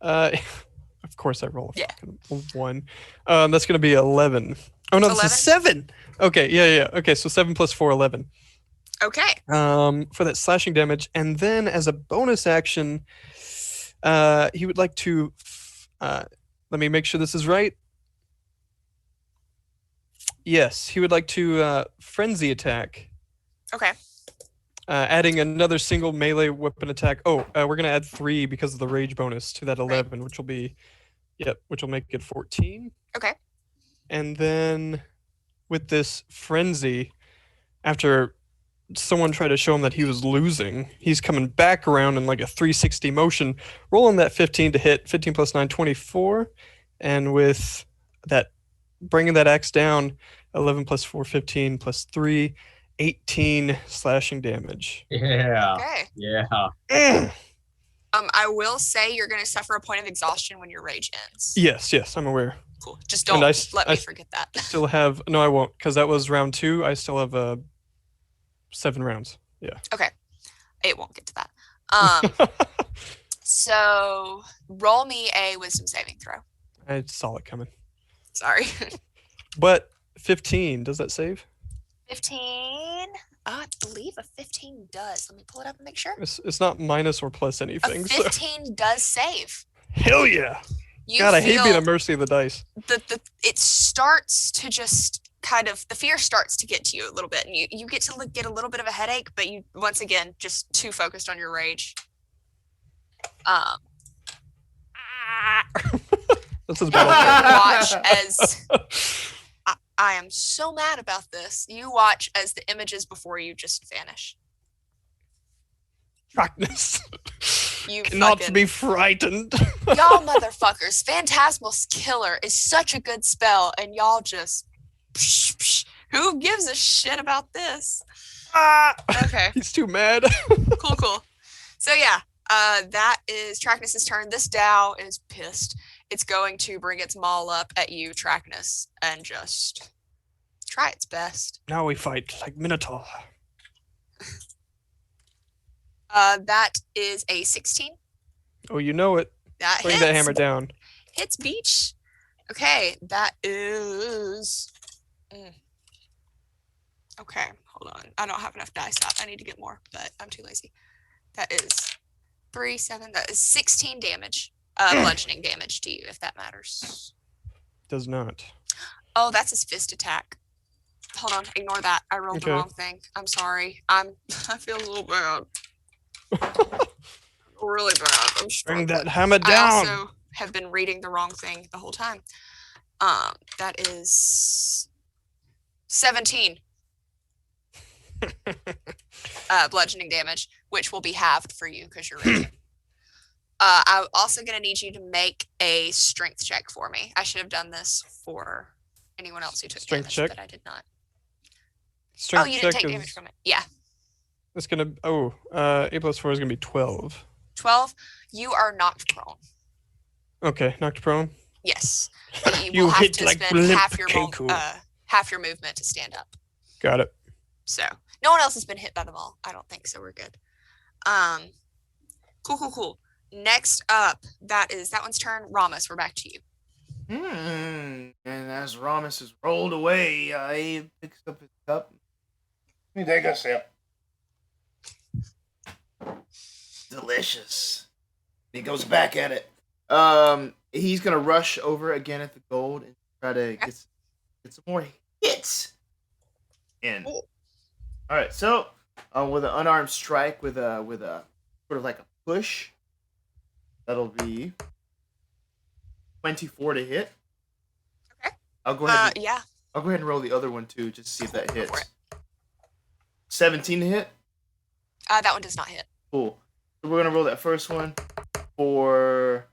of course I roll a Yeah. fucking 1. That's going to be 11. Oh no, this 11? is 7. Okay, yeah. Okay, so 7 plus 4, 11. Okay. For that slashing damage. And then as a bonus action, he would like to, let me make sure this is right. Yes, he would like to frenzy attack, Okay. adding another single melee weapon attack. Oh, we're gonna add 3 because of the rage bonus to that 11, which will be, which will make it 14. Okay. And then with this frenzy, after someone tried to show him that he was losing, he's coming back around in like a 360 motion, rolling that 15 to hit. 15 plus 9, 24, and with that, bringing that axe down, 11 plus 4, 15 plus 3, 18 slashing damage. Yeah. Okay. Yeah. I will say you're going to suffer a point of exhaustion when your rage ends. Yes, I'm aware. Cool. Just don't let me forget that. Still have, no, I won't, because that was round 2. I still have 7 rounds. Yeah. Okay. It won't get to that. So roll me a wisdom saving throw. I saw it coming. Sorry. But 15, does that save? 15. I believe a 15 does. Let me pull it up and make sure. It's not minus or plus anything. A 15 does save. Hell yeah. You God, I hate feel being at mercy of the dice. it starts to just kind of, the fear starts to get to you a little bit, and you get to get a little bit of a headache, but you, once again, just too focused on your rage. This is You bad. watch as I am so mad about this. You watch as the images before you just vanish. Trackness. You Not fucking, be frightened. y'all motherfuckers. Phantasmal Killer is such a good spell, and y'all just psh, psh, who gives a shit about this? Okay. He's too mad. Cool. So yeah, that is Tracknus's turn. This Dow is pissed. It's going to bring its maul up at you, Tracknus, and just try its best. Now we fight like Minotaur. That is a 16. Oh, you know it. That Bring hits. that hammer down. Hits beach. Okay, that is. Okay, hold on. I don't have enough dice out. I need to get more, but I'm too lazy. That is 3, 7. That is 16 damage. Bludgeoning damage to you, if that matters. Does not. Oh, that's his fist attack. Hold on, ignore that. I rolled the Okay. wrong thing. I'm sorry. I feel a little bad. Really bad. I'm Bring struggling. that hammer I down. also have been reading the wrong thing the whole time. That is 17 bludgeoning damage, which will be halved for you because you're raging. I'm also going to need you to make a strength check for me. I should have done this for anyone else who took Strength damage, check? but I did not. Strength you didn't check take damage is from it. Yeah. it's gonna 8+4 is gonna be 12. 12. You are knocked prone. Okay, knocked prone. Yes. But you You will have hit to like spend limp half your movement to stand up. Got it. So no one else has been hit by the ball. I don't think so. We're good. Cool. Next up, that one's turn. Rommus, we're back to you. And as Rommus is rolled away, he picks up his cup. Let me take a sip. Delicious. He goes back at it. He's gonna rush over again at the gold and try to get some more hits in. Cool. All right, so with an unarmed strike, with a sort of like a push, that'll be 24 to hit. Okay. I'll go ahead. Yeah. I'll go ahead and roll the other one too, just to see if that Go for hits. it. 17 to hit. That one does not hit. Cool. So we're gonna roll that first one for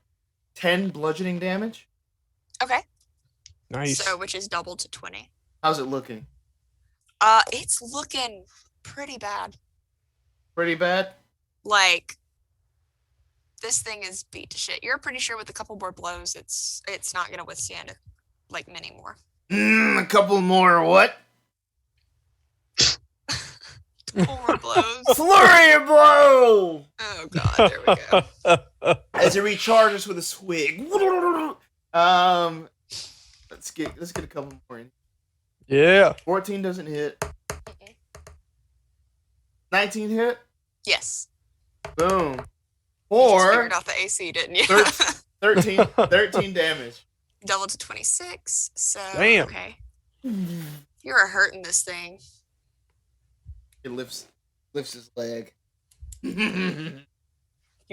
10 bludgeoning damage. Okay. Nice. So which is doubled to 20. How's it looking? It's looking pretty bad. Pretty bad. Like, this thing is beat to shit. You're pretty sure with a couple more blows, it's not gonna withstand like many more. A couple more what? Couple more blows. Flurry of blow! Oh god, there we go. As it recharges with a swig. Let's get a couple more in. Yeah. 14 doesn't hit. 19 hit. Yes. Boom. You just Or figured out the AC, didn't you? 13 damage. Double to 26. So Damn. okay. You're hurting this thing. It lifts his leg. You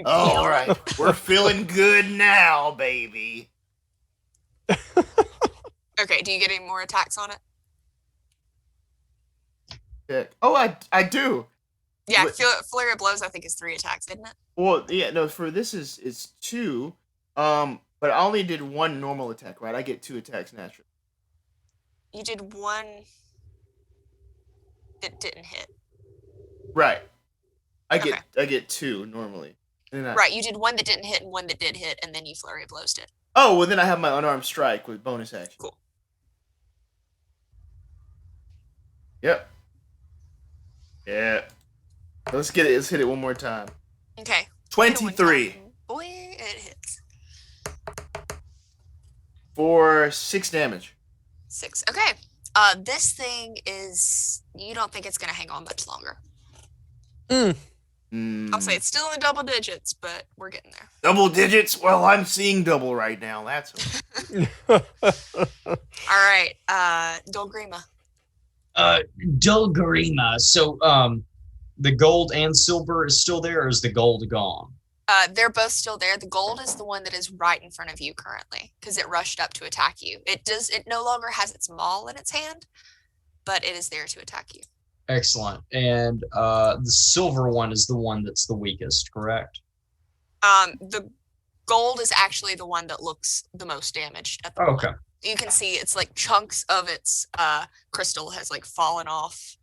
All feel it. right, we're feeling good now, baby. Okay, do you get any more attacks on it? Check. Oh, I do. Yeah, What- flurry of blows I think is 3 attacks, isn't it? Well, yeah, no. For this is 2. But I only did 1 normal attack, right? I get 2 attacks naturally. You did 1 that didn't hit. Right. I get 2 normally. And then Right, you did 1 that didn't hit and 1 that did hit, and then you flurry of blows it. Oh, well then I have my unarmed strike with bonus action. Cool. Yep. Yeah. Let's hit it one more time. Okay. 23 Boy, it hits. for 6 damage. 6. Okay. This thing is. You don't think it's gonna hang on much longer. I'll say it's still in the double digits, but we're getting there. Double digits? Well, I'm seeing double right now. That's All right. Dolgrima. Dolgrima. So, the gold and silver is still there, or is the gold gone? They're both still there. The gold is the one that is right in front of you currently because it rushed up to attack you. It no longer has its maul in its hand, but it is there to attack you. Excellent. And the silver one is the one that's the weakest, correct? The gold is actually the one that looks the most damaged at the moment. Okay. You can see it's like chunks of its crystal has like fallen off.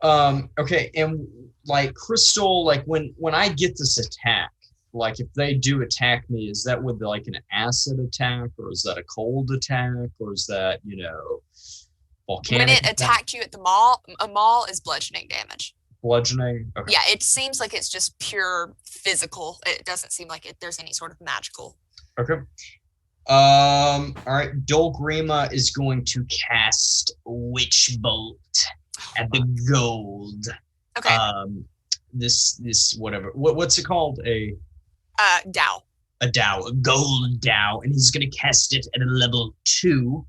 Okay, and like crystal, like when I get this attack, like if they do attack me, is that with like an acid attack, or is that a cold attack, or is that volcanic? When it attack? attacked you at the maul, a maul is bludgeoning damage. Bludgeoning. Okay. Yeah, it seems like it's just pure physical. It doesn't seem like there's any sort of magical. Okay. All right. Dolgrima is going to cast Witch Bolt at the gold. Okay. This whatever. What's it called? Dow. A Dow, a gold Dow, and he's going to cast it at a level 2.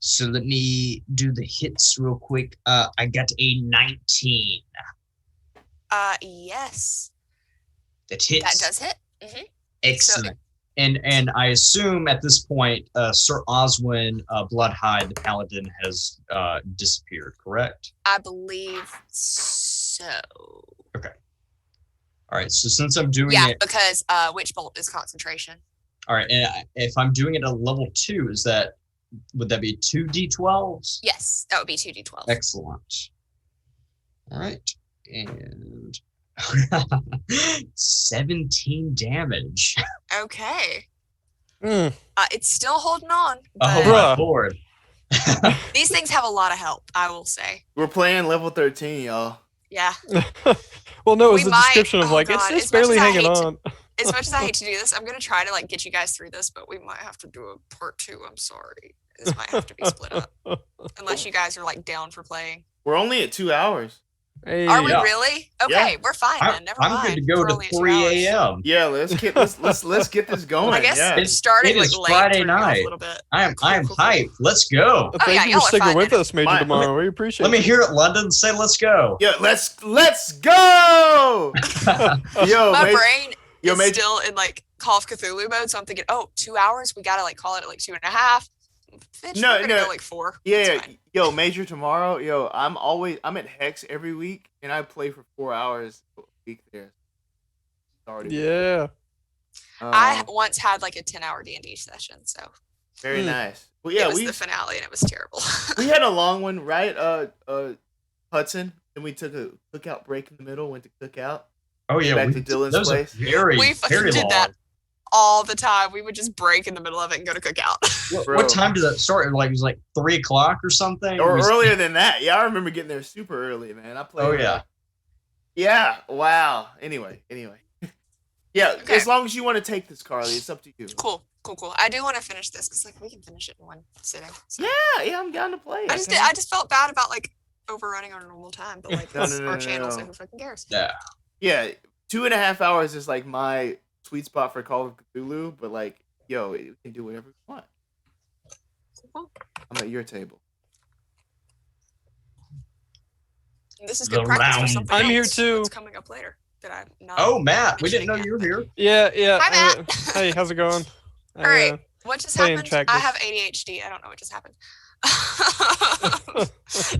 So let me do the hits real quick. I got a 19. Yes. That hits. That does hit. Mm-hmm. Excellent. And I assume at this point, Sir Oswin Bloodhide, the Paladin, has disappeared, correct? I believe so. All right. So since I'm doing Yeah, it, because Witch Bolt is concentration. all right, and if I'm doing it at level 2, would that be 2d12s? Yes, that would be 2d12. Excellent. All right, and 17 damage. Okay. Mm. It's still holding on. Oh But my Bruh. lord! these things have a lot of help, I will say. We're playing level 13, y'all. Yeah. Well, no, it was We the description might- of oh like God, it's as much barely as I hanging hate to- on. As much as I hate to do this, I'm gonna try to like get you guys through this, but we might have to do a part 2. I'm sorry. This might have to be split up. Unless you guys are like down for playing. We're only at 2 hours. Hey, Are we Yeah. really? Okay, Yeah. we're fine then. Never mind. I'm good to go We're to only at 2 3 hours. a.m. Yeah, let's get this going. I guess yeah. It's- starting it like is late Friday threw me off night. a little bit. I'm Cool. hyped. Let's go. Thank yeah, you y'all for are sticking fine with then. us, Major My- tomorrow. We appreciate Let me it. hear it, London. Say let's go. Yeah, let's go. Yo, My Major, brain yo, is Major, still in like Call of Cthulhu mode, so I'm thinking, 2 hours. We gotta like call it at like 2.5. Bitch, No, we're gonna no. go like 4. yeah, It's fine. yo, Major tomorrow. Yo, I'm at Hex every week, and I play for 4 hours a week there. It's already Yeah. I once had like a 10-hour D&D session, so very Hmm. nice. Well, yeah, it was we the finale and it was terrible. we had a long one, right? Hudson, and we took a cookout break in the middle. Went to cookout. Oh yeah, Back to Dylan's those are place. Very, We fucking very did long. that all the time. We would just break in the middle of it and go to cookout. Bro. What time did that start? Like it was like 3 o'clock or something. Or It was- earlier than that. Yeah, I remember getting there super early, man. I played. Oh yeah. Yeah. Wow. Anyway. Yeah. Okay. As long as you want to take this, Carly, it's up to you. Cool. I do want to finish this because like we can finish it in one sitting. So. Yeah. I'm down to play. I just felt bad about like overrunning our normal time, but like No, that's no, our no, channel, no. so who fucking cares? Yeah. Yeah. 2.5 hours is like my sweet spot for Call of Cthulhu, but like, yo, you can do whatever you want. Cool. I'm at your table. And this is The good practice for round. something I'm here else too. that's coming up later that I'm not. Oh Matt, we didn't know mentioning you yet. were here. Yeah. Hi, Matt. Hey, how's it going? All right. What just playing happened? Tracknus. I have ADHD. I don't know what just happened.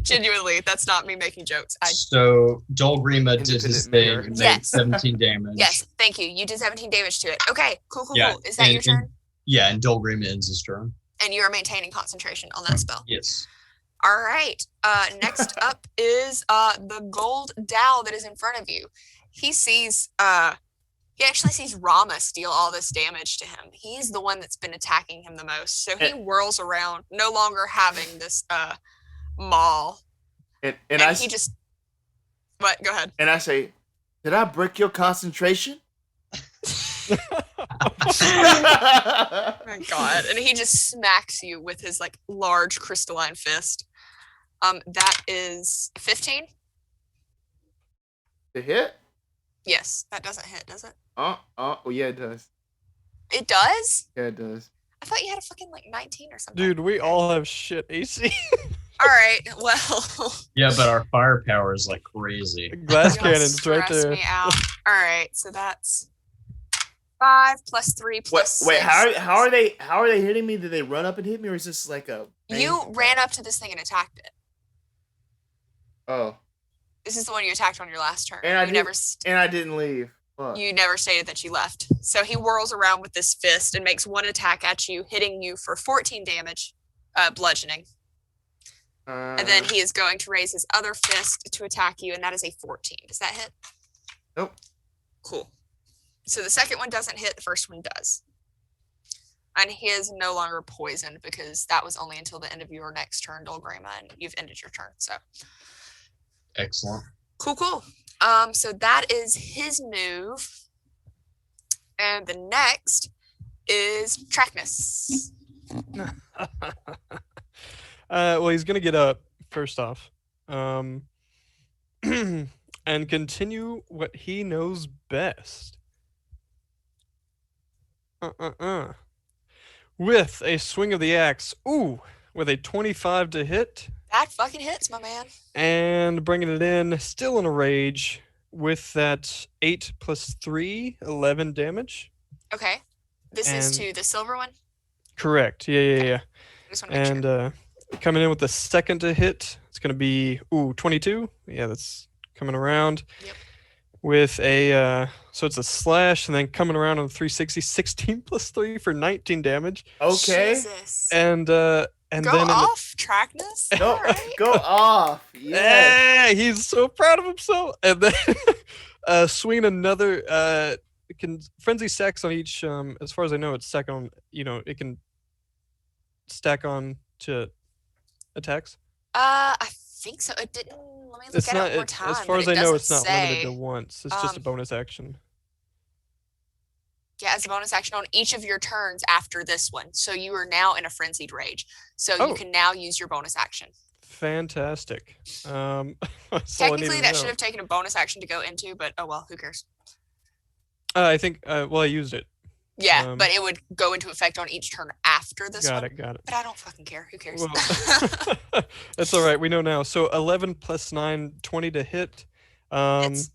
Genuinely, that's not me making jokes. So Dolgrima did his Independent thing mirror. and made Yes. 17 damage. Yes, thank you. You did 17 damage to it. Okay, cool. Yeah, Is that your and- turn? Yeah, and Dolgrima ends his turn. And you are maintaining concentration on that spell. Yes. All right. Next up is the gold dowel that is in front of you. He sees he actually sees Rommus deal all this damage to him. He's the one that's been attacking him the most. So he whirls around, no longer having this maul. And And I he just what? Go ahead. and I say, did I break your concentration? Oh my god. And he just smacks you with his like large crystalline fist. That is 15. The hit? Yes, that doesn't hit, does it? Oh yeah, it does. It does? Yeah, it does. I thought you had a fucking like 19 or something. Dude, we all have shit AC. All right. Well, Yeah, but our firepower is like crazy. Glass y'all cannons right stress there. me out. All right. So that's 5 plus 3 Wait, plus wait, 6. how are they hitting me? Did they run up and hit me, or is this like a? You ran up to this thing and attacked it. Oh, This is the one you attacked on your last turn. And I you did- never and I didn't leave. Fuck. you never stated that you left. So he whirls around with this fist and makes one attack at you, hitting you for 14 damage, bludgeoning. And then he is going to raise his other fist to attack you, and that is a 14. Does that hit? Nope. Cool. So the second one doesn't hit, the first one does. And he is no longer poisoned because that was only until the end of your next turn, Dolgrima, and you've ended your turn. So Excellent. cool. So that is his move. And the next is Tracknus. Well, he's gonna get up first off, and continue what he knows best. With a swing of the axe, with a 25 to hit, That fucking hits, my man. and bringing it in, still in a rage, with that 8 plus 3, 11 damage. Okay. This is And- to the silver one. Correct. Yeah. I just want to make And sure. coming in with the second to hit, it's going to be 22. Yeah, that's coming around. Yep. With a So it's a slash, and then coming around on 360, 16 plus 3 for 19 damage. Okay. Jesus. And Go then off, Trackness. Go, All right. go off. Yes. Hey, he's so proud of himself. And then swing another. It can frenzy stacks on each. As far as I know, it's stack on. It can stack on to attacks. I think so. It didn't. Let me look It's at not. it one more time. As far but as it I know, doesn't it's not say. limited to once. It's just a bonus action. Yeah, as a bonus action on each of your turns after this one. So you are now in a frenzied rage. So you can now use your bonus action. Fantastic. That's all I Technically, needed to that know. should have taken a bonus action to go into, but oh well, who cares? I think. Well, I used it. Yeah, but it would go into effect on each turn after this one. Got it. But I don't fucking care. Who cares? Well, that's all right. We know now. So 11 plus 9, 20 to hit. Hits.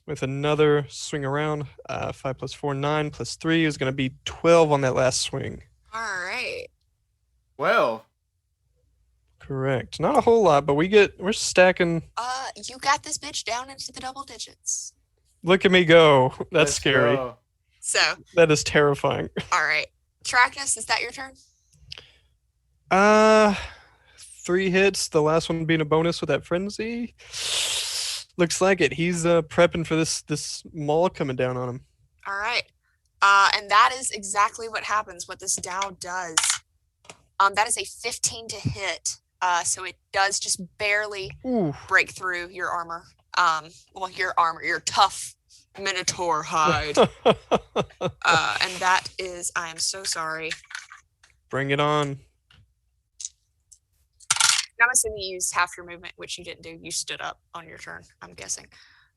With another swing around, 5 plus 4, 9 plus 3 is going to be 12 on that last swing. All right. Well. Correct. Not a whole lot, but we're stacking. You got this bitch down into the double digits. Look at me go. That's Let's scary. go. So. That is terrifying. All right. Trackness, is that your turn? 3 hits. The last one being a bonus with that frenzy. Looks like it. He's prepping for this maul coming down on him. All right. And that is exactly what happens, what this Dow does. That is a 15 to hit. So it does just barely break through your armor. Your tough Minotaur hide. And that is, I am so sorry. Bring it on. I'm assuming you used half your movement, which you didn't do. You stood up on your turn, I'm guessing.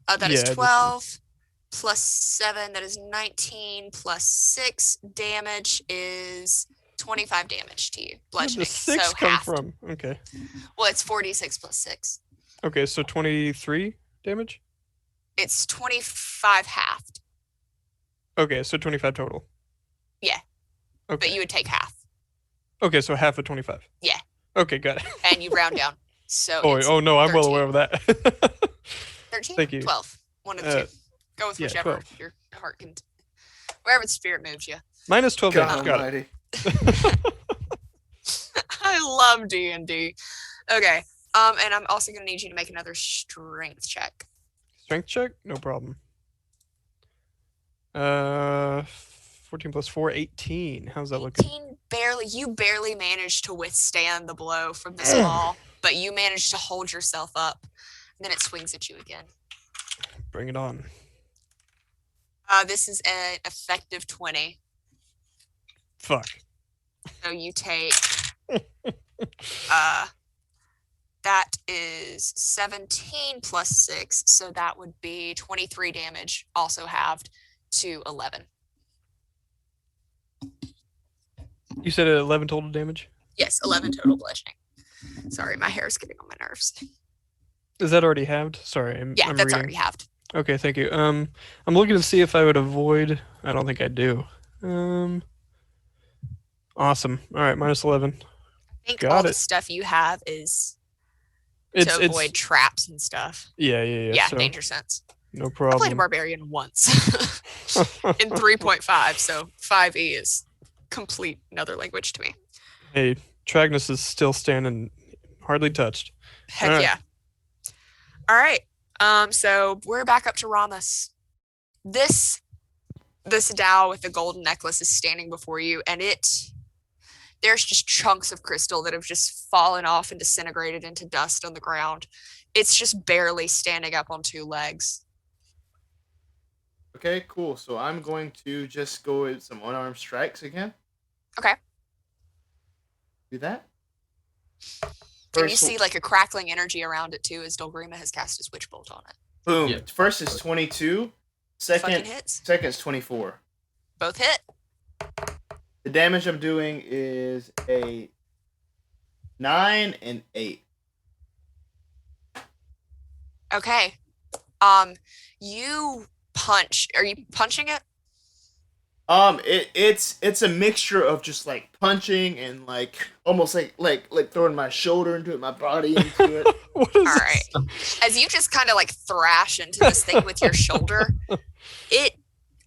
That is 12 plus 7. That is 19 plus 6. Damage is 25 damage to you. Bludgeoning. Where did the 6 come from? Okay. Well, it's 46 plus 6. Okay, so 23 damage? It's 25 halved. Okay, so 25 total. Yeah. Okay. But you would take half. Okay, so half of 25. Yeah. Okay, got it. And you round down. So oh no, I'm 13. well aware of that. 13? Thank you. 12. One of the two. Go with whichever 12. your heart can. Wherever the spirit moves you. Minus 12 God damage. Got almighty. it. I love D&D. Okay. And I'm also going to need you to make another strength check. Strength check? No problem. 14 plus 4, 18. How's that looking? 18 you barely managed to withstand the blow from this wall, but you managed to hold yourself up. And then it swings at you again. Bring it on. This is an effective 20. Fuck. So you take that is 17 plus 6, so that would be 23 damage, also halved to 11. You said 11 total damage? Yes, 11 total bludgeoning. Sorry, my hair is getting on my nerves. Is that already halved? Sorry, I'm That's reading. already halved. Okay, thank you. I'm looking to see if I would avoid. I don't think I do. Awesome. All right, minus 11. I think Got all it. the stuff you have is It's to avoid traps and stuff. Yeah. Yeah, So, danger sense. no I played a problem. barbarian once in 3.5, so 5e is complete another language to me. Hey, Tracknus is still standing, hardly touched. Heck All right. yeah. All right. So we're back up to Rommus. This Dow with the golden necklace is standing before you, and there's just chunks of crystal that have just fallen off and disintegrated into dust on the ground. It's just barely standing up on 2 legs. Okay, cool. So I'm going to just go with some unarmed strikes again. Okay. Do that. And you see like a crackling energy around it too, as Dolgrima has cast his witch bolt on it. Boom. Yeah. First is 22. Fucking hits. Second is 24. Both hit. The damage I'm doing is a 9 and 8. Okay. You punch. Are you punching it? It's a mixture of just like punching and like almost like throwing my shoulder into it, my body into it. What is All right. As you just kind of like thrash into this thing with your shoulder, it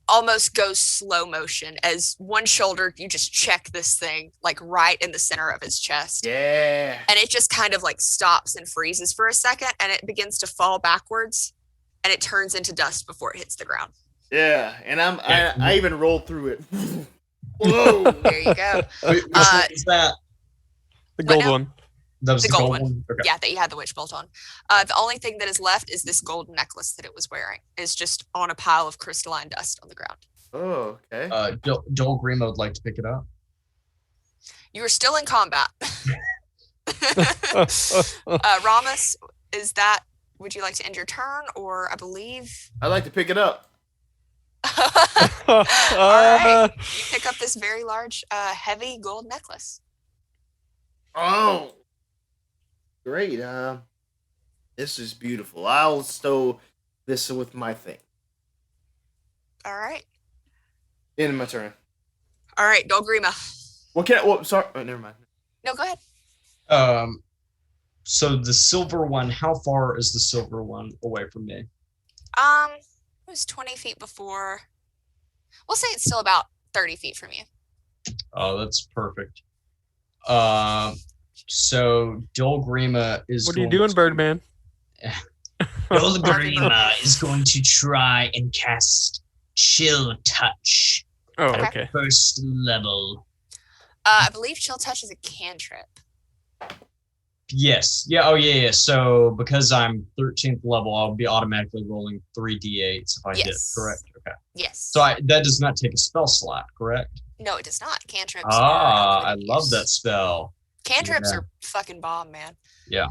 almost goes slow motion as one shoulder, you just check this thing like right in the center of his chest. Yeah. And it just kind of like stops and freezes for a second, and it begins to fall backwards, and it turns into dust before it hits the ground. Yeah, and I even rolled through it. Whoa! There you go. Wait, which one is that? The gold now? one. That was The the gold gold one. one? Okay. Yeah, that you had the witch bolt on. The only thing that is left is this gold necklace that it was wearing. Is just on a pile of crystalline dust on the ground. Oh, okay. Dolgrima would like to pick it up. You are still in combat. Rommus, would you like to end your turn, or I believe? I'd like to pick it up. All right. You pick up this very large, heavy gold necklace. Oh, great. This is beautiful. I'll stow this with my thing. All right. In my turn. All right, Dolgrima. What can I? Well, sorry. Oh, never mind. No, go ahead. So the silver one, how far is the silver one away from me? It was 20 feet before. We'll say it's still about 30 feet from you. Oh, that's perfect. So Dolgrima is. What are you doing, Birdman? Dolgrima is going to try and cast Chill Touch. Oh, Okay. okay. First level. I believe Chill Touch is a cantrip. Yes. Yeah. Oh, yeah. So because I'm 13th level, I'll be automatically rolling 3d8s if I hit. Yes. Correct. Okay. Yes. So that does not take a spell slot, correct? No, it does not. Cantrips. Ah, are I overused. love that spell. Cantrips Yeah. are fucking bomb, man. Yeah.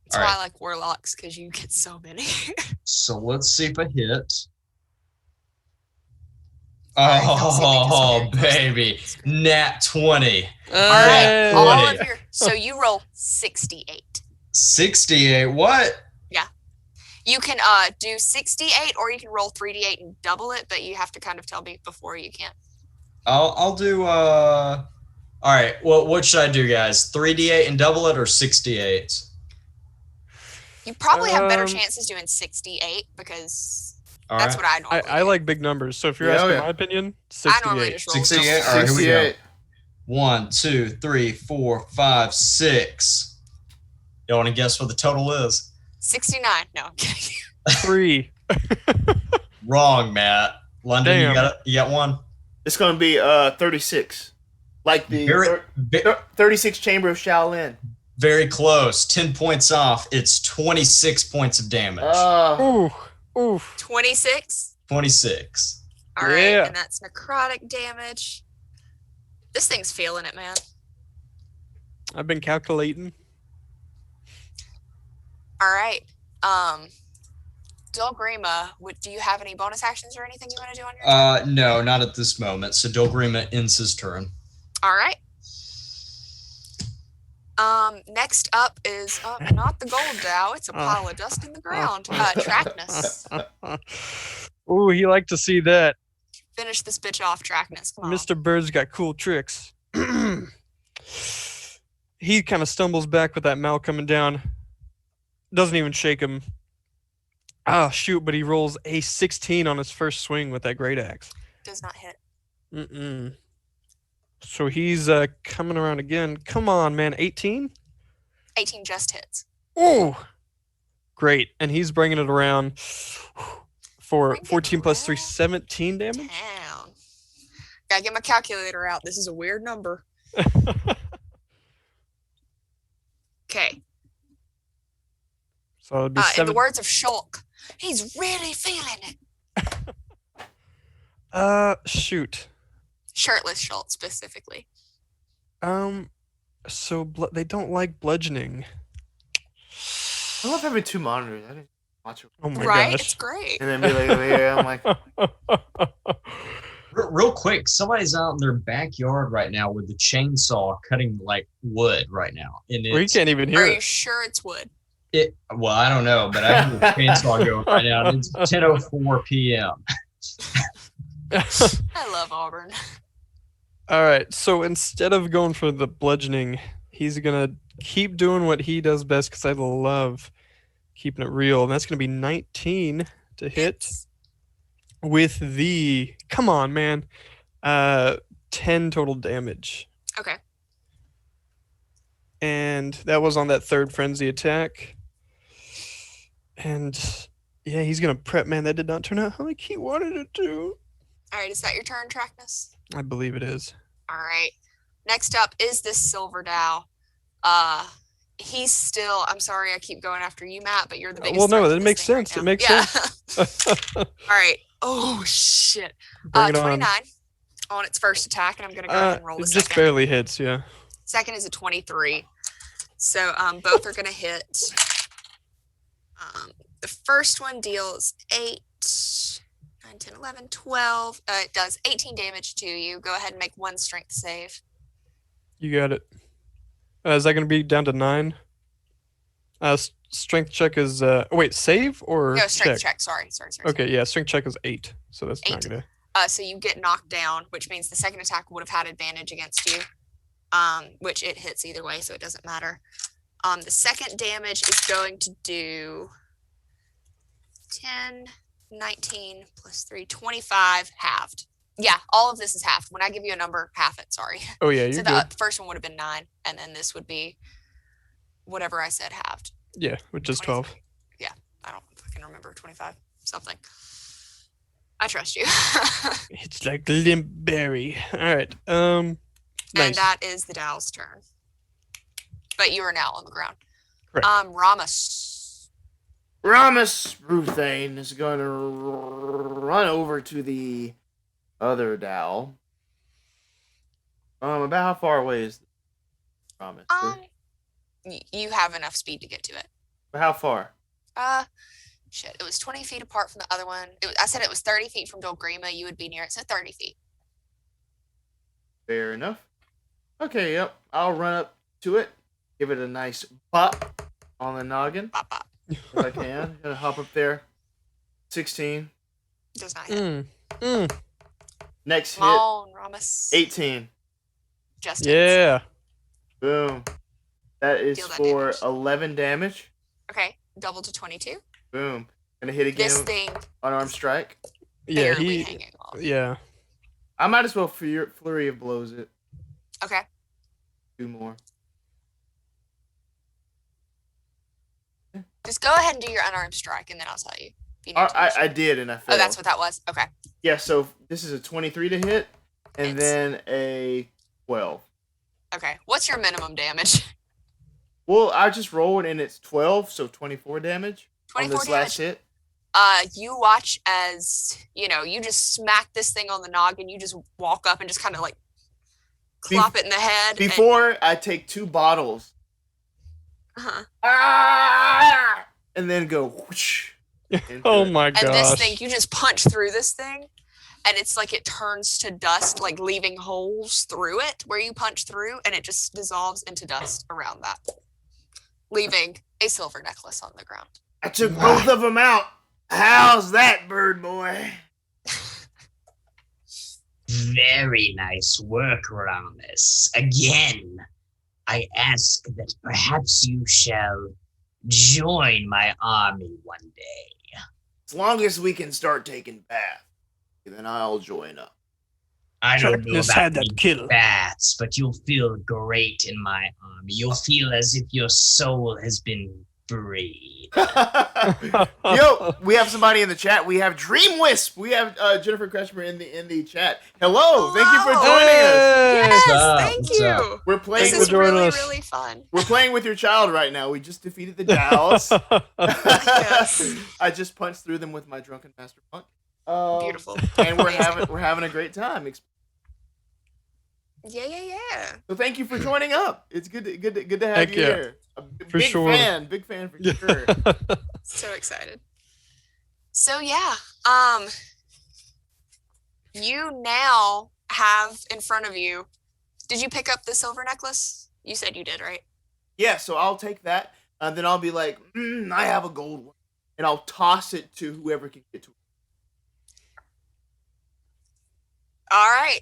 That's All why right. I like warlocks, because you get so many. So let's see if I hit. Alright, y'all see me Oh, just very baby. close. Nat 20. All right. Hey. All 20. of your. So you roll 68. 68. What? You can do 68, or you can roll 3d8 and double it, but you have to kind of tell me before you can. I'll do all right. Well, what should I do, guys? 3d8 and double it or 68? You probably have better Um, chances doing 68 because All that's right. what I normally I do. like big numbers, so if you're Yeah, asking yeah. my opinion, I normally 68. just roll 68. double. All right, here we go. 68. 1, 2, 3, 4, 5, 6. Y'all want to guess what the total is? 69. No, I'm kidding. 3. Wrong, Matt. London, Damn. you got one? It's gonna be 36, like the Very, 36 Chamber of Shaolin. very close. 10 points off. It's 26 points of damage. Ooh. Ooh. 26. 26. All right, Yeah. and that's necrotic damage. This thing's feeling it, man. I've been calculating. All right. Dolgrima, do you have any bonus actions or anything you want to do on your turn? No, not at this moment. So Dolgrima ends his turn. All right. Next up is not the gold Dow. It's a pile of dust in the ground. Trackness. Ooh, he liked to see that. Finish this bitch off, Trackness. Come on. Mr. Bird's got cool tricks. He kind of stumbles back with that Mal coming down. Doesn't even shake him. Ah, shoot, but he rolls a 16 on his first swing with that great axe. Does not hit. Mm-mm. So he's coming around again. Come on, man. 18? 18 just hits. Ooh. Great. And he's bringing it around for Bring it 14 plus 3, around. 17 damage. Down. Gotta get my calculator out. This is a weird number. Okay. So it'd be In 7. the words of Shulk, he's really feeling it. Shoot. Shirtless Shulk specifically. So they don't like bludgeoning. I love having two monitors. I didn't watch it. Oh my Right? gosh. It's great. And then be like, yeah, I'm like, Real quick, somebody's out in their backyard right now with the chainsaw cutting like wood right now. And Well, you it's, can't even hear Are you it. sure it's wood? well, I don't know, but I hear the chainsaw going right now. And it's 10:04 p.m. I love Auburn. All right, so instead of going for the bludgeoning, he's gonna keep doing what he does best because I love keeping it real. And that's gonna be 19 to hit Hits. with the come on, man. 10 total damage. Okay. And that was on that third frenzy attack. And yeah, he's gonna prep, man. That did not turn out how like he wanted it to. All right, is that your turn, Tracknus? I believe it is. All right. Next up is this Silver Dow. He's still. I'm sorry, I keep going after you, Matt, but you're the biggest. Well, no, threat to that this makes thing right sense. It now. makes Yeah. sense. All right. Oh shit. Bring it 29 on. on its first attack, and I'm gonna go ahead and roll It the just second. barely hits, yeah. Second is a 23. So both are gonna hit. The first one deals 8, 9, 10, 11, 12. It does 18 damage to you. Go ahead and make one strength save. You got it. Is that going to be down to 9? Strength check is wait, save or No, strength check. Sorry. Okay, yeah, strength check is 8, so that's 8. not gonna. So you get knocked down, which means the second attack would have had advantage against you. Which it hits either way, so it doesn't matter. The second damage is going to do 10, 19 plus 3, 25 halved. Yeah, all of this is halved. When I give you a number, half it, sorry. Oh yeah, you're So good. the first one would have been 9, and then this would be whatever I said halved. Yeah, which is 12. 23. Yeah, I don't fucking remember 25 something. I trust you. It's like limp berry. All right. And Nice. that is the Dow's turn. But you are now on the ground. Correct. Rommus. Rommus Brewthane is going to run over to the other Dow. About how far away is Rommus? You have enough speed to get to it. How far? Shit, it was 20 feet apart from the other one. I said it was 30 feet from Dolgrima. You would be near it, so 30 feet. Fair enough. Okay, yep. I'll run up to it, give it a nice pop on the noggin Bop, bop. if I can. Gonna hop up there. 16. Does not hit. Next hit, Come on, Rommus. 18. Just hits. Yeah. Boom. That is Deal that for damage. 11 damage. Okay, double to 22. Boom. Gonna hit again. This thing Unarmed strike. Yeah, barely he. hanging off. Yeah. I might as well flurry of blows it. Okay. 2 more. Just go ahead and do your unarmed strike, and then I'll tell you. If you need to I did, and I failed. Oh, that's what that was? Okay. Yeah, so this is a 23 to hit, and Hits. then a 12. Okay. What's your minimum damage? Well, I just rolled, and it's 12, so 24 damage on 24 this damage. last hit. You watch as, you just smack this thing on the noggin. You just walk up and just kind of like clop it in the head. Before I take 2 bottles, and then go whoosh. Oh my gosh. And this thing, you just punch through this thing, and it's like it turns to dust, like leaving holes through it where you punch through, and it just dissolves into dust around that, leaving a silver necklace on the ground. I took both of them out. How's that, bird boy? Very nice work, Rommus. Again, I ask that perhaps you shall join my army one day. As long as we can start taking baths, then I'll join up. I don't know Tracknus about had that the kill. bats, but you'll feel great in my army. You'll feel as if your soul has been freed. Yo, we have somebody in the chat. We have Dream Wisp. We have Jennifer Kretchmer in the chat. Hello, thank you for joining us. Yes, up? thank What's you. up? We're This playing for is with joining really, us. really fun. we're playing with your child right now. We just defeated the Dows. Yes. I just punched through them with my drunken master punk. Beautiful. And we're Amazing. having a great time. Yeah. So thank you for joining up. It's good to have Heck you yeah. here. For sure. Big fan for sure. So excited. So yeah, you now have in front of you. Did you pick up the silver necklace? You said you did, right? Yeah, so I'll take that, and then I'll be like, I have a gold one, and I'll toss it to whoever can get to it. right.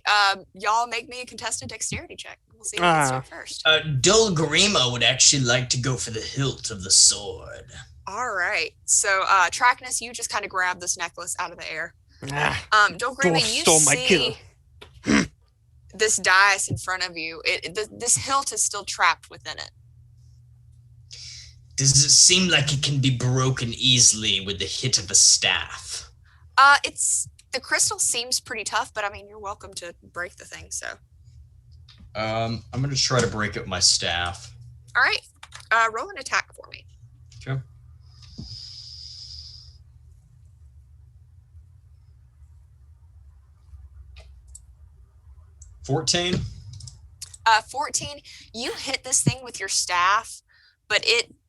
Y'all make me a contested dexterity check. We'll see who gets to it first. Dolgrima would actually like to go for the hilt of the sword. All right. So, Tracknus, you just kind of grab this necklace out of the air. Dolgrima, Dwarf you stole my see this dais in front of you. This hilt is still trapped within it. Does it seem like it can be broken easily with the hit of a staff? The crystal seems pretty tough, but I mean, you're welcome to break the thing. So, I'm gonna try to break up my staff. all right. Roll an attack for me. Okay. $14. 14. You hit this thing with your staff, but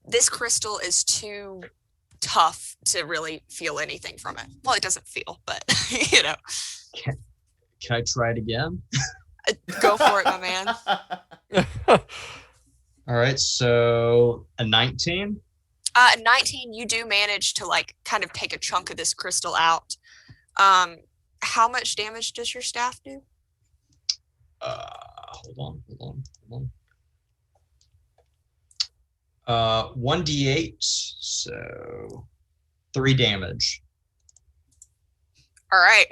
this crystal is too tough to really feel anything from it. Well, it doesn't feel, but you know. Can I try it again? Go for it, my man. All right, so a 19. 19, you do manage to like kind of take a chunk of this crystal out. How much damage does your staff do? Hold on. 1d8, so 3 damage. All right.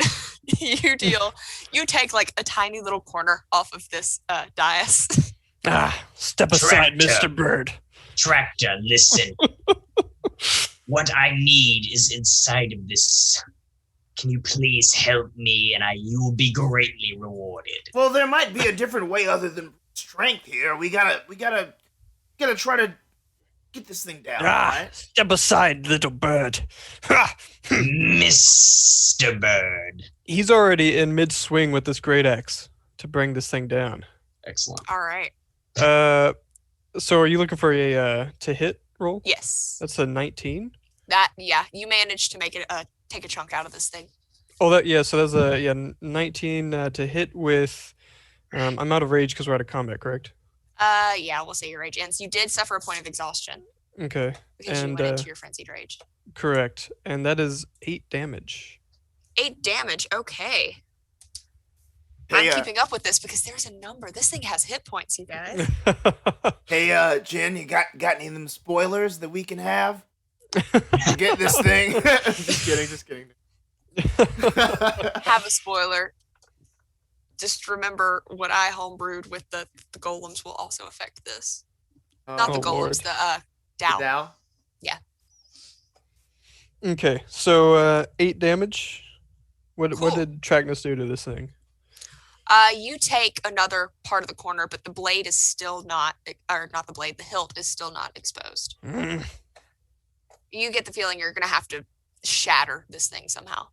You take like a tiny little corner off of this dais. Step aside, Tractor. Mr. Bird. Tractor, listen. What I need is inside of this. Can you please help me, and you will be greatly rewarded. Well, there might be a different way other than strength here. We gotta try to get this thing down, right? Step aside, little bird. Mr. Bird. He's already in mid-swing with this great axe to bring this thing down. Excellent. All right. So are you looking for a to hit roll? Yes. That's a 19. You managed to make it take a chunk out of this thing. Oh, so that's a 19 to hit with. I'm out of rage because we're out of combat, correct? Yeah, we'll say your rage ends. You did suffer a point of exhaustion Okay. because you went into your frenzied rage. Correct, and that is 8 damage. 8 damage. Okay. Hey, I'm keeping up with this because there's a number. This thing has hit points, you guys. Hey, Jen, you got any of them spoilers that we can have to get this thing? Just kidding. Have a spoiler. Just remember what I homebrewed with the golems will also affect this. Not the golems, Lord. the Dow. Dow? Yeah. Okay, so 8 damage. What Cool. did Tracknus do to this thing? You take another part of the corner, but the blade is still not, or not the blade, the hilt is still not exposed. You get the feeling you're going to have to shatter this thing somehow.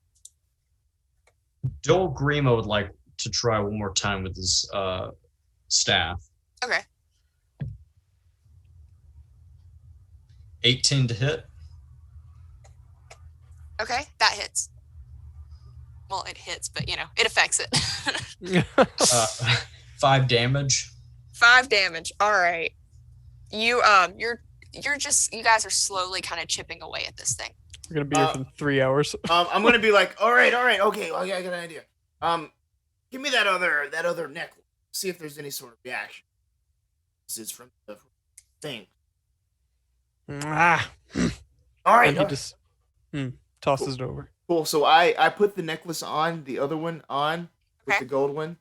Dolgrima would like to try one more time with his staff. Okay. 18 to hit. Okay, that hits. Well, it hits, but it affects it. 5 damage. 5 damage. All right. You you guys are slowly kind of chipping away at this thing. We're gonna be here for 3 hours. I'm gonna be like, all right, okay, well, I got an idea. Give me that other necklace. See if there's any sort of reaction. This is from the thing. All right. And he just tosses it over. Cool. So I put the necklace on, the other one on with the gold one.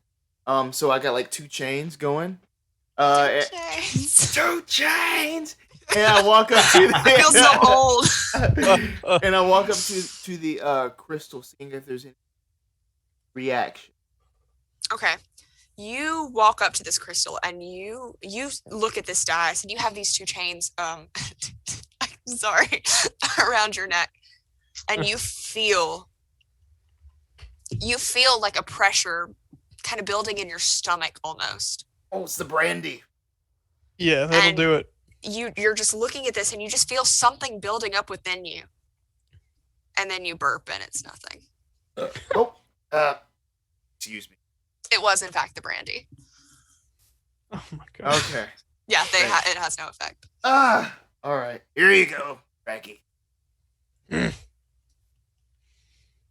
So I got like 2 chains going. 2 chains. And I walk up to I feel so old. and I walk up to the crystal, seeing if there's any reaction. Okay. You walk up to this crystal and you look at this dice and you have these 2 chains sorry around your neck, and you feel like a pressure kind of building in your stomach almost. Oh, it's the brandy. Yeah, that'll And do it. You're just looking at this and you just feel something building up within you, and then you burp and it's nothing. Excuse me. It was in fact the brandy. Oh my god. Okay. Yeah, it has no effect. All right. Here you go, Becky.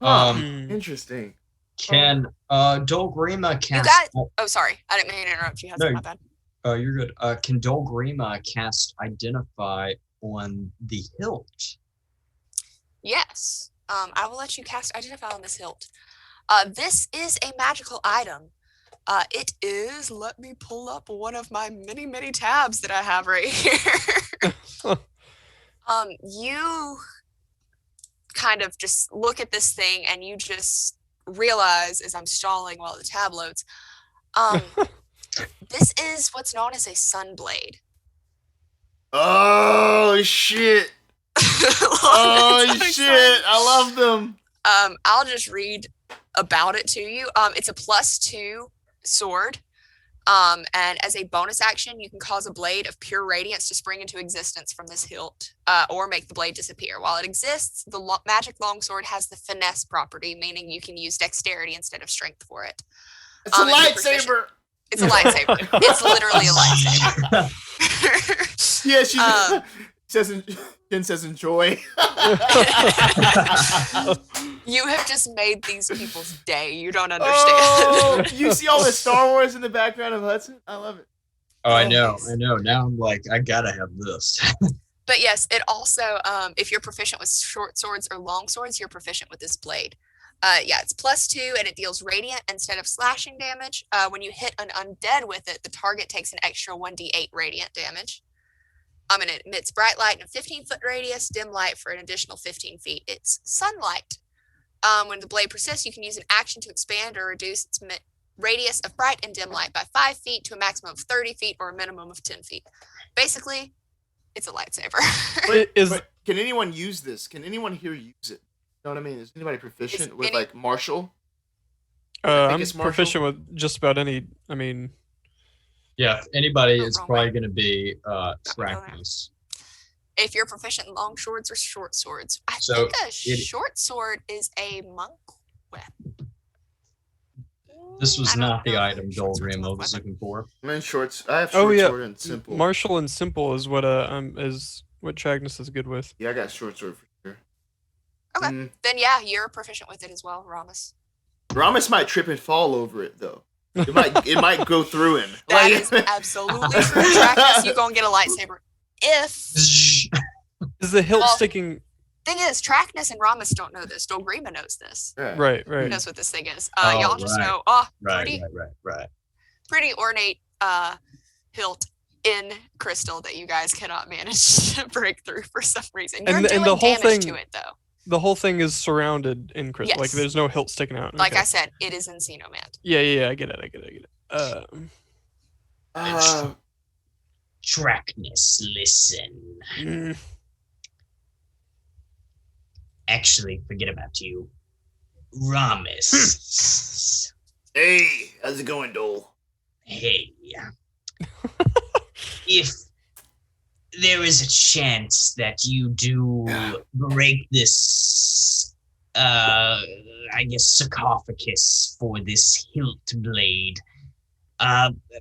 Um, Interesting. Can Dolgrima cast? Oh, sorry. I didn't mean to interrupt you. Hudson, my bad. Oh, you're good. Can Dolgrima cast Identify on the hilt? Yes. I will let you cast Identify on this hilt. This is a magical item. It is, let me pull up one of my many, many tabs that I have right here. You kind of just look at this thing and you just realize, as I'm stalling while the tab loads, this is what's known as a sunblade. Oh, shit. Oh, shit. I love them. I'll just read about it to you. It's a +2 sword. And as a bonus action, you can cause a blade of pure radiance to spring into existence from this hilt, or make the blade disappear. While it exists, the magic longsword has the finesse property, meaning you can use dexterity instead of strength for it. It's a lightsaber. It's a lightsaber. It's literally a lightsaber. Yeah, Jen says enjoy. You have just made these people's day. You don't understand. Oh, you see all the Star Wars in the background of Hudson? I love it. Oh, I know. Now I'm like, I gotta have this. But yes, it also, if you're proficient with short swords or long swords, you're proficient with this blade. Yeah, it's +2 and it deals radiant instead of slashing damage. When you hit an undead with it, the target takes an extra 1d8 radiant damage. And it emits bright light in a 15-foot radius, dim light for an additional 15 feet. It's sunlight. When the blade persists, you can use an action to expand or reduce its radius of bright and dim light by 5 feet to a maximum of 30 feet or a minimum of 10 feet. Basically, it's a lightsaber. But can anyone use this? Can anyone here use it? You know what I mean? Is anybody proficient with like martial? I'm proficient with just about any. I mean, yeah, anybody is probably going to be Tracknus. If you're proficient in long swords or short swords, I think a short sword is a monk weapon. This was not the item Dolgrima was looking for. I'm in shorts. I have short sword and simple. Martial and simple is what Tracknus is good with. Yeah, I got short sword for sure. Okay, then yeah, you're proficient with it as well, Rommus. Rommus might trip and fall over it though. It might go through him. That is absolutely true. Tracknus, you're gonna get a lightsaber. If is the hilt sticking? Thing is, Tracknus and Rommus don't know this. Dolgrima knows this. Right. He knows what this thing is. Y'all just know. Oh, right. Pretty ornate hilt in crystal that you guys cannot manage to break through for some reason. You're doing the whole damage thing, to it though. The whole thing is surrounded in crystal. Yes. Like there's no hilt sticking out. Like I said, it is Encino-mant. Yeah, I get it. Trackness, listen. Actually, forget about you. Rommus. Hey, how's it going, Dole? Hey. If there is a chance that you do break this, I guess, sarcophagus for this hilt blade,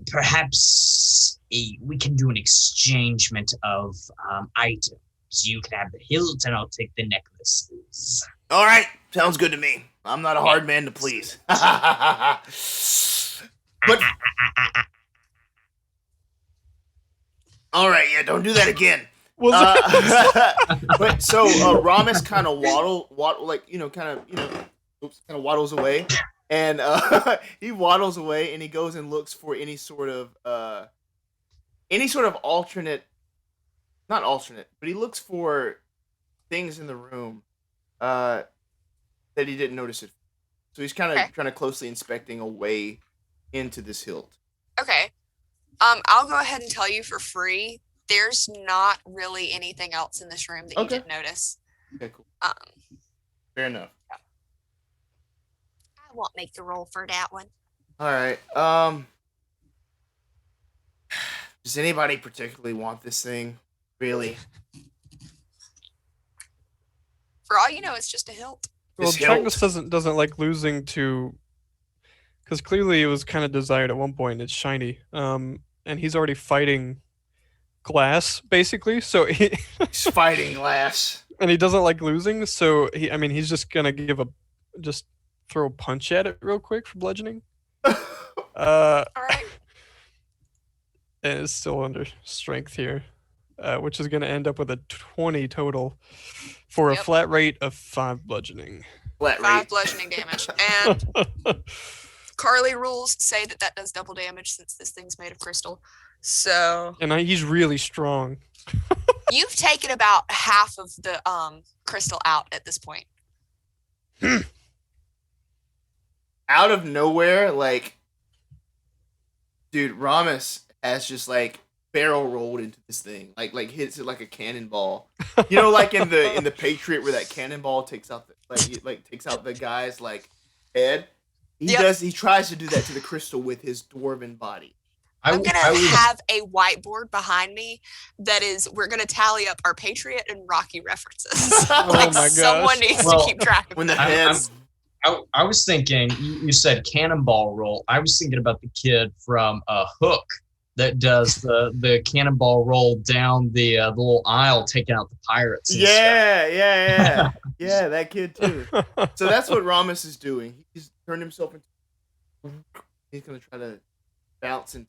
perhaps we can do an exchangement of items. You can have the hilt and I'll take the necklaces. All right, sounds good to me. I'm not a hard man to please. But all right, yeah, don't do that again. But so Rommus kind of waddles away, and he waddles away, and he goes and looks for any sort of alternate. Not alternate, but he looks for things in the room that he didn't notice it. So he's kind of trying to closely inspecting a way into this hilt. Okay. I'll go ahead and tell you for free. There's not really anything else in this room that you didn't notice. Okay, cool. Fair enough. Yeah. I won't make the roll for that one. All right. Does anybody particularly want this thing? Really? For all you know, it's just a hilt. Well, Tracknus doesn't like losing to, because clearly it was kind of desired at one point. It's shiny, and he's already fighting glass basically. So he's fighting glass, and he doesn't like losing. So he's just gonna give just throw a punch at it real quick for bludgeoning. All right. And it's still under strength here, which is going to end up with a 20 total for a Yep. flat rate of 5 bludgeoning. Flat 5 rate. bludgeoning damage. And Carly rules say that does double damage since this thing's made of crystal. So And he's really strong. you've taken about half of the crystal out at this point. Out of nowhere, like, dude, Rommus has just like barrel rolled into this thing, like hits it like a cannonball. You know, like in the Patriot where that cannonball takes out takes out the guy's like head. He tries to do that to the crystal with his dwarven body. I'm gonna have a whiteboard behind me that is we're gonna tally up our Patriot and Rocky references. Oh Like my someone gosh. needs Well, to keep track of When the that. heads, I was thinking, you said cannonball roll. I was thinking about the kid from Hook that does the cannonball roll down the little aisle, taking out the pirates. and stuff. yeah, that kid too. So that's what Rommus is doing. He's turned himself into. He's gonna try to bounce and.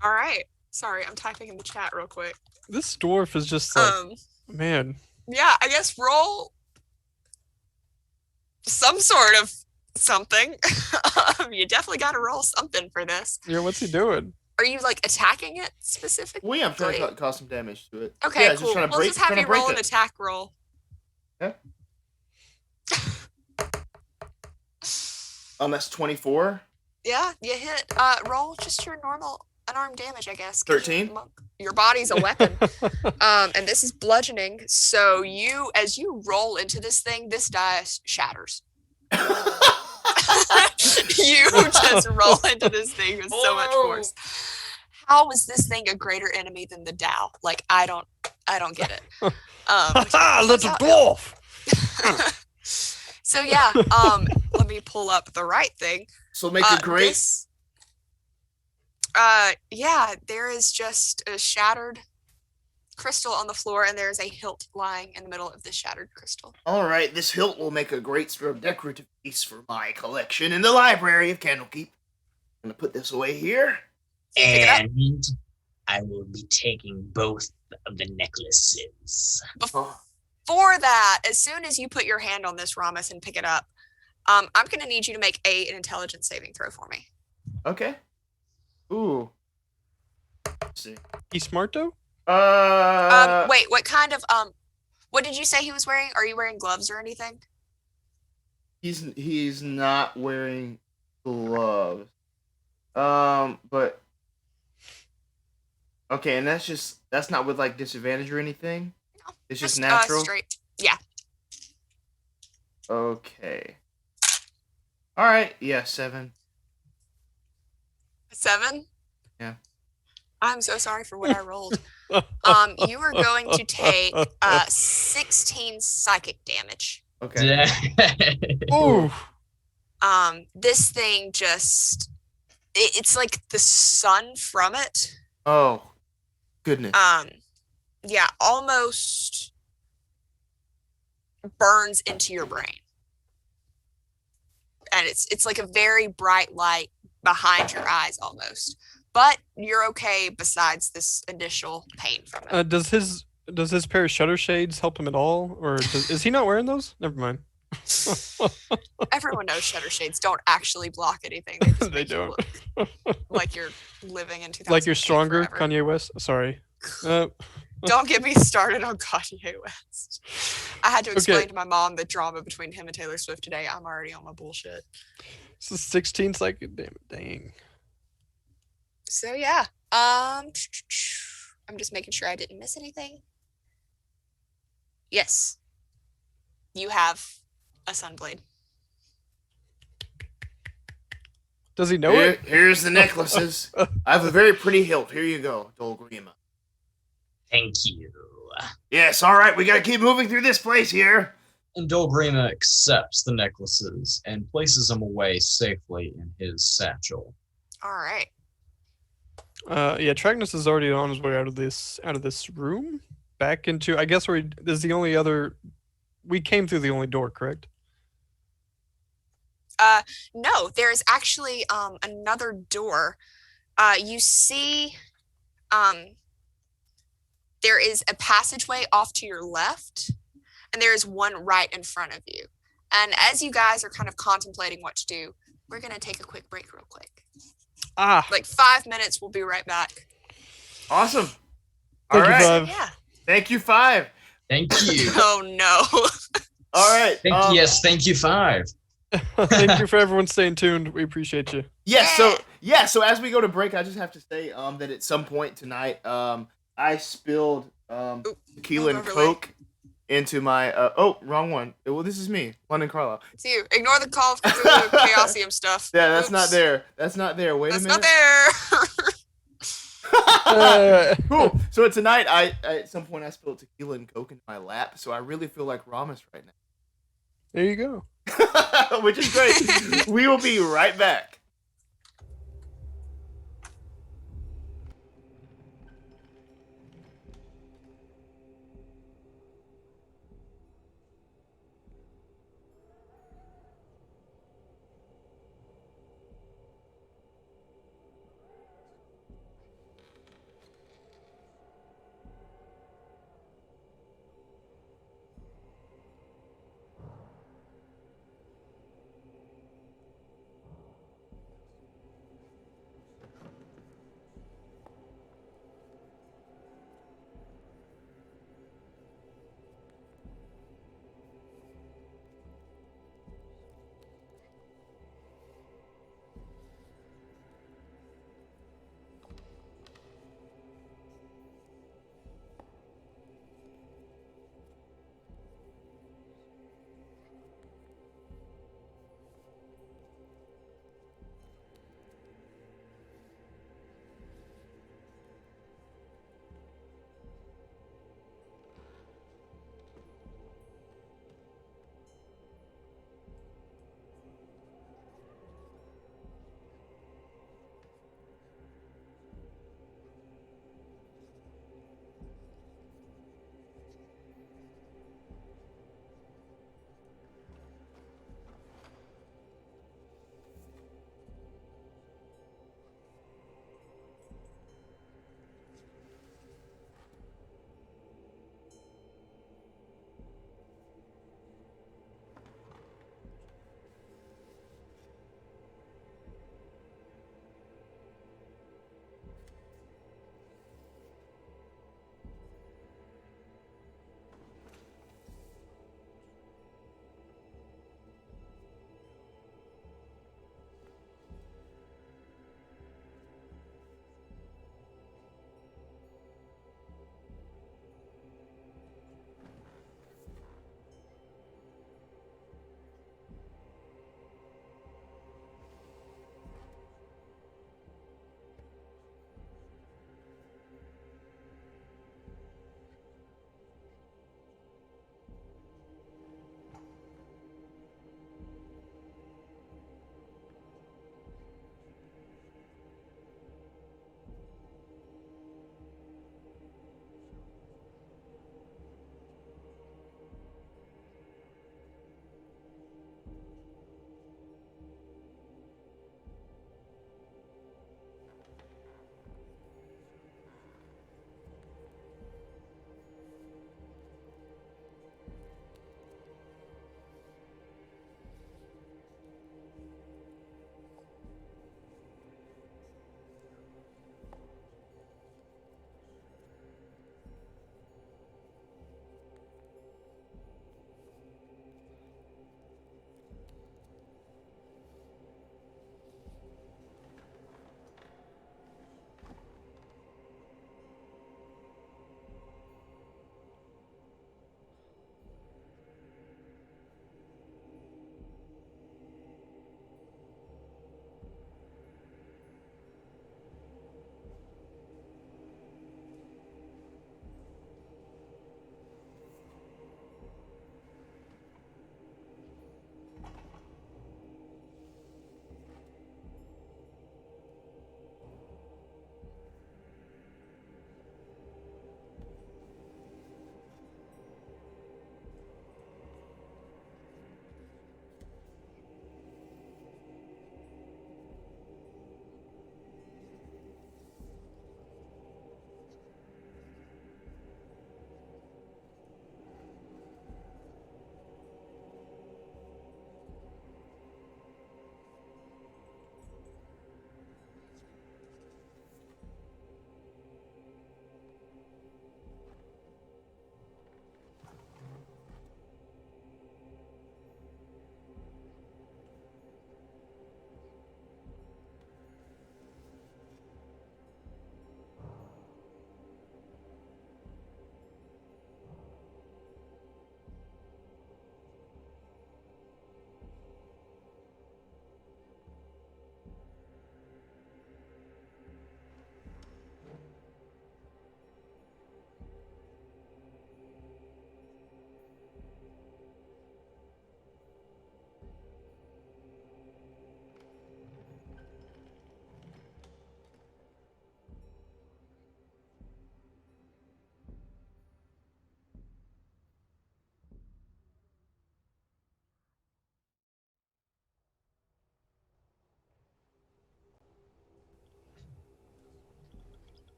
All right. Sorry, I'm typing in the chat real quick. This dwarf is just like, man. Yeah, I guess roll some sort of something. You definitely got to roll something for this. Yeah, what's he doing? Are you like attacking it specifically? Well, yeah, I'm trying to cause some damage to it. Okay, Yeah, cool. just trying to We'll just have trying you to break roll an it. attack roll. Okay. That's 24. Yeah, you hit. Roll just your normal unarmed damage, I guess. 'cause 13? you're a monk. Your body's a weapon. And this is bludgeoning. So as you roll into this thing, this die shatters. You just roll into this thing with so much force. How was this thing a greater enemy than the Dow? Like I don't get it. Little dwarf! So yeah, let me pull up the right thing. So make a great. Yeah, there is just a shattered crystal on the floor, and there's a hilt lying in the middle of this shattered crystal. All right, this hilt will make a great sort of decorative piece for my collection in the library of Candlekeep. I'm gonna put this away here. Pick it up. And I will be taking both of the necklaces. Oh, For that, as soon as you put your hand on this, Rommus, and pick it up, I'm going to need you to make an intelligence saving throw for me. okay. Ooh. Let's see. He's smart though? Wait, what kind of what did you say he was wearing? Are you wearing gloves or anything? He's not wearing gloves. But okay, and that's not with like disadvantage or anything. No, It's just natural. Straight. Yeah. Okay. All right. Yeah, 7. 7? Yeah. I'm so sorry for what I rolled. You are going to take 16 psychic damage. Okay. Ooh. This thing just it's like the sun from it. Oh, goodness. Yeah, almost burns into your brain. And it's like a very bright light behind your eyes almost. But you're okay besides this initial pain from it. Does his pair of shutter shades help him at all, or is he not wearing those? Never mind. Everyone knows shutter shades don't actually block anything. They, just They make you don't. look like you're living in 2000. Like you're stronger, Kanye West. Sorry. Don't get me started on Kanye West. I had to explain Okay. to my mom the drama between him and Taylor Swift today. I'm already on my bullshit. This is 16 psychic damage. Dang. So yeah, I'm just making sure I didn't miss anything. Yes, you have a sunblade. Does he know it? Here's the necklaces. I have a very pretty hilt. Here you go, Dolgrima. Thank you. Yes, all right. We gotta keep moving through this place here. And Dolgrima accepts the necklaces and places them away safely in his satchel. All right. Yeah, Tracknus is already on his way out of this room, back into. I guess this is the only other. We came through the only door, correct? No, there's actually another door. You see there is a passageway off to your left, and there is one right in front of you. And as you guys are kind of contemplating what to do, we're going to take a quick break real quick. Like 5 minutes, we'll be right back. Awesome. Thank All you, right. Five. Yeah. Thank you, 5. Thank you. Oh, no. All right. Yes, thank you, 5. Thank you for everyone staying tuned. We appreciate you. Yes. So as we go to break, I just have to say that at some point tonight, I spilled tequila and Coke into my. Wrong one. Well, this is me, London Carlisle. It's you. Ignore the Call of Cthulhu Chaosium stuff. Yeah, that's Oops. not there. That's not there. Wait a minute. That's not there. Cool. So tonight, I at some point I spilled tequila and Coke in my lap, so I really feel like Rommus right now. There you go. Which is great. We will be right back.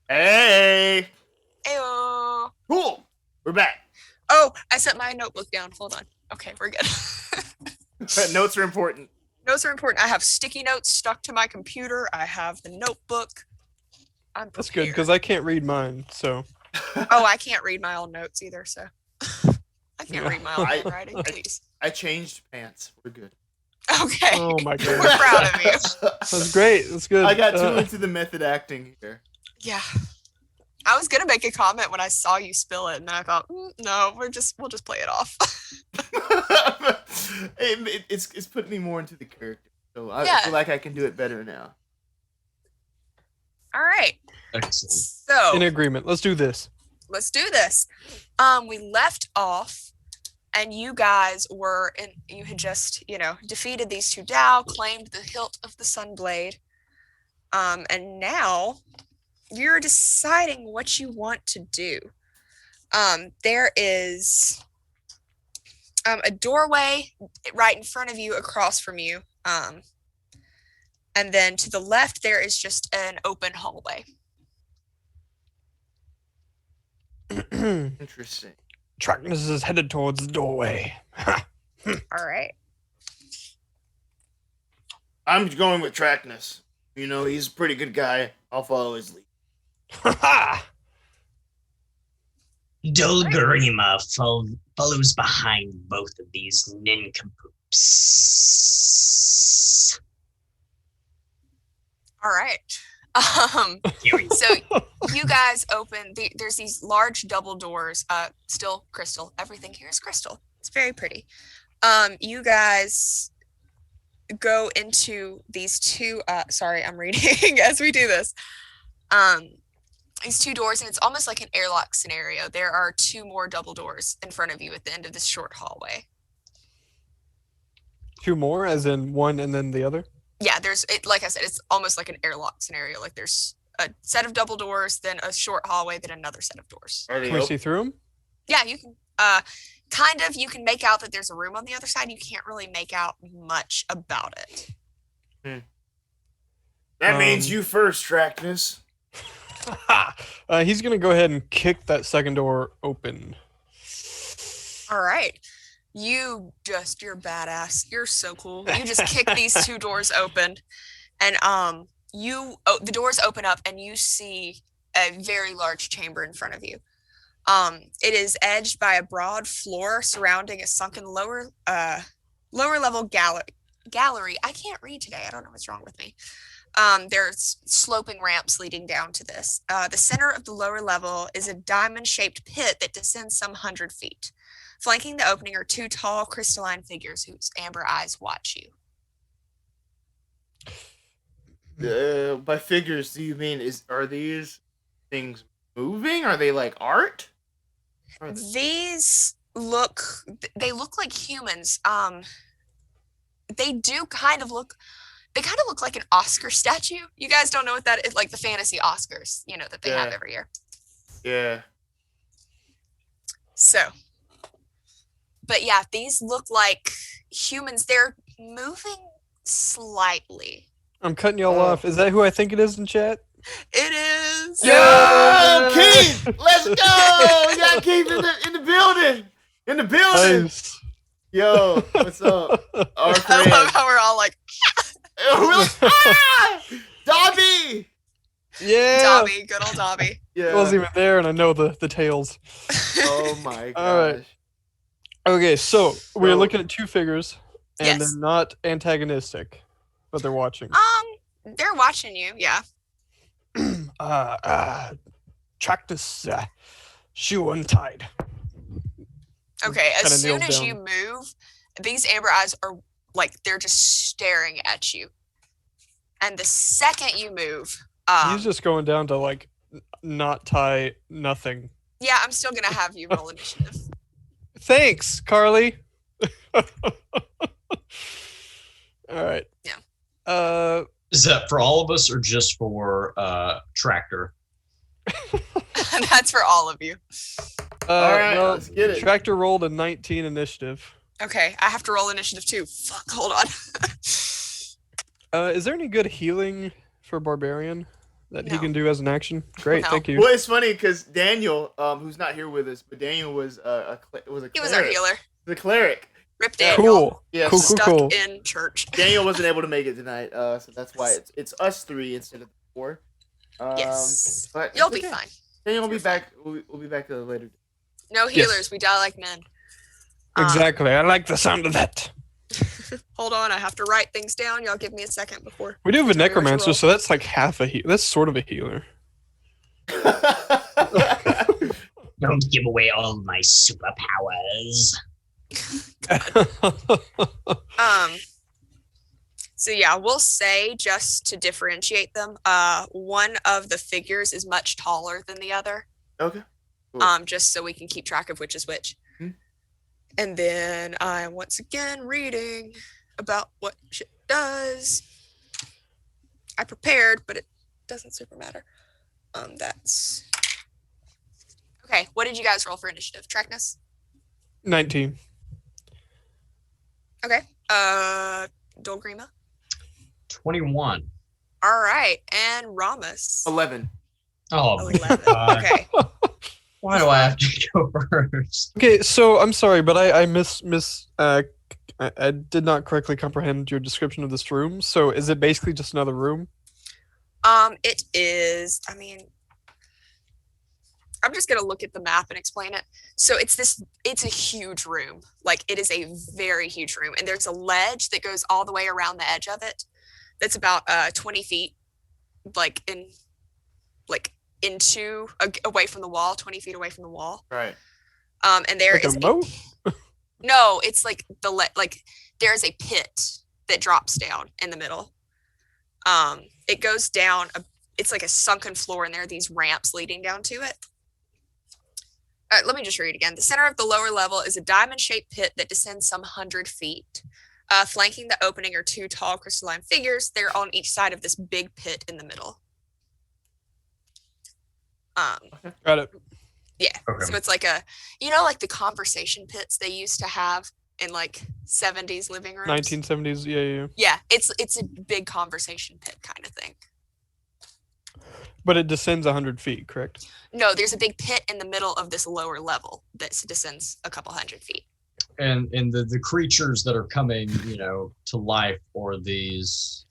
Hey! Ayo. Cool! We're back. Oh, I set my notebook down. Hold on. Okay, we're good. Notes are important. Notes are important. I have sticky notes stuck to my computer. I have the notebook. I'm prepared. That's good because I can't read mine. So Oh, I can't read my own notes either, so. I can't read my own handwriting, please. I changed pants. We're good. Okay. oh my We're god, proud of you. that's great. That's good. I got too into the method acting here. Yeah. I was gonna make a comment when I saw you spill it, and then I thought, no, we'll just play it off. It's putting me more into the character, so I Yeah. feel like I can do it better now. All right. Excellent. So In agreement. Let's do this. let's do this. We left off, and you guys you had just, defeated these two Dao, claimed the hilt of the Sunblade, and now you're deciding what you want to do. There is a doorway right in front of you, across from you, and then to the left there is just an open hallway. Interesting. Tracknus is headed towards the doorway. All right. I'm going with Tracknus. He's a pretty good guy. I'll follow his lead. Dolgrima follows behind both of these nincompoops. All right. Here we go. So you guys open there's these large double doors, still crystal. Everything here is crystal. It's very pretty. You guys go into these two sorry, I'm reading as we do this. These two doors, and it's almost like an airlock scenario. There are two more double doors in front of you at the end of this short hallway. Two more, as in one and then the other? Yeah, like I said, it's almost like an airlock scenario. Like there's a set of double doors, then a short hallway, then another set of doors. Are they Can we open? see through them? Yeah, you can kind of, you can make out that there's a room on the other side. You can't really make out much about it. That means you first, Tracknus. He's gonna go ahead and kick that second door open. All right. You're badass. You're so cool. You just kick these two doors open, and the doors open up, and you see a very large chamber in front of you. It is edged by a broad floor surrounding a sunken lower level gallery. I can't read today. I don't know what's wrong with me. There's sloping ramps leading down to this. The center of the lower level is a diamond-shaped pit that descends some 100 feet. Flanking the opening are two tall crystalline figures whose amber eyes watch you. By figures, do you mean are these things moving? Are they like art? Are they? These look like humans. They kind of look like an Oscar statue. You guys don't know what that is, like the fantasy Oscars, that they have every year. Yeah. So, but yeah, these look like humans. They're moving slightly. I'm cutting y'all off. Is that who I think it is in chat? It is. Yo, Keith, let's go! We got Keith in the building. In the building. Nice. Yo, what's up? Our I friend. love how we're all like, Dobby. Yeah. Dobby, good old Dobby. Yeah. I wasn't even there, and I know the tales. Oh my gosh. All right. Okay, so we're looking at two figures, and Yes. they're not antagonistic, but they're watching. They're watching you, yeah. Tracknus, shoe untied. Okay, as Kinda soon nailed as down. you move, these amber eyes are like, they're just staring at you. And the second you move, He's just going down to like not tie nothing. yeah, I'm still gonna have you roll initiative. Thanks, Carly. All right. Yeah. Is that for all of us or just for Tractor? That's for all of you. All right, let's get it. Tractor rolled a 19 initiative. Okay, I have to roll initiative too. Fuck, hold on. Is there any good healing for Barbarian? that he No. can do as an action? Great, No. thank you. Well, it's funny because Daniel, who's not here with us, but Daniel was a cleric. He was our healer. The cleric. Rip Yeah. Daniel. Cool. Yeah, Cool, so cool, Stuck cool. in church. Daniel wasn't able to make it tonight, so that's why it's us three instead of the four. Yes. But You'll it's be okay. fine. Daniel will be You're back. We'll be back later. No healers. We die like men. Exactly. I like the sound of that. Hold on. I have to write things down. Y'all give me a second before. We do have a Tell me what you necromancer, roll. so that's like half a that's sort of a healer. Don't give away all my superpowers. So yeah, we'll say just to differentiate them, one of the figures is much taller than the other. Okay. Cool. Just so we can keep track of which is which. Hmm. And then I'm once again reading about what shit does. I prepared, but it doesn't super matter. That's okay. What did you guys roll for initiative? Tracknus? 19. Okay. Dolgrima? 21. All right. And Rommus? 11. Oh, my 11. God. Okay. Why do I have to go first? Okay, so I'm sorry, but I did not correctly comprehend your description of this room. So is it basically just another room? It is, I'm just gonna look at the map and explain it. So it's a huge room. Like, it is a very huge room. And there's a ledge that goes all the way around the edge of it. That's about 20 feet, away from the wall, 20 feet away from the wall. Right. And there Like is a moat? no, it's like there's a pit that drops down in the middle. It goes down, it's like a sunken floor, and there are these ramps leading down to it. Let me just read again. The center of the lower level is a diamond-shaped pit that descends some 100 feet. Flanking the opening are two tall crystalline figures. They're on each side of this big pit in the middle. Got it. Yeah. Okay. So it's like like the conversation pits they used to have in like 70s living rooms. 1970s, yeah. Yeah, it's a big conversation pit kind of thing. But it descends 100 feet, correct? No, there's a big pit in the middle of this lower level that descends a couple hundred feet. And the creatures that are coming, to life are these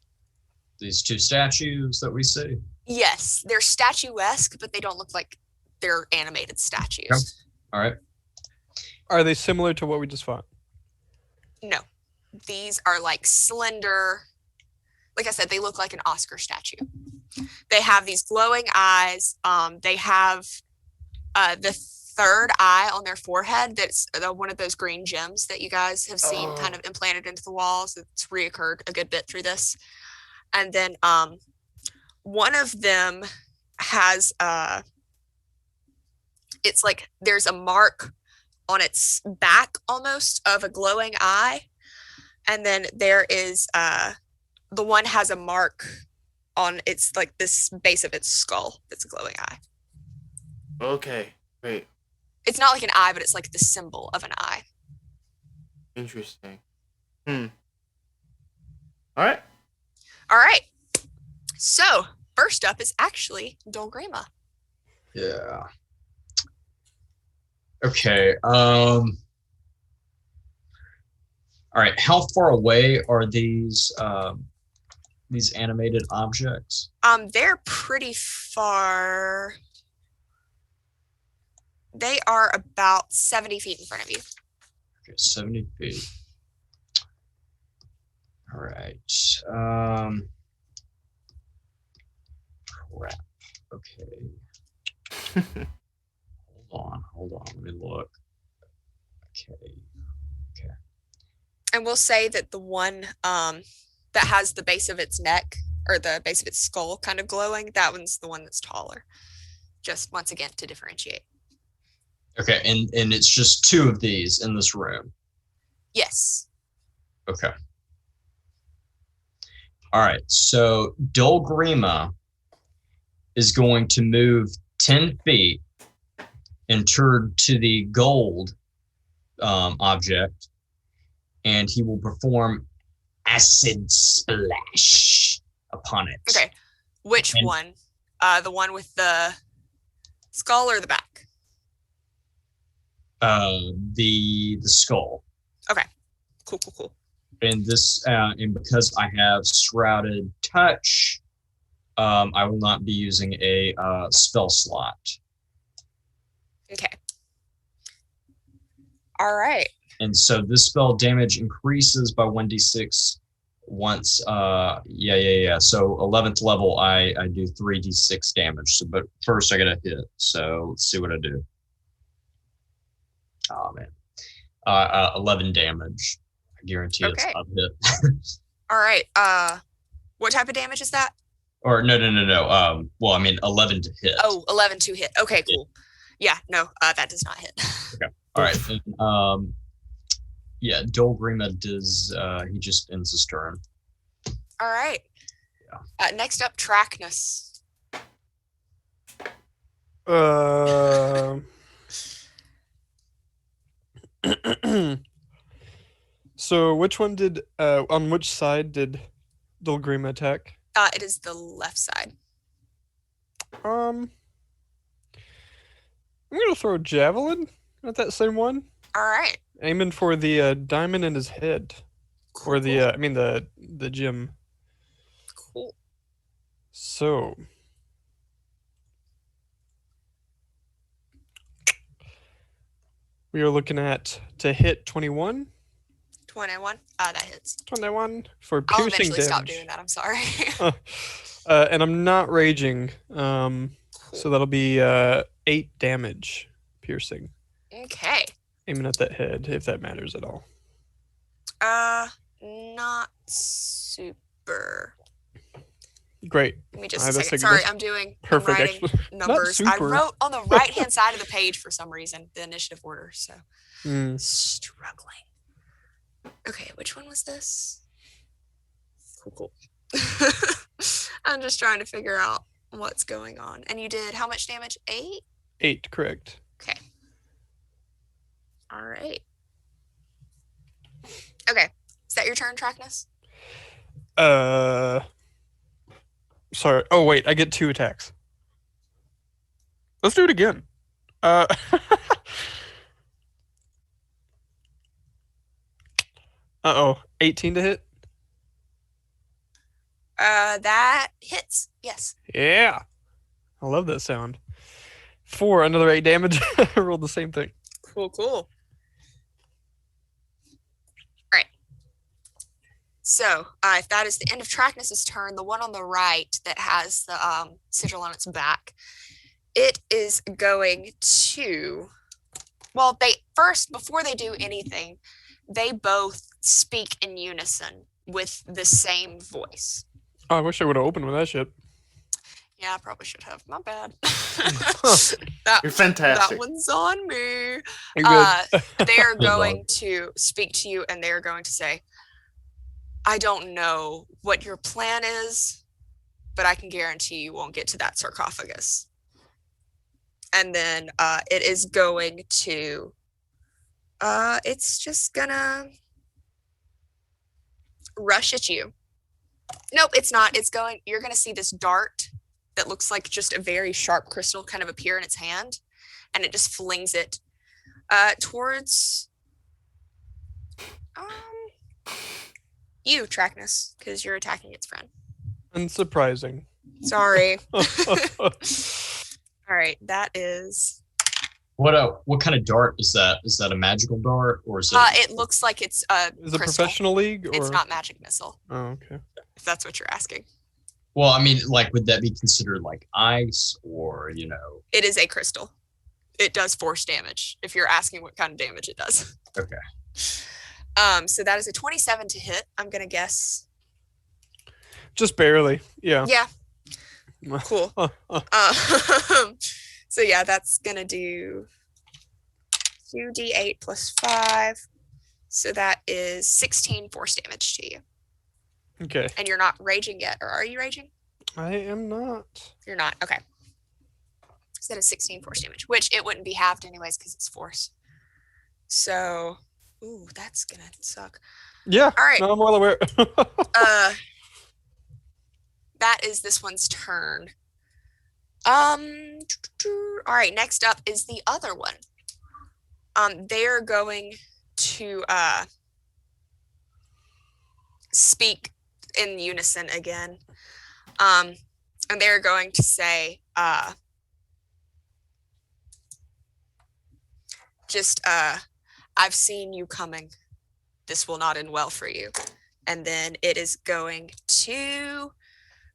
two statues that we see. Yes, they're statuesque, but they don't look like they're animated statues. Okay. All right. Are they similar to what we just fought? No, these are like slender. Like I said, they look like an Oscar statue. They have these glowing eyes. They have the third eye on their forehead. That's one of those green gems that you guys have seen kind of implanted into the walls. It's reoccurred a good bit through this. And then one of them has it's like there's a mark on its back almost of a glowing eye. And then there is the one has a mark on its like this base of its skull that's a glowing eye. Okay. Great. It's not like an eye, but it's like the symbol of an eye. Interesting. All right. All right. So first up is actually Dolgrima. Yeah. Okay. All right. How far away are these animated objects? They're pretty far. They are about 70 feet in front of you. Okay, 70 feet. All right. Crap. Okay. Hold on. Let me look. Okay. And we'll say that the one that has the base of its neck or the base of its skull kind of glowing, that one's the one that's taller. Just once again to differentiate. Okay, and it's just two of these in this room. Yes. Okay. All right, so Dolgrima is going to move 10 feet and turn to the gold object, and he will perform acid splash upon it. Okay. Which one? The one with the skull or the back? The skull. Okay. Cool. And this, and because I have Shrouded Touch, I will not be using a spell slot. Okay. All right. And so this spell damage increases by 1d6 once. Yeah. So 11th level, I do 3d6 damage. So, but first I gotta hit. So let's see what I do. Oh man, 11 damage. I guarantee it's Okay. not hit. All right. What type of damage is that? Or no. Well, I mean 11 to hit. Oh, 11 to hit. Okay, cool. Yeah, no, that does not hit. Okay. All right. And, yeah, Dolgrima does. He just ends his turn. All right. Yeah. Next up, Tracknus. So which one did on which side did Dolgrima attack? It is the left side. I'm gonna throw javelin at that same one, All right. aiming for the diamond in his head, or the I mean the gem. Cool. So we are looking at to hit 21. 21. That hits. 21 for I'll piercing eventually damage. stop doing that. I'm sorry. And I'm not raging, so that'll be 8 damage piercing. Okay. Aiming at that head, if that matters at all. Not super. Great. Give me just I a have a second. second- Sorry, I'm Perfect. writing Not numbers. I super. wrote on the right-hand side of the page for some reason, the initiative order, so struggling. Okay, which one was this? Cool. I'm just trying to figure out what's going on. And you did how much damage? 8? 8, correct. Okay. All right. Okay. Is that your turn, Tracknus? Sorry. Oh wait, I get 2 attacks. Let's do it again. 18 to hit. That hits. Yes. Yeah, I love that sound. 4, another 8 damage. I rolled the same thing. Cool. All right. So, if that is the end of Tracknus's turn, the one on the right that has the sigil on its back, it is going to. Well, before they do anything, they both speak in unison with the same voice. Oh, I wish I would have opened with that shit. Yeah, I probably should have. My bad. You're fantastic. That one's on me. You're good. They are Good luck. going to speak to you and they are going to say, I don't know what your plan is, but I can guarantee you won't get to that sarcophagus. And then it is going to, it's just gonna rush at you. Nope, it's not. You're gonna see this dart that looks like just a very sharp crystal kind of appear in its hand, and it just flings it towards you, Tracknus, because you're attacking its friend. Unsurprising. Sorry. All right, that is. What kind of dart is that? Is that a magical dart or is it? It looks like it's a Is it crystal. professional league or? It's not magic missile, Oh, okay. if that's what you're asking. Well, I mean, like, would that be considered like ice or It is a crystal. It does force damage. If you're asking what kind of damage it does. Okay. So that is a 27 to hit. I'm gonna guess. Just barely. Yeah. Yeah. Cool. So yeah, that's gonna do 2d8 plus 5. So that is 16 force damage to you. Okay. And you're not raging yet, or are you raging? I am not. You're not. Okay. So that is 16 force damage, which it wouldn't be halved anyways because it's force. So, ooh, that's gonna suck. Yeah. All right. No, I'm well aware. That is this one's turn. All right, next up is the other one. They are going to speak in unison again. And they're going to say, I've seen you coming. This will not end well for you. And then it is going to,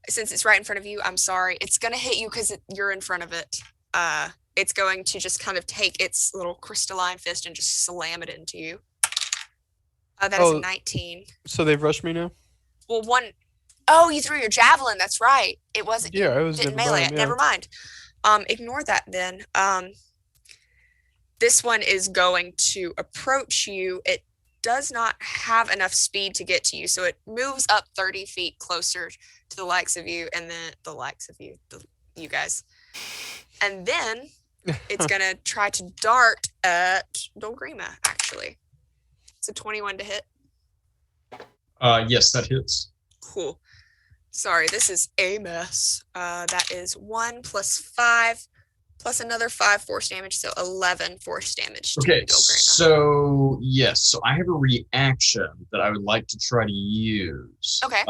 since it's right in front of you, I'm sorry, it's going to hit you because you're in front of it. It's going to just kind of take its little crystalline fist and just slam it into you. That is a 19. So they've rushed me now? Well, oh, you threw your javelin. That's right. It wasn't. Yeah, I was didn't never melee mind, it. yeah. Never mind. Ignore that then. This one is going to approach you. It does not have enough speed to get to you, so it moves up 30 feet closer to the likes of you, and then the likes of you, you guys. And then it's going to try to dart at Dolgrima, actually. It's a 21 to hit. Yes, that hits. Cool. Sorry, this is a mess. That is 1 plus 5 plus another 5 force damage, so 11 force damage to Okay, Dolgrima. so yes, so I have a reaction that I would like to try to use. Okay.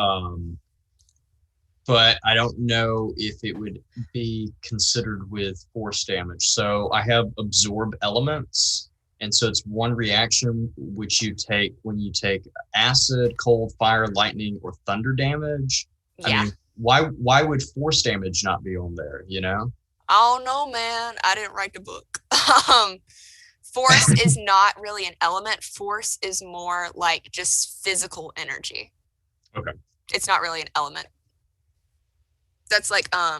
But I don't know if it would be considered with force damage. So I have absorb elements, and so it's one reaction which you take when you take acid, cold, fire, lightning, or thunder damage. Yeah. I mean, why would force damage not be on there, you know? Oh no, man. I didn't write the book. Force is not really an element. Force is more like just physical energy. Okay. It's not really an element. That's like I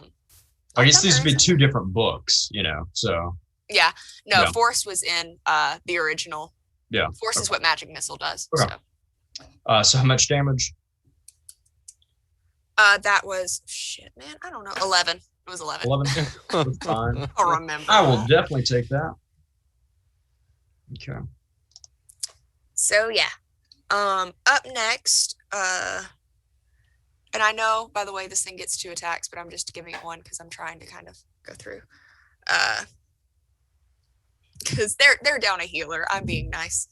guess these would be two different books, you know, so. Yeah. No, Yeah. Force was in the original. Yeah. Force is what Magic Missile does. Okay. So. So how much damage? That was shit, man. I don't know. 11. It was 11. 11? That's fine. I'll remember. I will definitely take that. Okay. So yeah. Up next, and I know, by the way, this thing gets 2 attacks, but I'm just giving it 1 because I'm trying to kind of go through. Because they're down a healer. I'm being nice.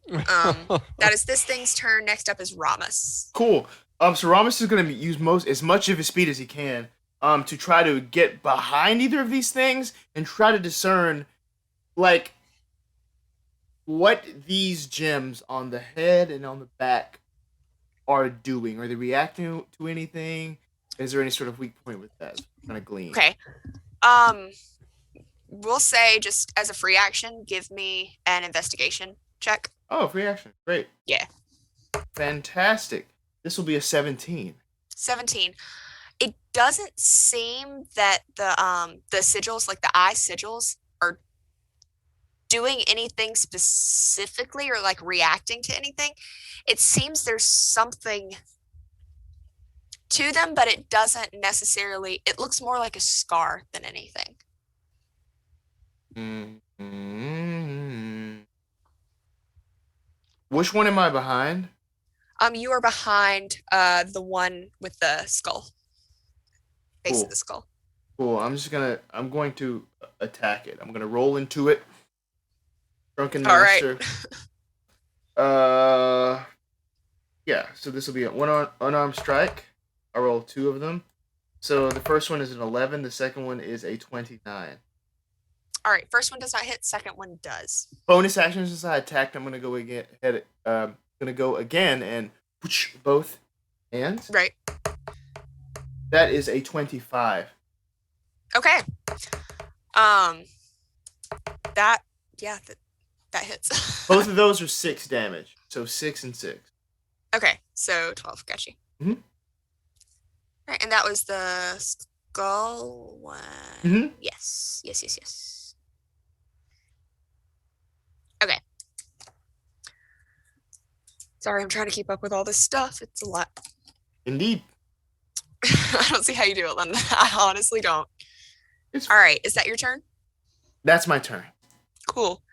That is this thing's turn. Next up is Rommus. Cool. So Rommus is going to use as much of his speed as he can to try to get behind either of these things and try to discern, like, what these gems on the head and on the back are doing. Are they reacting to anything? Is there any sort of weak point with that? Kind of glean. Okay. We'll say just as a free action, give me an investigation check. Oh, free action. Great. Yeah. Fantastic. This will be a 17. 17. It doesn't seem that the sigils, like the eye sigils, are doing anything specifically or like reacting to anything. It seems there's something to them, but it doesn't necessarily, it looks more like a scar than anything. Mm-hmm. Which one am I behind? You are behind the one with the skull. Base Cool. of the skull. Cool. I'm going to attack it. I'm going to roll into it. Drunken All right. Master. Yeah, so this will be a unarmed strike. I roll 2 of them. So the first one is an 11, the second one is a 29. All right, first one does not hit, second one does. Bonus actions as I attacked, I'm going to go again and whoosh, both hands. Right. That is a 25. Okay. That hits. Both of those are 6 damage. So 6 and 6. Okay, so 12. Got you. Mhm. All right, and that was the skull one. Mhm. Yes. Okay. Sorry, I'm trying to keep up with all this stuff. It's a lot. Indeed. I don't see how you do it, London. I honestly don't. It's All right, is that your turn? That's my turn. Cool.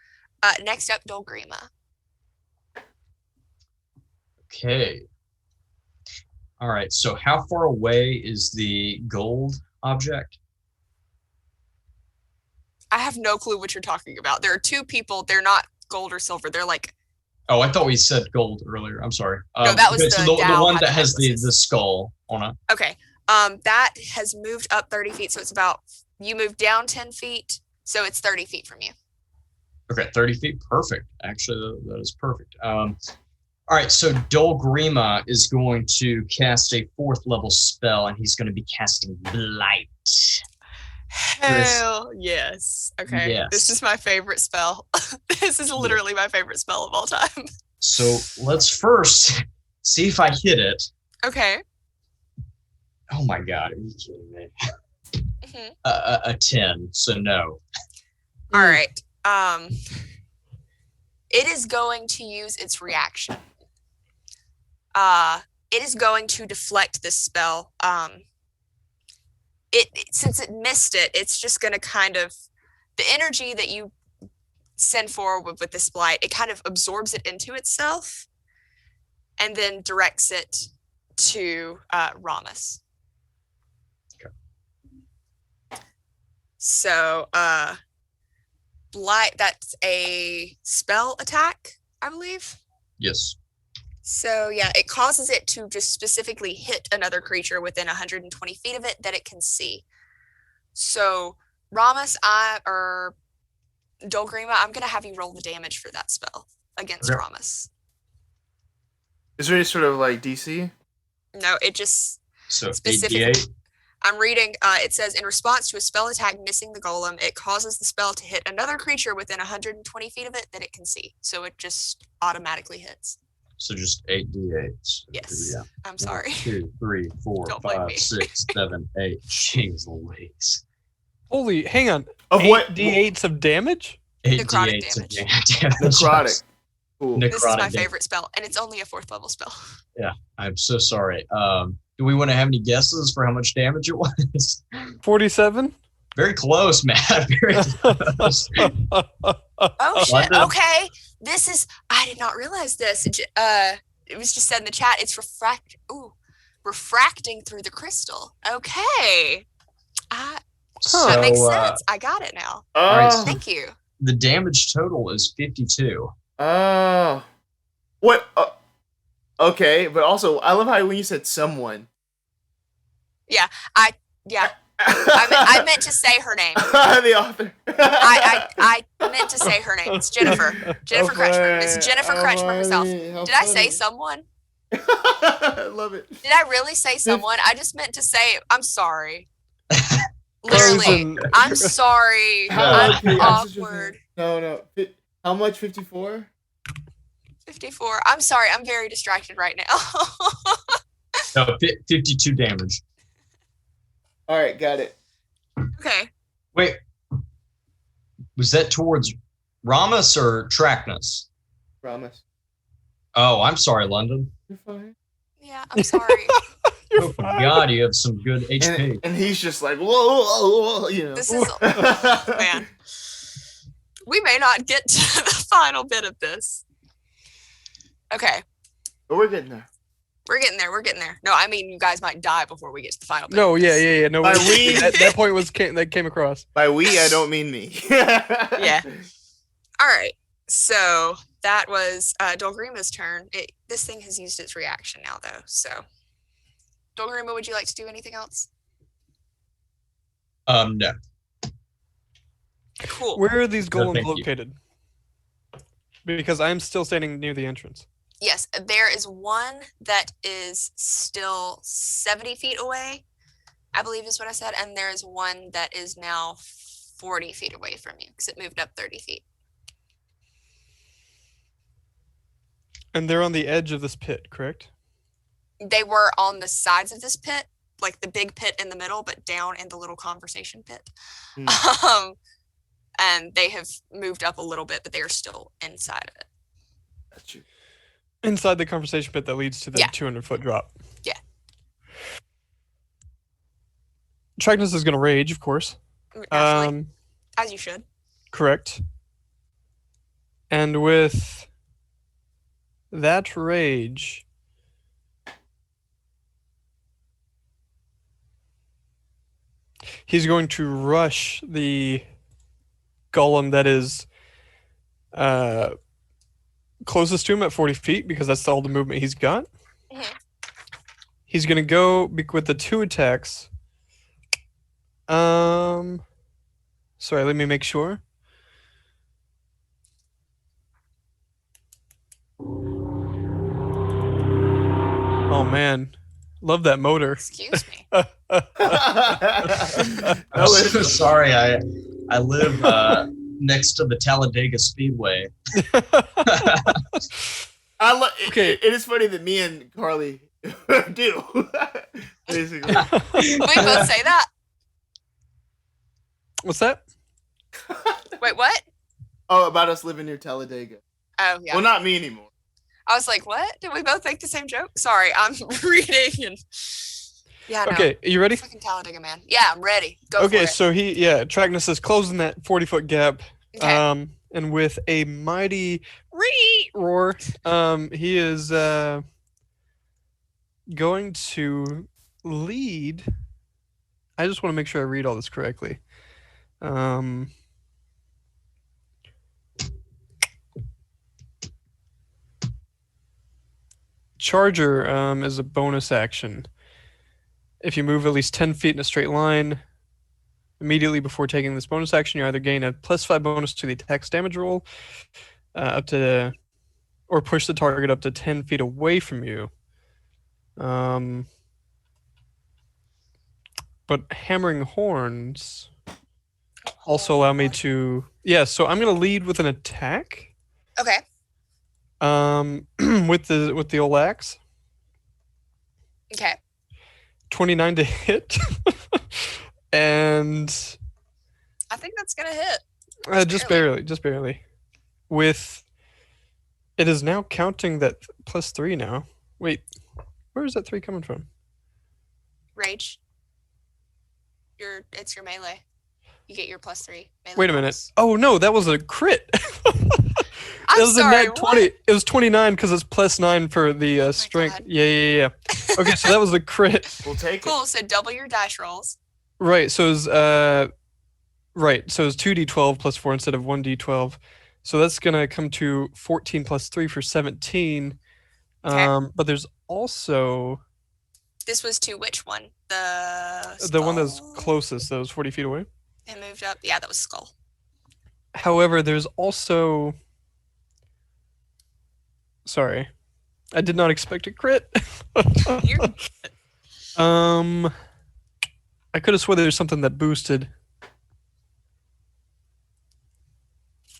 Next up, Dolgrima. Okay. All right. So how far away is the gold object? I have no clue what you're talking about. There are two people. They're not gold or silver. They're like. Oh, I thought we said gold earlier. I'm sorry. No, that was so the the Dow one had that the has the necklaces. skull on it. Okay. That has moved up 30 feet, so it's about you moved down 10 feet, so it's 30 feet from you. Okay, 30 feet. Perfect. Actually, that is perfect. All right, so Dolgrima is going to cast a 4th level spell, and he's going to be casting Blight. Hell yes. Okay. Yes. This is my favorite spell. This is literally my favorite spell of all time. So let's first see if I hit it. Okay. Oh my god, are you kidding me? Mhm. A 10, so no. All right. It is going to use its reaction. It is going to deflect this spell. Since it missed it, it's just going to kind of the energy that you send forward with this blight, it kind of absorbs it into itself, and then directs it to Rommus. Okay. So, blight. That's a spell attack, I believe. Yes. So yeah, it causes it to just specifically hit another creature within 120 feet of it that it can see. So Rommus, or Dolgrima, I'm gonna have you roll the damage for that spell against Okay. Rommus. Is there any sort of like DC? No, it just So specific. 8d8. I'm reading. It says in response to a spell attack missing the golem, it causes the spell to hit another creature within 120 feet of it that it can see. So it just automatically hits. So just 8d8. Yes. Yeah. I'm sorry. 1, 2, 3, 4, Don't blame 5, me. 6, 7, 8. Jeez Louise. Holy, hang on. Of what? D8s of damage? 8 Necrotic d8s of damage. damage. Necrotic. Cool. Necrotic This is my damage. favorite spell, and it's only a 4th level spell. I'm so sorry. Do we want to have any guesses for how much damage it was? 47? Very close, Matt. Very close. Oh shit. London. Okay. This is. I did not realize this. It was just said in the chat. It's refracting through the crystal. Okay. That makes sense. I got it now. right, so- Thank you. The damage total is 52. Oh. What? Okay, but also, I love how when you said someone. Yeah. I meant to say her name. The author. I meant to say her name. It's Jennifer. Jennifer Kretchmer. Miss Jennifer Kretchmer herself. Did I say someone? I love it. Did I really say someone? I just meant to say, I'm sorry. Carly's Literally. in- I'm sorry. I'm Okay, I'm such a awkward. fan. No. How much? 54? 54. I'm sorry. I'm very distracted right now. No, 52 damage. All right, got it. Okay. Wait. Was that towards Rommus or Tracknus? Promise. Oh, I'm sorry, London. You're fine. Yeah, I'm sorry. You're Oh, my fine. God, you have some good HP. And he's just like, whoa, you know. This is man. We may not get to the final bit of this. Okay. But we're getting there. We're getting there. No, I mean you guys might die before we get to the final bit. No, of yeah. this. No, By we- that point that came across. By we, I don't mean me. Yeah. All right. So that was Dolgrima's turn. This thing has used its reaction now, though. So, Dolgrima, would you like to do anything else? No. Cool. Where are these No, golems thank you. located? Because I'm still standing near the entrance. Yes, there is one that is still 70 feet away, I believe is what I said, and there is one that is now 40 feet away from you because it moved up 30 feet. And they're on the edge of this pit, correct? They were on the sides of this pit, like the big pit in the middle, but down in the little conversation pit. And they have moved up a little bit, but they are still inside of it. That's you. Inside the conversation pit that leads to the Yeah. 200-foot drop. Yeah. Tracknus is going to rage, of course. Naturally, as you should. Correct. And with that rage, he's going to rush the golem that is closest to him at 40 feet because that's all the movement he's got. Mhm. He's gonna go with the 2 attacks. Sorry, let me make sure. Oh man, love that motor. Excuse me. That I'm so was- sorry. I live next to the Talladega Speedway. Okay. It is funny that me and Carly do. Basically. We both say that. What's that? Wait, what? Oh, about us living near Talladega. Oh, yeah. Well, not me anymore. I was like, what? Did we both make the same joke? Sorry, I'm reading and. Yeah, no. Okay, you ready? Fucking Talladega, man. Yeah, I'm ready. Go Okay, for it. so Tracknus is closing that 40-foot gap. Okay. And with a mighty roar, he is going to lead. I just want to make sure I read all this correctly. Charger is a bonus action. If you move at least 10 feet in a straight line, immediately before taking this bonus action, you either gain a +5 bonus to the attack's damage roll, or push the target up to 10 feet away from you. But hammering horns also allow me to. Yeah, so I'm gonna lead with an attack. Okay. With the old axe. Okay. 29 to hit. And I think that's gonna hit. just barely. With it is now counting that +3 now. Wait, where is that 3 coming from? Rage. It's your melee. You get your +3. Melee Wait a minute. bonus. Oh no, that was a crit. I'm It was sorry, a net 20. what? It was 29 because it's +9 for the my strength. God. Yeah. Okay, so that was a crit. We'll take it. Cool. So double your dash rolls. Right. So it's 2d12 plus 4 instead of 1d12. So that's gonna come to 14 plus 3 for 17. Okay. But there's also This was to which one? The the one that's skull? closest, that was 40 feet away. It moved up. Yeah, that was skull. However, there's also. Sorry, I did not expect a crit. You're- I could have swore there's something that boosted.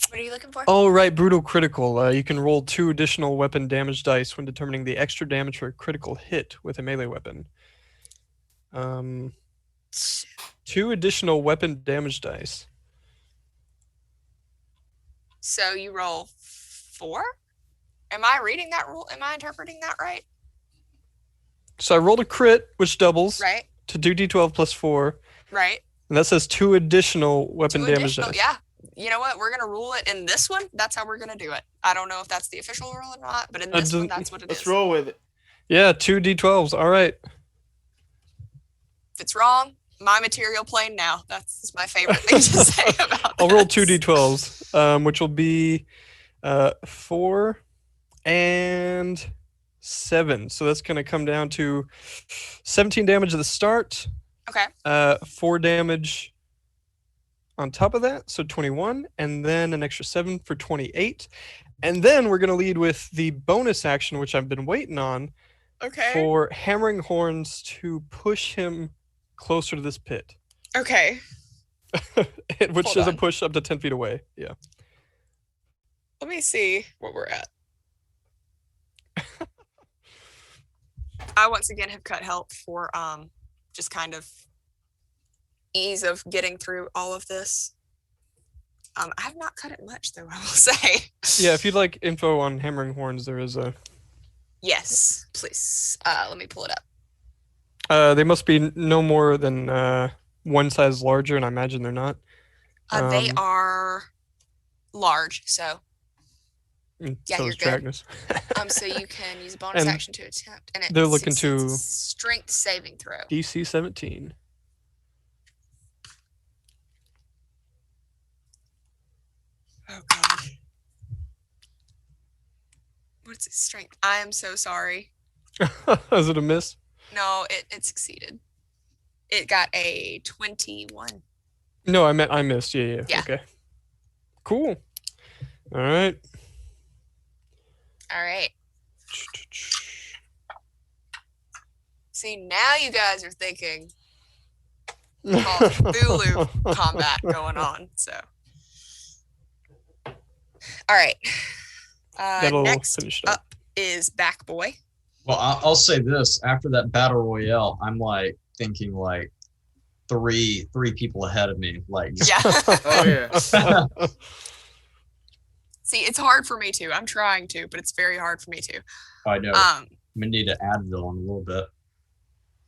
What are you looking for? Oh, right, brutal critical. You can roll 2 additional weapon damage dice when determining the extra damage for a critical hit with a melee weapon. 2 additional weapon damage dice. So you roll 4? Am I reading that rule? Am I interpreting that right? So I rolled a crit, which doubles Right. to 2d12 plus 4, Right. and that says 2 additional weapon 2 damage additional. dice. Yeah. You know what? We're gonna rule it in this one. That's how we're gonna do it. I don't know if that's the official rule or not, but in this one, that's what it Let's is. roll with it. Yeah, 2d12s. All right. If it's wrong, my material plane now. That's my favorite thing to say about I'll roll this. 2d12s, which will be 4 and 7. So that's going to come down to 17 damage at the start, Okay. 4 damage on top of that, so 21, and then an extra 7 for 28. And then we're going to lead with the bonus action, which I've been waiting on, Okay. for hammering horns to push him closer to this pit, Okay. which Hold is a on. push up to 10 feet away. Yeah. Let me see what we're at. I once again have cut help for just kind of ease of getting through all of this. I have not cut it much though, I will say. Yeah, if you'd like info on hammering horns, there is a. Yes, please. Let me pull it up. They must be no more than one size larger, and I imagine they're not. They are large, so And yeah, so you're is good. Tracknus. so you can use a bonus And action to attempt, and they're looking to- strength saving throw. DC 17. Oh God. What's its strength? I am so sorry. Is it a miss? No, it succeeded. It got a 21. No, I missed. Yeah. Yeah. Okay. Cool. All right. All right. See, now you guys are thinking Call of Cthulhu combat going on. So, all right. That'll Next finish it up. up is Back Boy. Well, I'll say this: after that battle royale, I'm like thinking like three people ahead of me. Like, Yeah. Oh yeah. See, it's hard for me too. I'm trying to, but it's very hard for me too. I know. I'm gonna need to Advil in a little bit.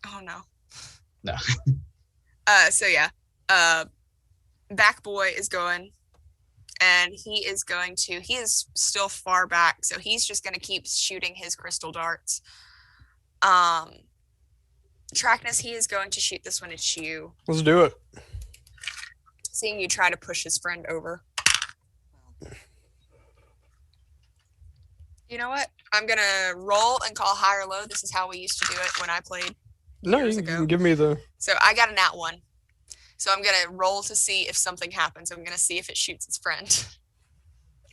Oh no. No. So yeah. Back Boy is going, and he is still far back, so he's just gonna keep shooting his crystal darts. Tracknus, he is going to shoot this one at you, Let's do it. seeing you try to push his friend over. You know what? I'm gonna roll and call high or low. This is how we used to do it when I played. No, Years you ago. can give me the. So I got a nat 1. So I'm gonna roll to see if something happens. I'm gonna see if it shoots its friend.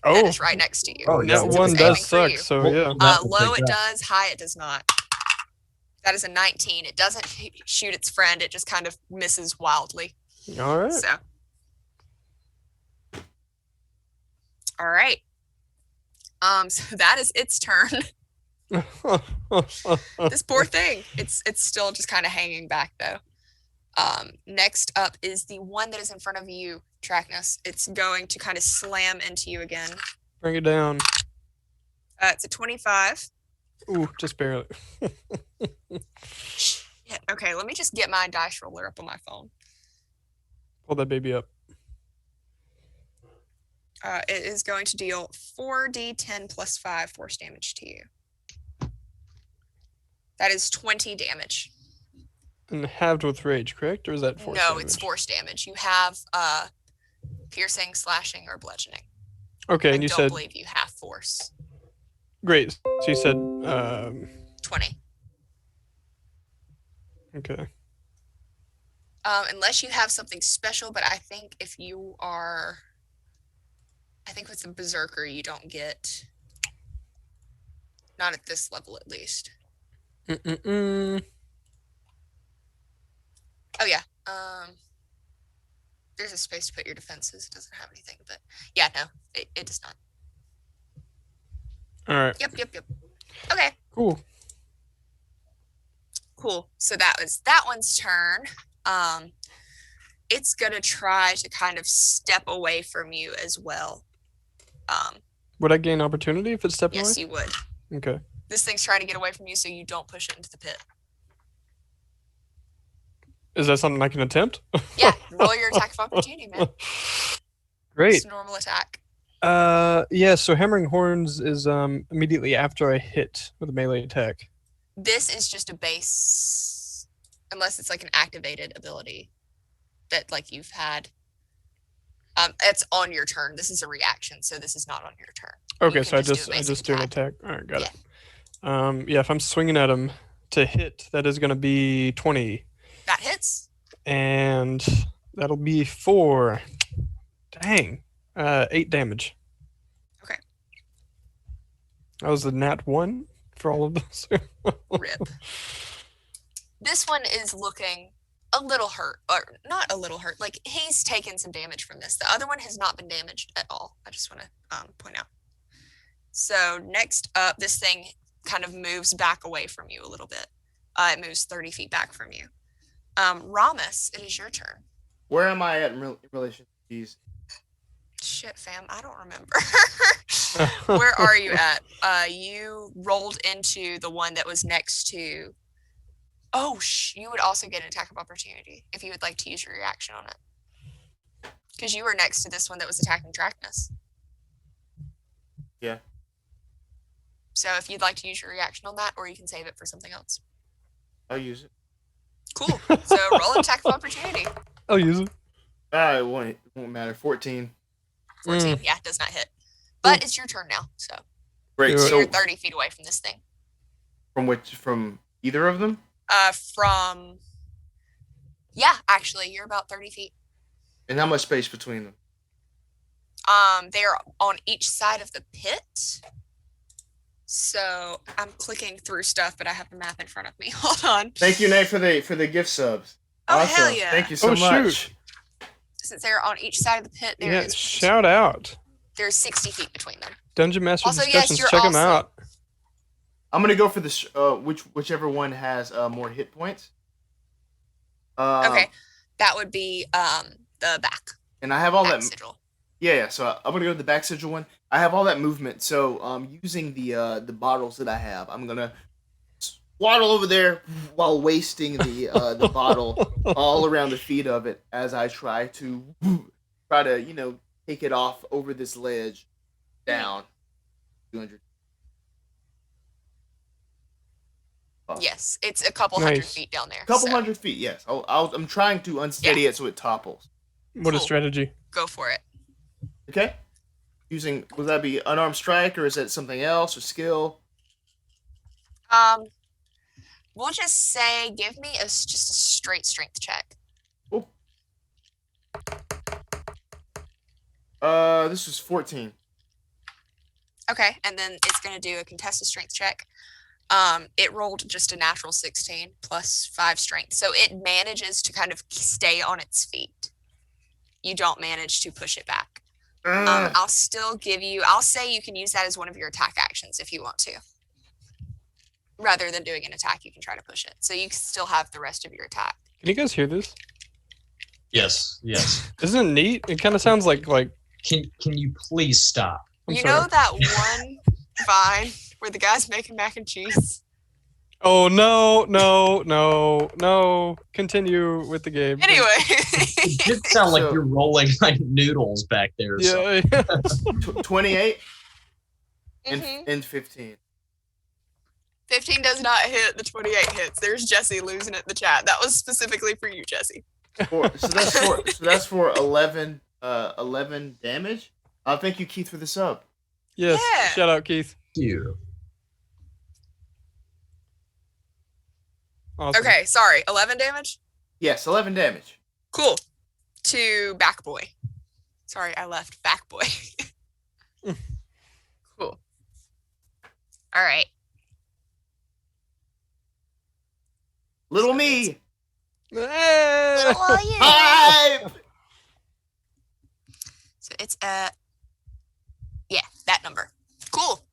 That Oh, is right next to you. Oh, yeah, since that it was one aiming does for suck. you. So Well, yeah. that will Low take it that. does, high it does not. That is a 19. It doesn't shoot its friend. It just kind of misses wildly. All right. So. All right. So that is its turn. This poor thing. It's still just kind of hanging back though. Next up is the one that is in front of you, Tracknus. It's going to kind of slam into you again. Bring it down. It's a 25. Ooh, just barely. Yeah, okay, let me just get my dice roller up on my phone. Pull that baby up. It is going to deal 4d10 plus 5 force damage to you. That is 20 damage. And halved with rage, correct? Or is that force No, damage? it's force damage. You have piercing, slashing, or bludgeoning. Okay, I and you don't said believe you have force. great. So you said 20. okay. Unless you have something special, but I think with the Berserker, you don't get. Not at this level, at least. Mm-mm-mm. Oh yeah. There's a space to put your defenses. It doesn't have anything, but yeah, no, it does not. All right. Yep. Okay, Cool. cool. So that was that one's turn. It's gonna try to kind of step away from you as well. Would I gain opportunity if it's stepping Yes, away? you would. Okay. This thing's trying to get away from you, so you don't push it into the pit. Is that something I can attempt? Yeah, roll your attack of opportunity, man. Great. It's a normal attack. Yeah, so Hammering Horns is immediately after I hit with a melee attack. This is just a base, unless it's like an activated ability that like you've had. It's on your turn. This is a reaction, so this is not on your turn. Okay, You so I can just basic do an attack. All right, got it. Yeah, if I'm swinging at him to hit, that is going to be 20. That hits. And that'll be 4. Dang. 8 damage. Okay. That was a nat 1 for all of those. Rip. This one is looking a little hurt, or not a little hurt. Like he's taken some damage from this. The other one has not been damaged at all. I just want to point out. So next up, this thing kind of moves back away from you a little bit. It moves 30 feet back from you. Rommus, it is your turn. Where am I at in relation to these? Shit, fam, I don't remember. Where are you at? You rolled into the one that was next to. Oh, you would also get an attack of opportunity if you would like to use your reaction on it. Because you were next to this one that was attacking Tracknus. Yeah. So if you'd like to use your reaction on that, or you can save it for something else. I'll use it. Cool. So roll an attack of opportunity. I'll use it. It won't matter. 14. 14. Yeah, does not hit. But it's your turn now, so. Great. Do it. So So you're 30 feet away from this thing. from either of them? Yeah, actually, you're about 30 feet. And how much space between them? They're on each side of the pit. So I'm clicking through stuff, but I have the map in front of me. Hold on. Thank you, Nate, for the gift subs. Oh, Awesome. hell yeah. Thank you so Oh, shoot. much. Since they're on each side of the pit, Shout out. there's 60 feet between them. Dungeon Master Also, yes, discussions. you're Check them also- out. I'm gonna go for the whichever one has more hit points. Okay. That would be the back. And I have all back that. sigil. Yeah. So I'm gonna go to the back sigil one. I have all that movement. So using the bottles that I have, I'm gonna waddle over there while wasting the bottle all around the feet of it as I try to take it off over this ledge down 200. Yes, it's a couple hundred Nice. feet down there. Couple so hundred feet, yes. I'm trying to unsteady it so it topples. What a Cool. strategy. Go for it. Okay. Would that be unarmed strike or is that something else or skill? We'll just say give me just a straight strength check. Cool. This was 14. Okay, and then it's gonna do a contested strength check. It rolled just a natural 16 plus 5 strength, so it manages to kind of stay on its feet. You don't manage to push it back. I'll say you can use that as one of your attack actions if you want to. Rather than doing an attack, you can try to push it. So you still have the rest of your attack. Can you guys hear this? Yes. Isn't it neat? It kind of sounds like Can you please stop? I'm You sorry. know that one vine where the guy's making mac and cheese? Oh no! Continue with the game. please. Anyway. It did sound like So- you're rolling like noodles back there. Or something. Yeah. 28 Mhm. and 15. 15 does not hit, the 28 hits. There's Jesse losing it in the chat. That was specifically for you, Jesse. So that's for 11 damage. Thank you, Keith, for the sub. Yes. Yeah. Shout out, Keith. You. Awesome. Okay, sorry. 11 damage? Yes, 11 damage. Cool. To Back Boy. Sorry, I left Back Boy. Cool. All right. Little me. Hey! Little are you? Hype! So it's that number. Cool.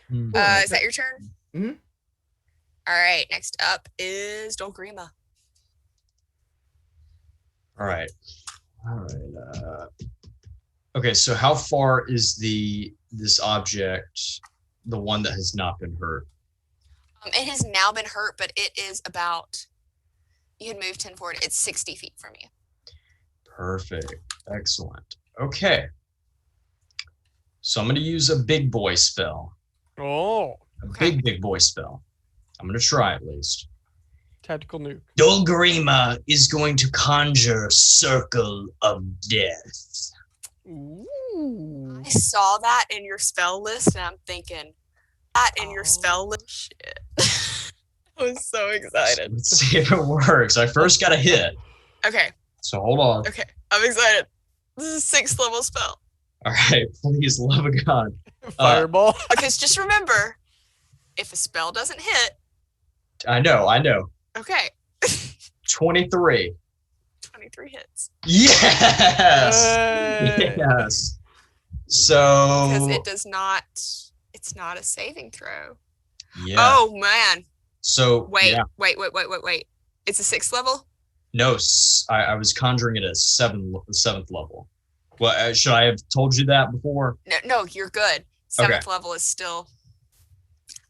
Hmm. Is that your turn? Mhm. All right. Next up is Dolgrima. All right. Okay, so how far is this object, the one that has not been hurt? It has now been hurt, but it is about. You can move 10 forward. It's 60 feet from you. Perfect. Excellent. Okay. So I'm going to use a big boy spell. Oh, A Okay. big boy spell. I'm going to try at least. tactical nuke. Dolgrima is going to conjure Circle of Death. Ooh. I saw that in your spell list, and I'm thinking, that in your spell list? Shit. I was so excited. Let's see if it works. I first got a hit. Okay, So hold on. okay. I'm excited. This is a 6th level spell. All right. Please, love of God. Fireball. Because just remember, if a spell doesn't hit, I know. okay, 23. 23 hits. Yes. Hey. Yes. So. Because it does not, it's not a saving throw. Yeah. Oh, man. So. Wait, Yeah. wait. It's a 6th level? No, I was conjuring it at seventh level. Well, should I have told you that before? No, you're good. 7th level is still.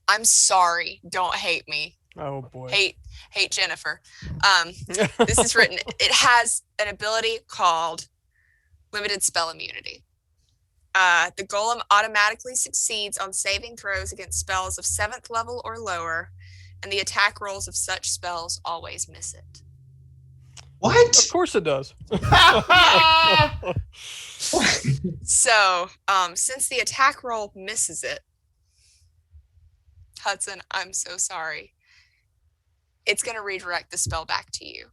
I'm sorry. Don't hate me. Oh boy. Hate Jennifer. This is written. It has an ability called Limited Spell Immunity. The golem automatically succeeds on saving throws against spells of 7th level or lower, and the attack rolls of such spells always miss it. What? Of course it does. So, since the attack roll misses it, Hudson, I'm so sorry. It's going to redirect the spell back to you.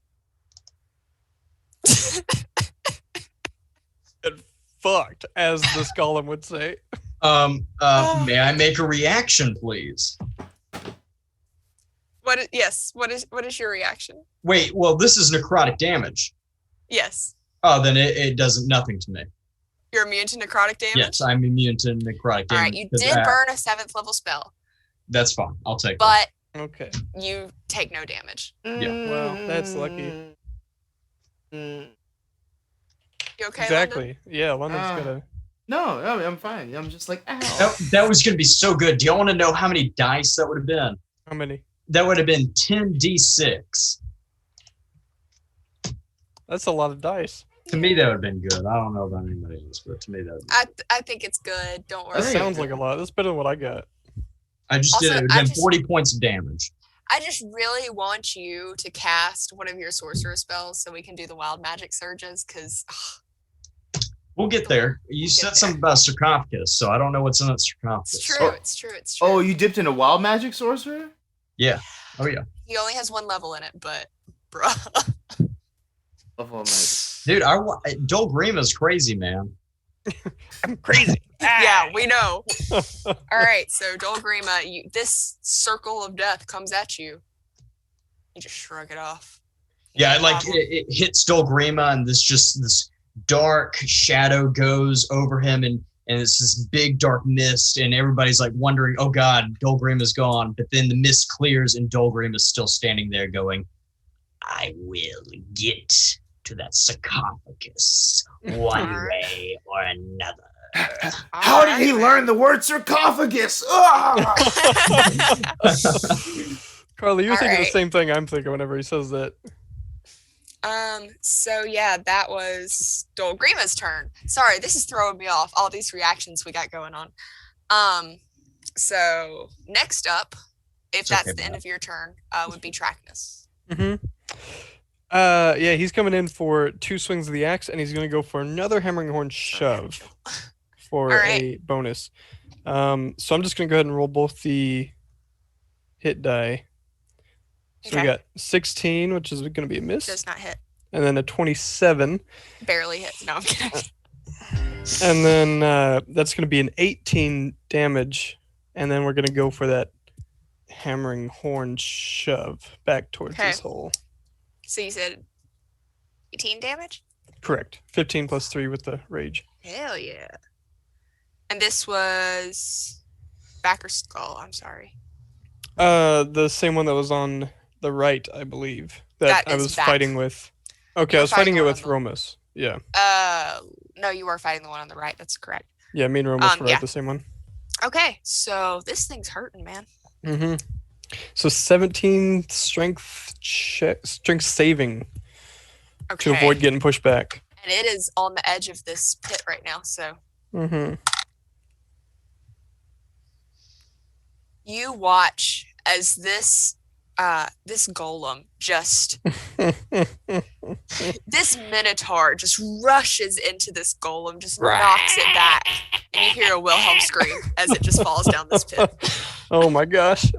It fucked, as this golem would say. May I make a reaction, please? What is your reaction? Wait, well, this is necrotic damage. Yes. Oh, then it does nothing to me. You're immune to necrotic damage? Yes, I'm immune to necrotic damage. All right, you did burn a 7th level spell. That's fine. I'll take but Okay. you take no damage. Yeah. Well, that's lucky. You okay, Exactly. London? Yeah, London's gonna. No, I'm fine. I'm just like, ow. That was going to be so good. Do y'all want to know how many dice that would have been? How many? That would have been 10d6. That's a lot of dice. To me, that would have been good. I don't know about anybody else, but to me, that would have been I think it's good. Don't worry. That sounds like a lot. That's better than what I got. I just Also, did it. It would have been 40 points of damage. I just really want you to cast one of your sorcerer spells so we can do the wild magic surges, because We'll get there. You said something about sarcophagus, so I don't know what's in that sarcophagus. it's true. It's true. It's true. Oh, you dipped in a wild magic sorcerer? Yeah. Oh, yeah. He only has 1 level in it, but bruh. Of all magic. Dude, Dolgrima's crazy, man. I'm crazy. Yeah, we know. All right, so Dolgrima, this circle of death comes at you. You just shrug it off. Yeah, No like problem. it hits Dolgrima, and this dark shadow goes over him, and it's this big dark mist, and everybody's like wondering, oh god, Dolgrima's gone. But then the mist clears, and Dolgrima's still standing there going, I will get to that sarcophagus one way or another. How did he learn the word sarcophagus? Ah! Carly, you're All thinking the right. same thing I'm thinking whenever he says that. So yeah, that was Dolgrima's turn. Sorry, this is throwing me off, all these reactions we got going on. So next up, if It's that's okay, the end Matt. of your turn, would be Tracknus. Mm-hmm. Yeah, he's coming in for 2 swings of the axe, and he's going to go for another hammering horn shove for All right. a bonus. So I'm just going to go ahead and roll both the hit die. So we Okay. got 16, which is going to be a miss, Does not hit. and then a 27, Barely hits. No, I'm kidding. and then that's going to be an 18 damage, and then we're going to go for that hammering horn shove back towards Okay. this hole. So you said 18 damage? Correct. 15 plus 3 with the rage. Hell yeah. And this was back or skull, I'm sorry. The same one that was on the right, I believe. That That I is was back. fighting with. Okay, You I were was fighting fighting it the with one Rommus. Yeah. No, you were fighting the one on the right. That's correct. Yeah, me and Rommus were yeah. at the same one. Okay, so this thing's hurting, man. Mm-hmm. So 17 strength saving Okay. to avoid getting pushed back. And it is on the edge of this pit right now, so Mm-hmm. you watch as this golem just this Minotaur just rushes into this golem, just knocks it back, and you hear a Wilhelm scream as it just falls down this pit. Oh my gosh.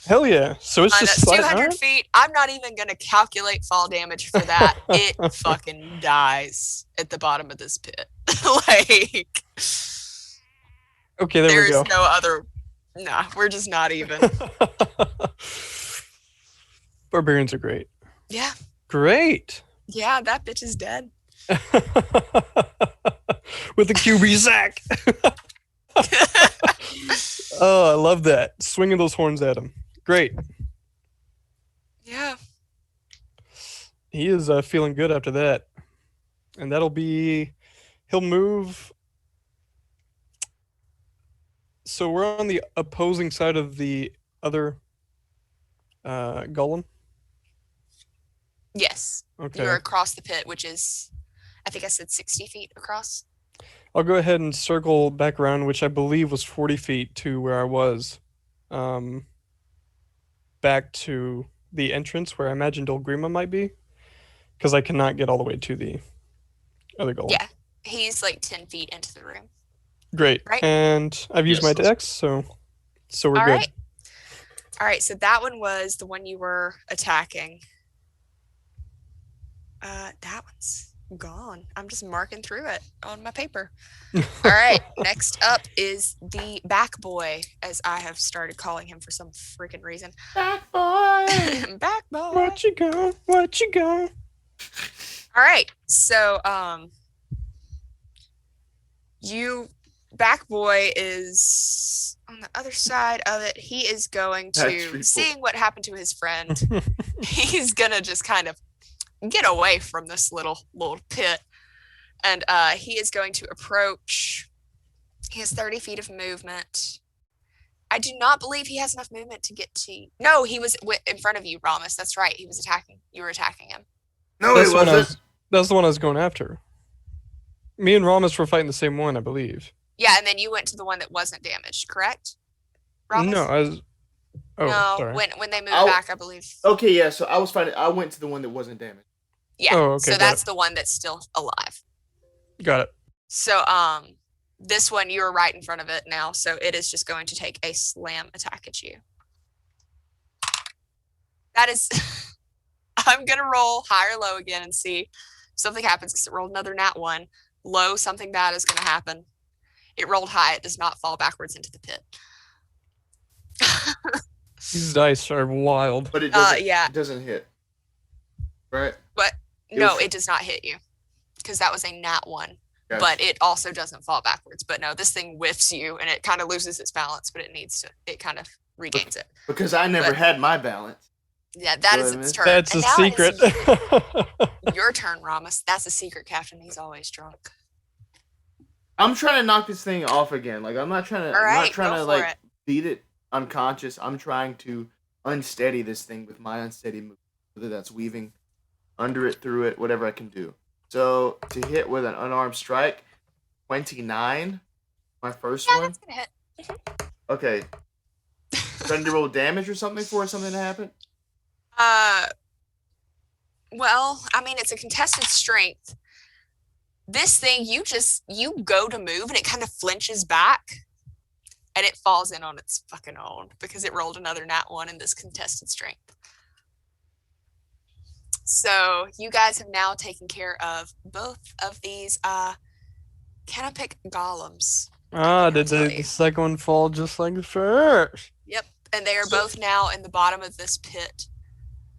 Hell yeah. So it's just That's slide- 200 alright. feet. I'm not even gonna calculate fall damage for that. It fucking dies at the bottom of this pit. Like Okay, there we there's go. no other. Nah, we're just not even. Barbarians are great. Yeah, Great. yeah, that bitch is dead. With the QB sack. Oh, I love that. Swinging those horns at him. Great. Yeah. He is feeling good after that. And that'll be... He'll move... So we're on the opposing side of the other golem? Yes. Okay. You're across the pit, which is, I think I said 60 feet across. I'll go ahead and circle back around, which I believe was 40 feet to where I was. Back to the entrance where I imagined Dolgrima might be. because I cannot get all the way to the other golem. Yeah, he's like 10 feet into the room. Great. Right. And I've used Yes, my dex, so we're All good. right. All right, so that one was the one you were attacking. That one's gone. I'm just marking through it on my paper. All right, next up is the back boy, as I have started calling him for some freaking reason. Back boy. Back boy. What you got? What you got? All right, so back boy is on the other side of it. He is going to, seeing what happened to his friend, he's gonna just kind of get away from this little pit, and he is going to approach. He has 30 feet of movement. I do not believe he has enough movement to get to you. No, he was in front of you, Rommus. That's right. He was attacking. You were attacking him. No, it wasn't. That's the one I was going after. Me and Rommus were fighting the same one, I believe. Yeah, and then you went to the one that wasn't damaged, correct? Rommus? No, I was. Oh, no, sorry. when they moved back, I believe. Okay, yeah. So I was fighting. I went to the one that wasn't damaged. Yeah. Oh, okay, so got that's it. the one that's still alive. Got it. So this one you're right in front of it now, so it is just going to take a slam attack at you. That is I'm gonna roll high or low again and see if something happens, because it rolled another nat 1. Low, something bad is gonna happen. It rolled high, it does not fall backwards into the pit. These dice are wild. But it doesn't. Yeah. It doesn't hit. Right. But no, it does not hit you, because that was a nat 1. Gotcha. But it also doesn't fall backwards. But no, this thing whiffs you, and it kind of loses its balance, but it kind of regains it. Because I never had my balance. Yeah, that is its turn. That's And a now it secret. is your turn, Rommus. That's a secret, Captain. He's always drunk. I'm trying to knock this thing off again. Like I'm not trying to. All right, I'm not trying go to for like it. beat it unconscious. I'm trying to unsteady this thing with my unsteady move. Whether that's weaving under it, through it, whatever I can do. So to hit with an unarmed strike, 29. My first Yeah, one. that's gonna hit. Okay. Do I need to roll damage or something for something to happen? Well, I mean, it's a contested strength. This thing, you go to move, and it kind of flinches back, and it falls in on its fucking own, because it rolled another nat 1 in this contested strength. So you guys have now taken care of both of these Canopic golems. Did the second one fall just like the first? Yep, and they are both now in the bottom of this pit.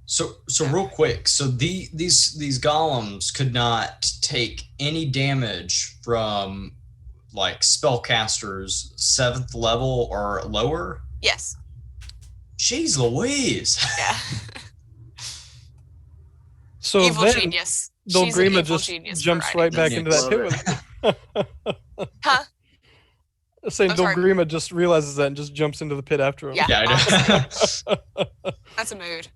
So real quick, so these golems could not take any damage from like spellcasters 7th level or lower? Yes. Jeez Louise. Yeah. So Evil then genius. She's an Dolgrima evil just genius for jumps writing right back this. into that Love pit with Huh? saying I'm sorry. Dolgrima just realizes that and just jumps into the pit after him. Yeah, Yeah, I know. that's a mood.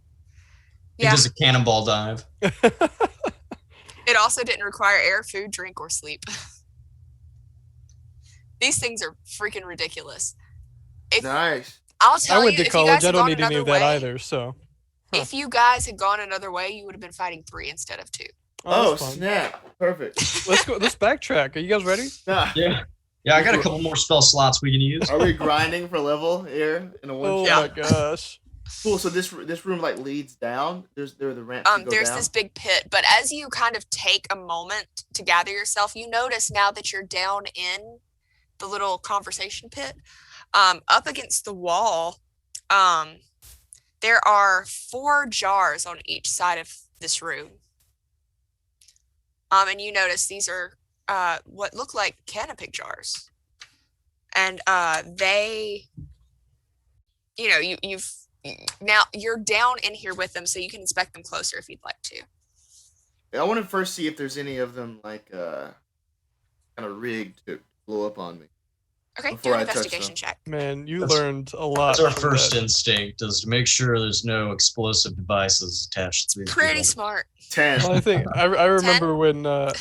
He Yeah, does a cannonball dive. it also didn't require air, food, drink, or sleep. These things are freaking ridiculous. Nice. I'll tell I went you, to if you guys college. I had don't gone need any another of that way, either. So. if you guys had gone another way, you would have been fighting 3 instead of 2. Oh, that's fun. snap. Perfect. Let's go. Let's backtrack. Are you guys ready? Nah. Yeah. Yeah, I got a couple more spell slots we can use. Are we grinding for level here in a one Oh shot? my gosh. Cool. So this room like leads down. There are the ramps that go There's down. this big pit, but as you kind of take a moment to gather yourself, you notice now that you're down in the little conversation pit, up against the wall, there are 4 jars on each side of this room. And you notice these are what look like Canopic jars, and they, now you're down in here with them, so you can inspect them closer if you'd like to. I want to first see if there's any of them like kind of rigged to blow up on me. Okay, Before do an I touch investigation them. check. Man, you That's- learned a lot. That's our from first that. instinct, is to make sure there's no explosive devices attached to these. Pretty people. smart. 10. Well, I think I remember when God.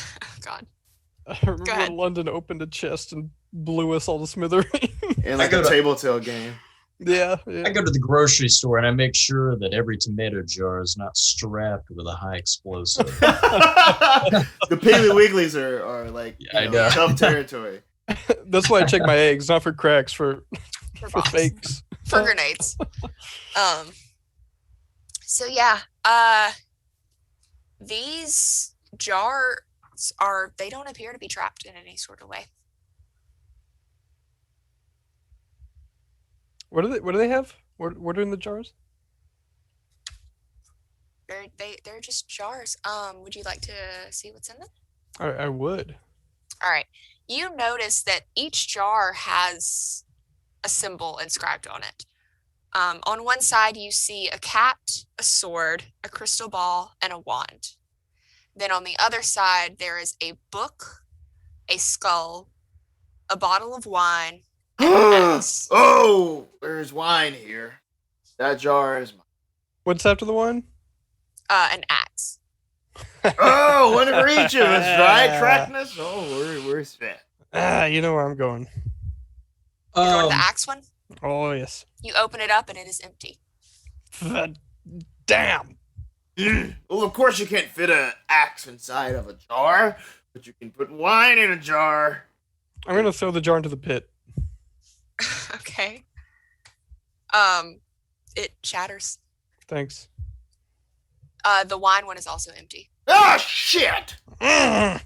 I remember ahead. when London opened a chest and blew us all to smithereens. And like I a go to- table tail game. Yeah. I go to the grocery store and I make sure that every tomato jar is not strapped with a high explosive. The Piggly Wigglies are like I know. tough territory. That's why I check my eggs, not for cracks, for bombs. fakes. For grenades. So yeah, these jars they don't appear to be trapped in any sort of way. What do they have? What are in the jars? They're just jars. Would you like to see what's in them? I would. All right. You notice that each jar has a symbol inscribed on it. On one side, you see a cat, a sword, a crystal ball, and a wand. Then on the other side, there is a book, a skull, a bottle of wine, and an axe. Oh, there's wine here. That jar is mine. What's after the one? An axe. Oh, one for each of us, right? Tracknus? Oh, we're set. You know where I'm going. You go to the axe one? Oh, yes. You open it up and it is empty. Damn. Well, of course you can't fit an axe inside of a jar, but you can put wine in a jar. I'm going to throw the jar into the pit. Okay. It shatters. Thanks. The wine one is also empty. Ah, shit! Mm.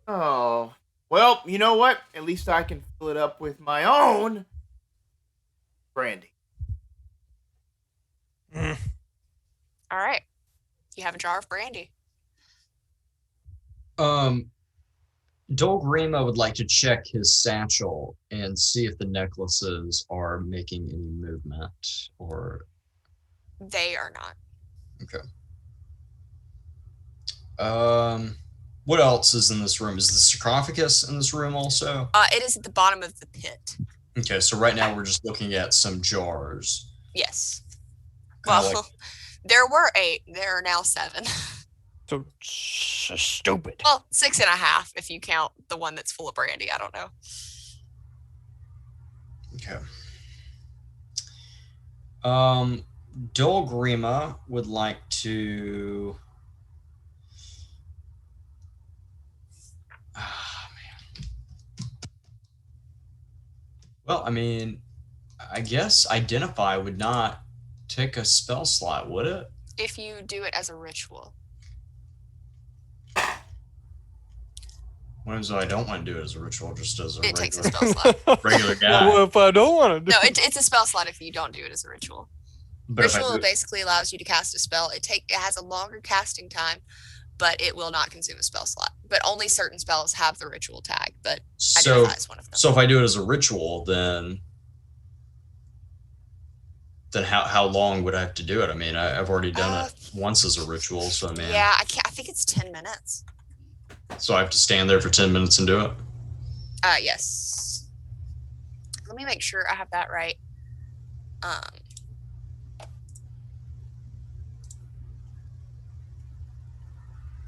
Oh. Well, you know what? At least I can fill it up with my own brandy. Mm. All right. You have a jar of brandy. Dolgrima would like to check his satchel and see if the necklaces are making any movement or... They are not. Okay. What else is in this room? Is the sarcophagus in this room also? It is at the bottom of the pit. Okay, so right now we're just looking at some jars. Yes. Kinda Well, like- there were 8. There are now 7. So stupid. Well, 6.5 if you count the one that's full of brandy. I don't know. Okay. Dolgrima would like to... man. Well, I mean, I guess Identify would not take a spell slot, would it? If you do it as a ritual. What if I don't want to do it as a ritual, just as a It takes a regular, spell slot. regular guy? Well, if I don't want to do No, it's a spell slot if you don't do it as a ritual. But if I Ritual do, basically allows you to cast a spell. It has a longer casting time, but it will not consume a spell slot. But only certain spells have the ritual tag, but so Identify is one of them. so if I do it as a ritual, then how long would I have to do it? I mean, I've already done it once as a ritual, so I mean, Yeah, I think it's 10 minutes. so I have to stand there for 10 minutes and do it. Yes. Let me make sure I have that right.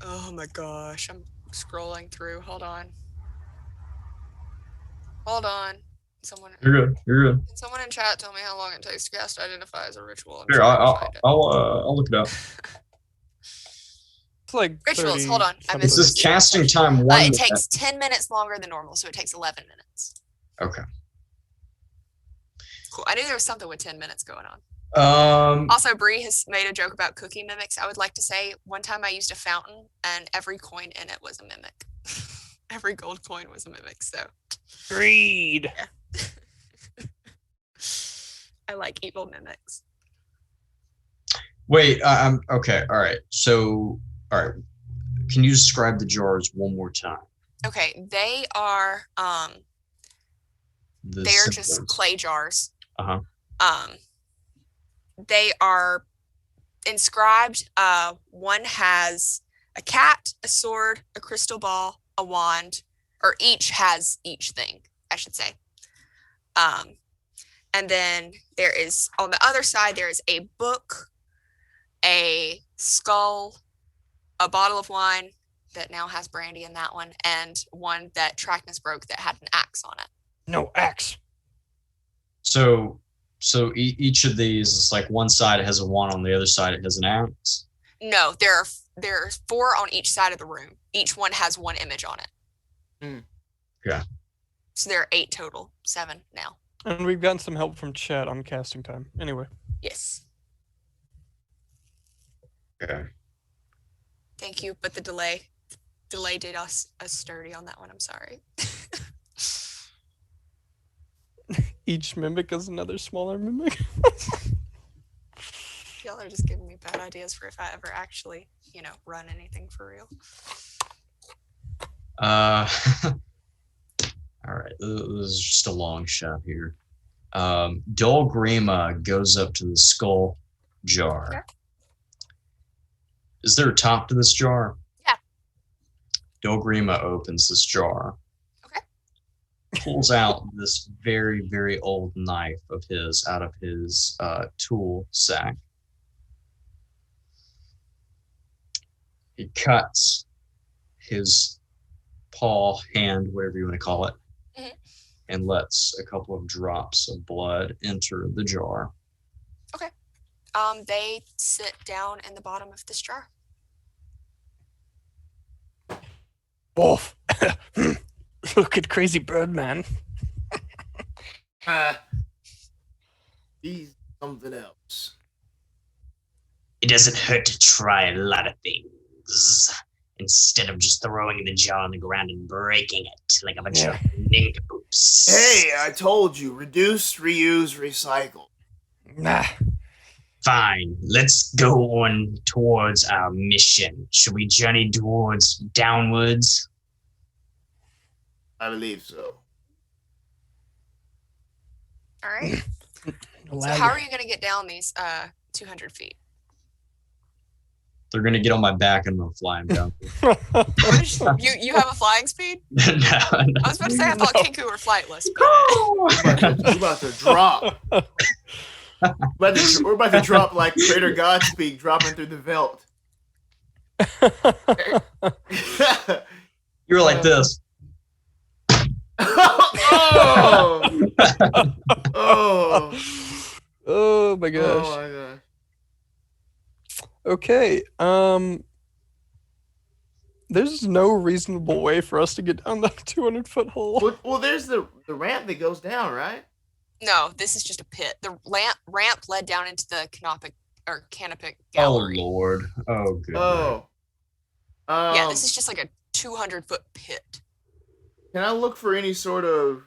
Oh my gosh, I'm scrolling through. Hold on. Someone You're good. in chat tell me how long it takes to cast Identify as a ritual. I'm Here, trying to find it. I'll look it up. It's like Rituals, 30 hold on, I something. It says casting time 1 It minute. takes 10 minutes longer than normal, so it takes 11 minutes. Okay. Cool. I knew there was something with 10 minutes going on. Um, Also, Bree has made a joke about cookie mimics. I would like to say one time I used a fountain and every coin in it was a mimic. Every gold coin was a mimic, so Greed. I like evil mimics. wait, I'm okay. All right. So, all right. Can you describe the jars one more time? Okay, they are The they're just symbols. clay jars. Uh-huh. They are inscribed. One has a cat, a sword, a crystal ball, a wand, or each has each thing, I should say. And then there is, on the other side, there is a book, a skull, a bottle of wine that now has brandy in that one, and one that Tracknus broke that had an axe on it. No axe. So, So each of these is like one side has a 1, on the other side it has an axe. No, there are 4 on each side of the room. Each one has 1 image on it. Okay. So there are 8 total. 7 now. And we've gotten some help from chat on casting time. Anyway. Yes. Okay. Thank you, but the delay did us sturdy on that one. I'm sorry. Each mimic is another smaller mimic. Y'all are just giving me bad ideas for if I ever actually, run anything for real. All right, this is just a long shot here. Dolgrima goes up to the skull jar. Okay. Is there a top to this jar? Yeah. Dolgrima opens this jar. Okay. Pulls out this very, very old knife of his out of his tool sack. He cuts his paw, hand, whatever you want to call it, and lets a couple of drops of blood enter the jar. Okay. They sit down in the bottom of this jar. Wolf. Look at crazy bird man. He's something else. It doesn't hurt to try a lot of things instead of just throwing the jar on the ground and breaking it like a bunch of nincompoops. Hey, I told you, reduce, reuse, recycle. Nah. Fine, let's go on towards our mission. Should we journey towards downwards? I believe so. All right. So how are you going to get down these 200 feet? They're gonna get on my back and I'm gonna fly them down. You have a flying speed? No. I was about to say I thought Kinku were flightless. We're about to drop. We're about to drop like Crater Godspeed dropping through the veldt. You were like this. Oh! Oh! Oh my gosh. Oh my gosh. Okay. There's no reasonable way for us to get down that 200-foot hole. Well, there's the ramp that goes down, right? No, this is just a pit. The ramp led down into the Canopic Oh gallery. Lord. Oh good. Oh. Yeah, this is just like a 200-foot pit. Can I look for any sort of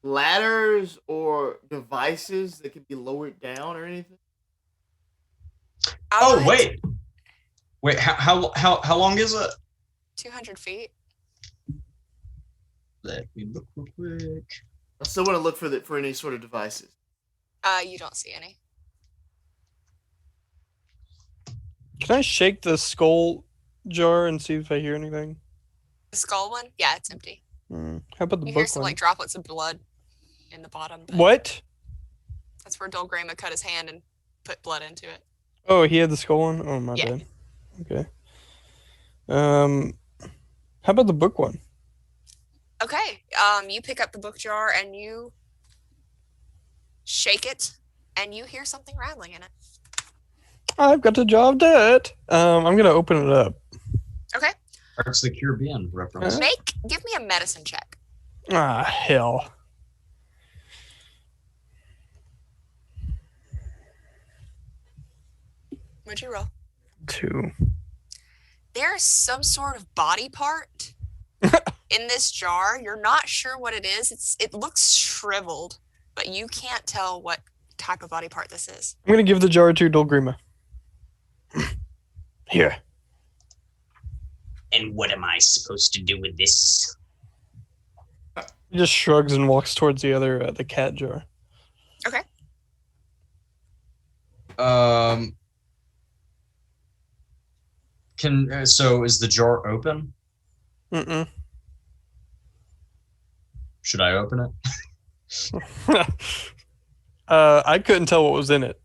ladders or devices that can be lowered down or anything? Oh wait. Wait, how long is it? 200 feet. Let me look real quick. I still want to look for any sort of devices. You don't see any. Can I shake the skull jar and see if I hear anything? The skull one? Yeah, it's empty. How about the You hear book some one? like droplets of blood in the bottom. But What? That's where Dolgrima cut his hand and put blood into it. Oh, he had the skull one? Oh, my Yeah. bad. Okay. How about the book one? Okay. You pick up the book jar and you shake it, and you hear something rattling in it. I've got a job debt. I'm gonna open it up. Okay. That's the Caribbean reference. Give me a medicine check. Ah, hell. What'd you roll? 2. There's some sort of body part in this jar. You're not sure what it is. It looks shriveled, but you can't tell what type of body part this is. I'm gonna give the jar to Dolgrima. Here. And what am I supposed to do with this? He just shrugs and walks towards the other, the cat jar. Okay. So is the jar open? Mm-mm. Should I open it? I couldn't tell what was in it.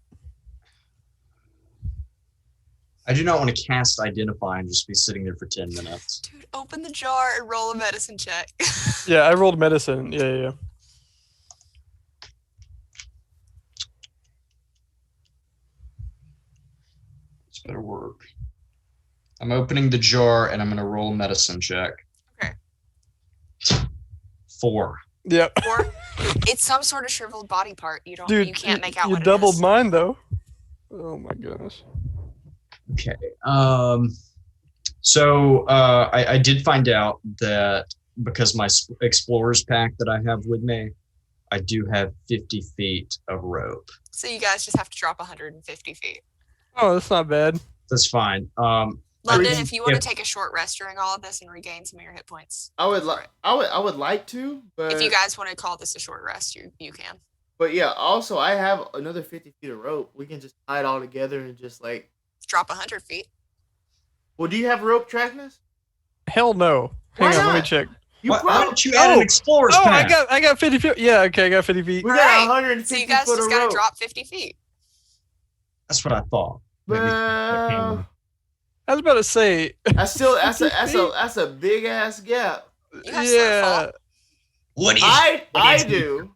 I do not want to cast Identify and just be sitting there for 10 minutes. Dude, open the jar and roll a medicine check. Yeah, I rolled medicine. Yeah. This better work. I'm opening the jar and I'm going to roll a medicine check. Okay. Yep. 4. Or it's some sort of shriveled body part. You don't. Dude, you can't make out you what it doubled is. mine though. Oh my goodness. Okay. So I did find out that because my explorer's pack that I have with me, I do have 50 feet of rope. So you guys just have to drop 150 feet. Oh, that's not bad. That's fine. London, if you want to take a short rest during all of this and regain some of your hit points, I would like to, but if you guys want to call this a short rest, you can. But yeah, also I have another 50 feet of rope. We can just tie it all together and just like Drop 100 feet. Well, do you have rope, Tracknus? Hell no. Hang Why on, let me not? check. Why don't you add an explorer's Oh, pack? I got 50 feet. Yeah, okay, I got 50 feet. We got Alright, 150 So you guys foot just of gotta rope. drop 50 feet. That's what I thought. Maybe Well, I was about to say. that's a big ass gap. You have slip fall. What if I do.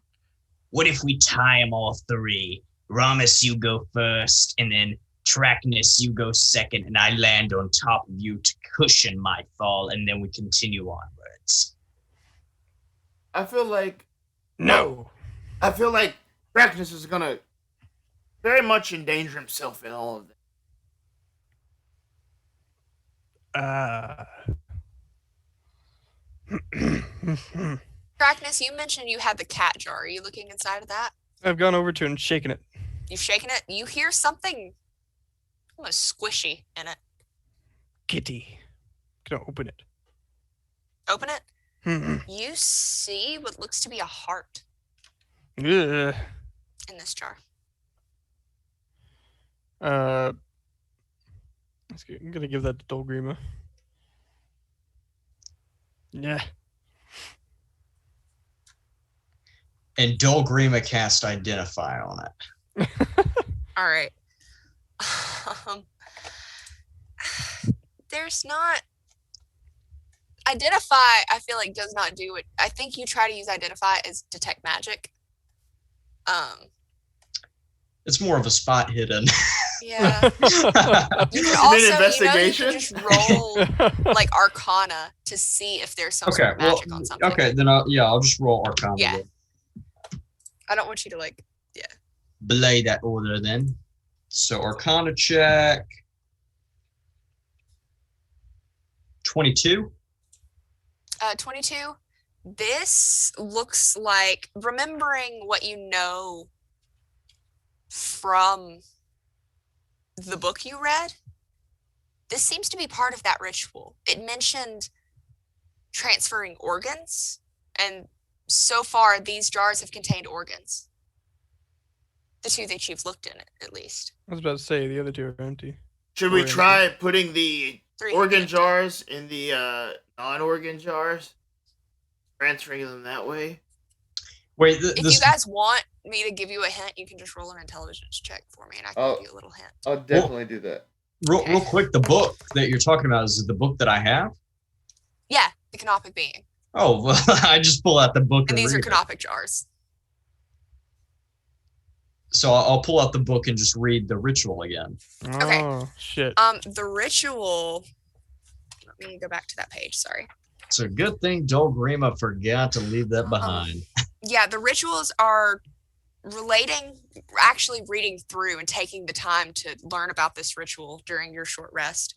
What if we tie them all 3? Rommus, you go first, and then Tracknus, you go second, and I land on top of you to cushion my fall, and then we continue onwards. I feel like No. Tracknus is gonna very much endanger himself in all of this. Trackness, you mentioned you had the cat jar. Are you looking inside of that? I've gone over to it and shaken it. You've shaken it. You hear something almost squishy in it. Kitty. Gonna open it. Open it. Ugh. You see what looks to be a heart in this jar. I'm gonna give that to Dolgrima. Yeah. And Dolgrima cast Identify on it. All right. There's not identify. I feel like does not do it. I think you try to use identify as detect magic. It's more of a spot hidden. Yeah. You can also, investigation? you can just roll like Arcana to see if there's some sort of magic on something. Okay, then I'll just roll Arcana. Yeah. then. I don't want you to like. Belay that order then. So Arcana check. 22. 22. This looks like, remembering what you know from the book you read, this seems to be part of that ritual. It mentioned transferring organs, and so far these jars have contained organs. The 2 that you've looked in, at least. I was about to say the other 2 are empty. Should we Or try putting the 3 organ jars in the non-organ jars? Transferring them that way? Wait, If you guys want me to give you a hint, you can just roll an intelligence check for me, and I can give you a little hint. I'll definitely do that. real quick, the book that you're talking about is the book that I have. Yeah, the Canopic being. Oh, well, I just pull out the book. And these are read it. Canopic jars. So I'll pull out the book and just read the ritual again. Okay. Oh, shit. The ritual. Let me go back to that page. Sorry. It's a good thing Dolgrima forgot to leave that behind. Yeah, the rituals are actually reading through and taking the time to learn about this ritual during your short rest.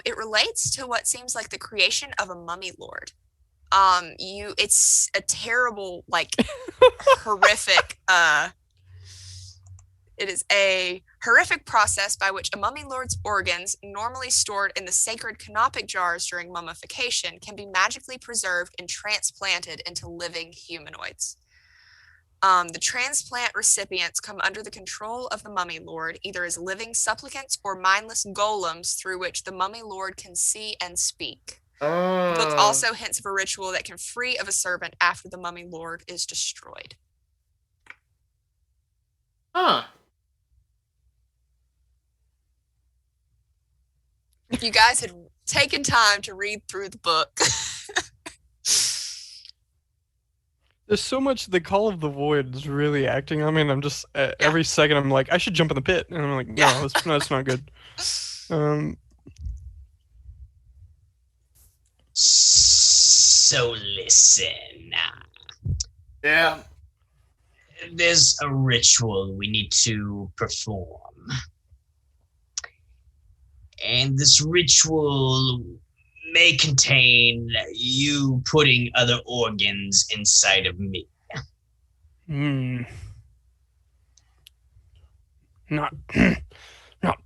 It relates to what seems like the creation of a mummy lord. It's a terrible, like, horrific, it is a horrific process by which a mummy lord's organs, normally stored in the sacred canopic jars during mummification, can be magically preserved and transplanted into living humanoids. The transplant recipients come under the control of the mummy lord, either as living supplicants or mindless golems through which the mummy lord can see and speak. The book also hints of a ritual that can free of a servant after the mummy lord is destroyed. Huh. If you guys had taken time to read through the book. There's so much. The Call of the Void is really acting on me, and I'm just every second I'm like, I should jump in the pit, and I'm like, no, that's not good. So listen. Yeah. There's a ritual we need to perform. And this ritual may contain you putting other organs inside of me. Not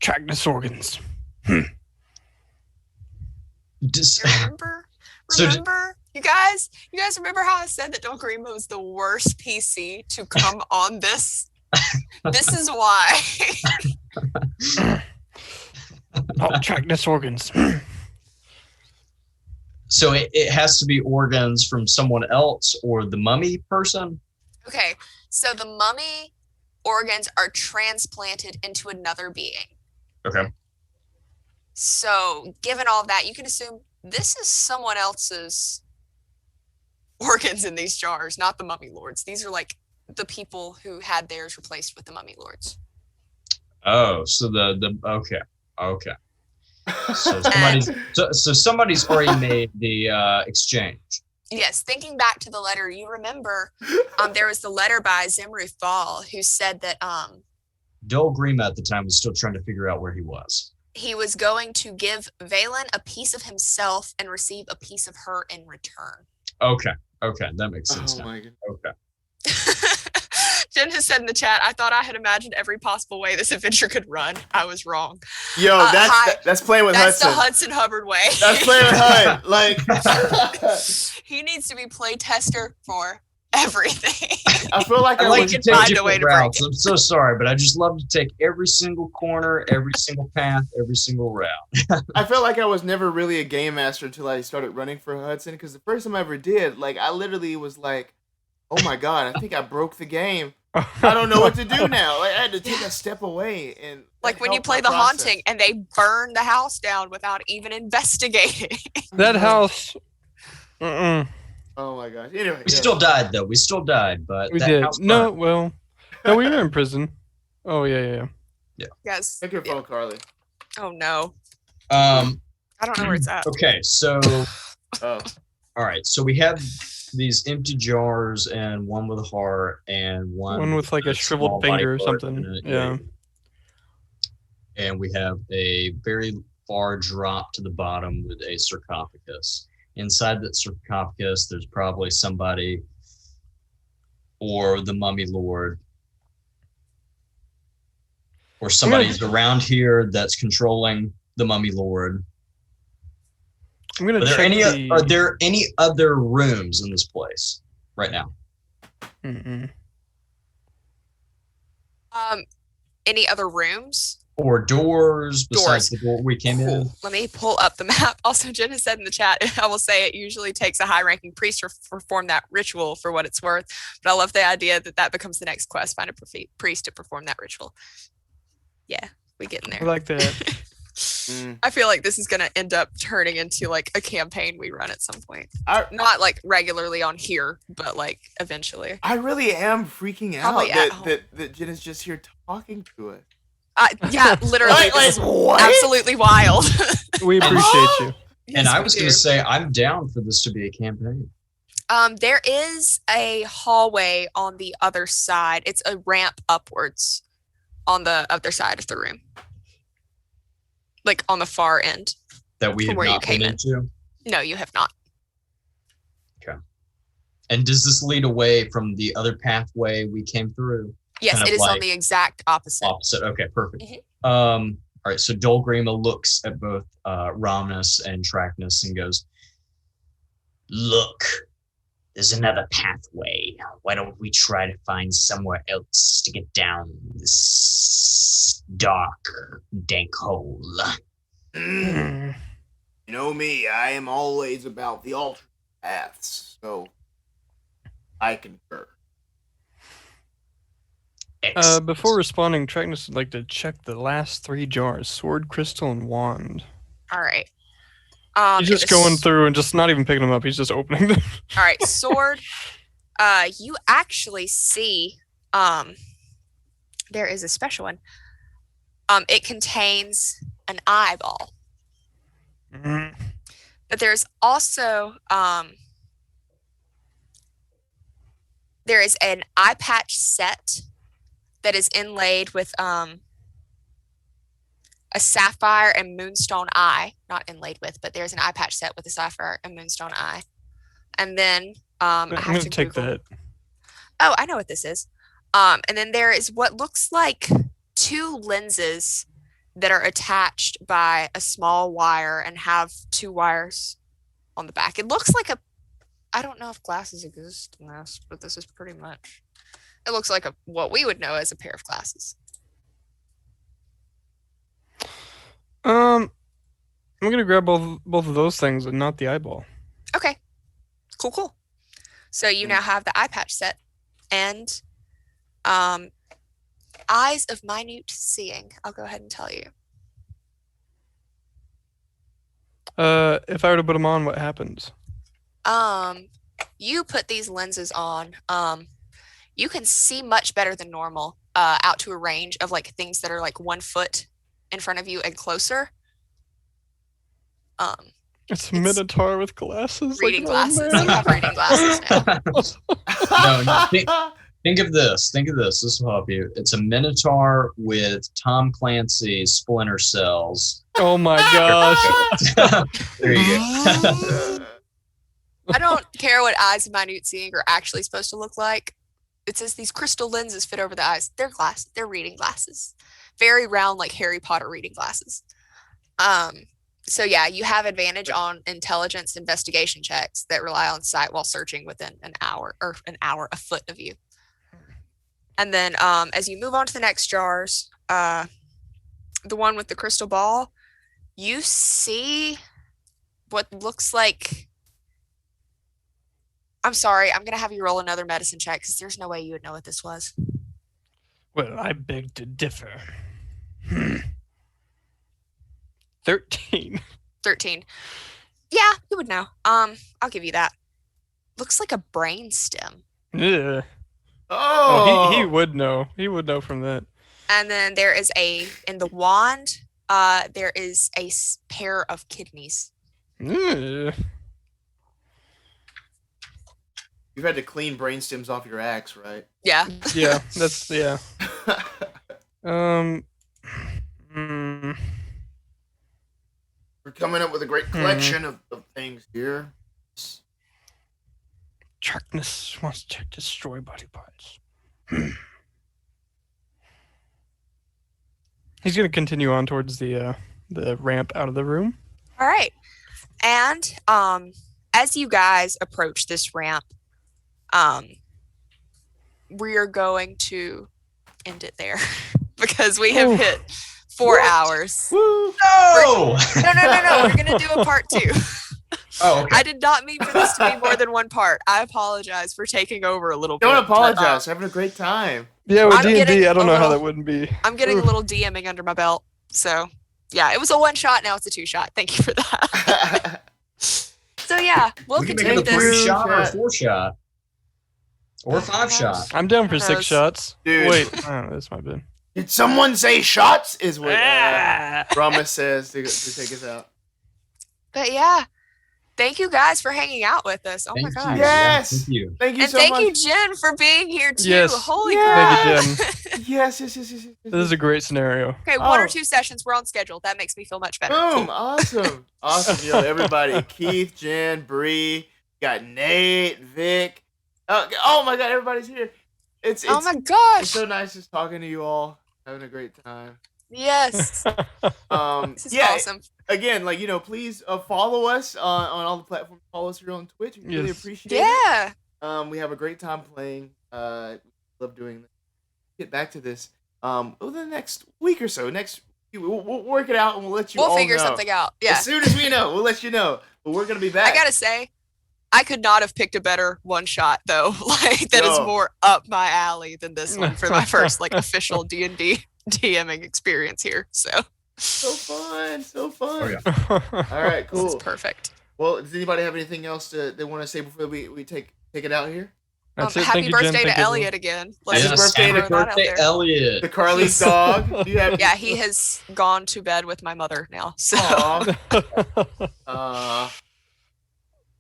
Tracknus organs. Remember? You guys remember how I said that Dolgrima was the worst PC to come on this? This is why. Not Tracknus organs. So it has to be organs from someone else or the mummy person? Okay, so the mummy organs are transplanted into another being. Okay. So, given all that, you can assume this is someone else's organs in these jars, not the mummy lords. These are like the people who had theirs replaced with the mummy lords. Oh, so okay. So somebody's already made the exchange. Yes, thinking back to the letter, you remember there was the letter by Zimruth Ball who said that Dolgrima at the time was still trying to figure out where he was. He was going to give Valen a piece of himself and receive a piece of her in return. Okay, that makes sense now. My God. Okay. Jen has said in the chat, I thought I had imagined every possible way this adventure could run. I was wrong. Yo, that's playing with that's Hudson. The Hudson Hubbard way. That's playing with Hud. Like he needs to be play tester for everything. I feel like I like to take find a way different to break routes. it. I'm so sorry, but I just love to take every single corner, every single path, every single route. I feel like I was never really a game master until I started running for Hudson, because the first time I ever did, like, I literally was like, oh my God, I think I broke the game. I don't know what to do now. Like, I had to take a step away and like when you play the haunting and they burn the house down without even investigating. That house. Oh my gosh. Anyway, We still died, though. We still died, but We that did. house No, burned. well, no, we were in prison. Oh yeah. Yes. Take your phone, Carly. Oh no. Um. I don't know where it's at. Okay, so Oh. all right, so we have these empty jars and one with a heart and One with like a shriveled small finger or body part something. in it, Yeah. And we have a very far drop to the bottom with a sarcophagus. Inside that sarcophagus, there's probably somebody or the mummy lord or somebody's around here that's controlling the mummy lord. I'm gonna Are there check are there any other rooms in this place right now? Mm-mm. Any other rooms? Or doors besides the door we came in? Cool. Let me pull up the map. Also, Jen has said in the chat, I will say it usually takes a high-ranking priest to perform that ritual for what it's worth. But I love the idea that that becomes the next quest, find a priest to perform that ritual. Yeah, we get in there. I like that. I feel like this is going to end up turning into like a campaign we run at some point. Not like regularly on here, but like eventually. I really am freaking out Probably at home. that Jen is just here talking to us. Yeah, literally. Like, this is what? absolutely wild. We appreciate you. And Yes, I we was going do. to say, I'm down for this to be a campaign. There is a hallway on the other side. It's a ramp upwards on the other side of the room. Like on the far end. That we From have where you not been came in. into. No, you have not. And does this lead away from the other pathway we came through? Yes, Kind of it is on like the exact opposite. Opposite. Okay, perfect. Mhm. All right, so Dolgrima looks at both Rommus and Tracknus and goes, Look, there's another pathway. Why don't we try to find somewhere else to get down this dark, dank hole? You know me, I am always about the alternate paths, so I concur. Before responding, Tracknus would like to check the last 3 jars: sword, crystal, and wand. All right. He's just going through and just not even picking them up. He's just opening them. All right, sword. you actually see there is a special one. It contains an eyeball. Mm-hmm. But there's also there is an eye patch set that is inlaid with a sapphire and moonstone eye. Not inlaid with, but there's an eye patch set with a sapphire and moonstone eye. And then I'm I going have to to take Google. that. Oh, I know what this is. And then there is what looks like 2 lenses that are attached by a small wire and have 2 wires on the back. It looks like I don't know if glasses exist in this, but this is pretty much, it looks like what we would know as a pair of glasses. I'm going to grab both of those things and not the eyeball. Okay, cool. So you now have the eye patch set and eyes of minute seeing. I'll go ahead and tell you. If I were to put them on, what happens? You put these lenses on. You can see much better than normal. Out to a range of like things that are like 1 foot in front of you and closer. It's a Minotaur with glasses. Reading like, glasses. Oh, You have reading glasses now. No. Think of this. This will help you. It's a Minotaur with Tom Clancy's Splinter Cells. oh my gosh. There you go. I don't care what eyes of minute seeing are actually supposed to look like. It says these crystal lenses fit over the eyes. They're glasses. They're reading glasses. Very round, like Harry Potter reading glasses. So yeah, you have advantage on intelligence investigation checks that rely on sight while searching within a foot of you. And then as you move on to the next jars, the one with the crystal ball, you see what looks like, I'm sorry, I'm going to have you roll another medicine check because there's no way you would know what this was. Well, I beg to differ. 13. 13. Yeah, you would know. I'll give you that. Looks like a brain stem. Yeah. Oh, He would know. He would know from that. And then there is in the wand, there is a pair of kidneys. Yeah. You've had to clean brain stems off your axe, right? Yeah. Yeah, that's, yeah. We're coming up with a great collection of things here. Tracknus wants to destroy body parts. He's going to continue on towards the ramp out of the room. All right. And as you guys approach this ramp, we are going to end it there because we have hit 4 hours. Woo! No! No. We're going to do a part 2. Oh, okay. I did not mean for this to be more than 1 part. I apologize for taking over a little bit. Don't apologize. Having a great time. Yeah, with I'm D&D, getting I don't a know how little- that wouldn't be. I'm getting Oof. a little DMing under my belt. So, yeah, it was a 1 shot. Now it's a 2 shot. Thank you for that. So, yeah, we'll We can make continue it a 3 this. shot or a Chat. 4 shot. Or 5 shot. I'm down for Who 6 knows? shots. Dude. Wait, oh, this might be. Did someone say shots? Is what Ah. Rommus says to take us out. But, yeah, thank you guys for hanging out with us. Oh, my Thank gosh. you. Yes. Thank you. Thank you And so thank much. you, Jen, for being here, too. Yes. Holy Yeah. Thank you, crap. Jen. Yes. This is a great scenario. Okay, 1 or Oh. 2 sessions. We're on schedule. That makes me feel much better. Boom. Awesome. Awesome. Yo, everybody. Keith, Jen, Bree, got Nate, Vic. Oh my God, everybody's here. It's Oh, my it's gosh. so nice just talking to you all. Having a great time. Yes. This is Yeah. awesome. Again, please follow us on all the platforms. Follow us here on Twitch. We really Yes. appreciate it. Yeah. We have a great time playing. Love doing this. Get back to this. Over the next week or so. We'll work it out and we'll let you We'll all figure know. something out. Yeah. As soon as we know, we'll let you know. But we're gonna be back. I gotta say, I could not have picked a better 1 shot though. Like that is No. more up my alley than this one for my first official D&D DMing experience here. So So fun. So fun. Oh, yeah. All right, this is cool. perfect. Well, does anybody have anything else they want to say before we take it out here? That's it. Happy Thank you, Jen. birthday Thank to you, Elliot again. Happy just birthday throw to that out birthday, there. Elliot. The Carly's dog. Do you have? Yeah, he has gone to bed with my mother now. So Aw.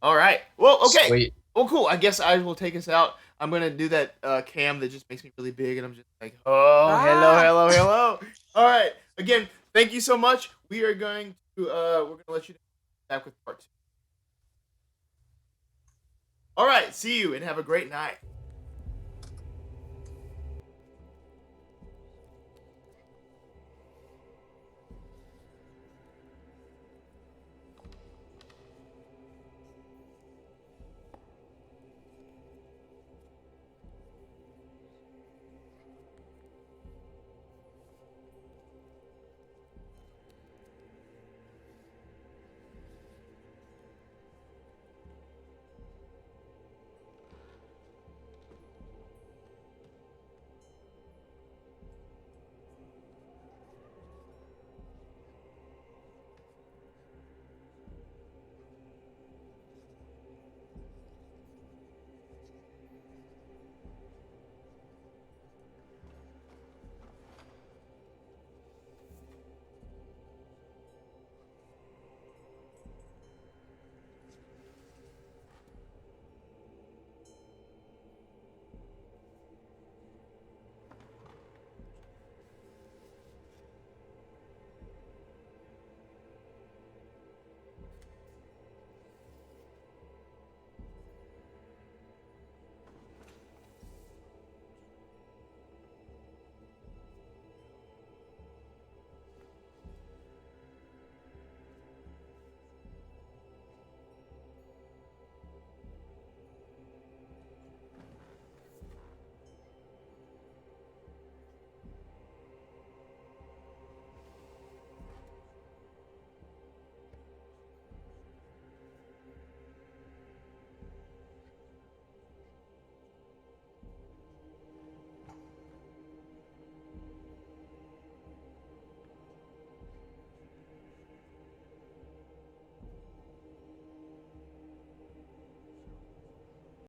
All right. Well, okay. Sweet. Well, cool. I guess I will take us out. I'm gonna do that cam that just makes me really big, and I'm just like, oh, hello. All right. Again, thank you so much. We are going to we're gonna let you back with part 2. All right. See you and have a great night.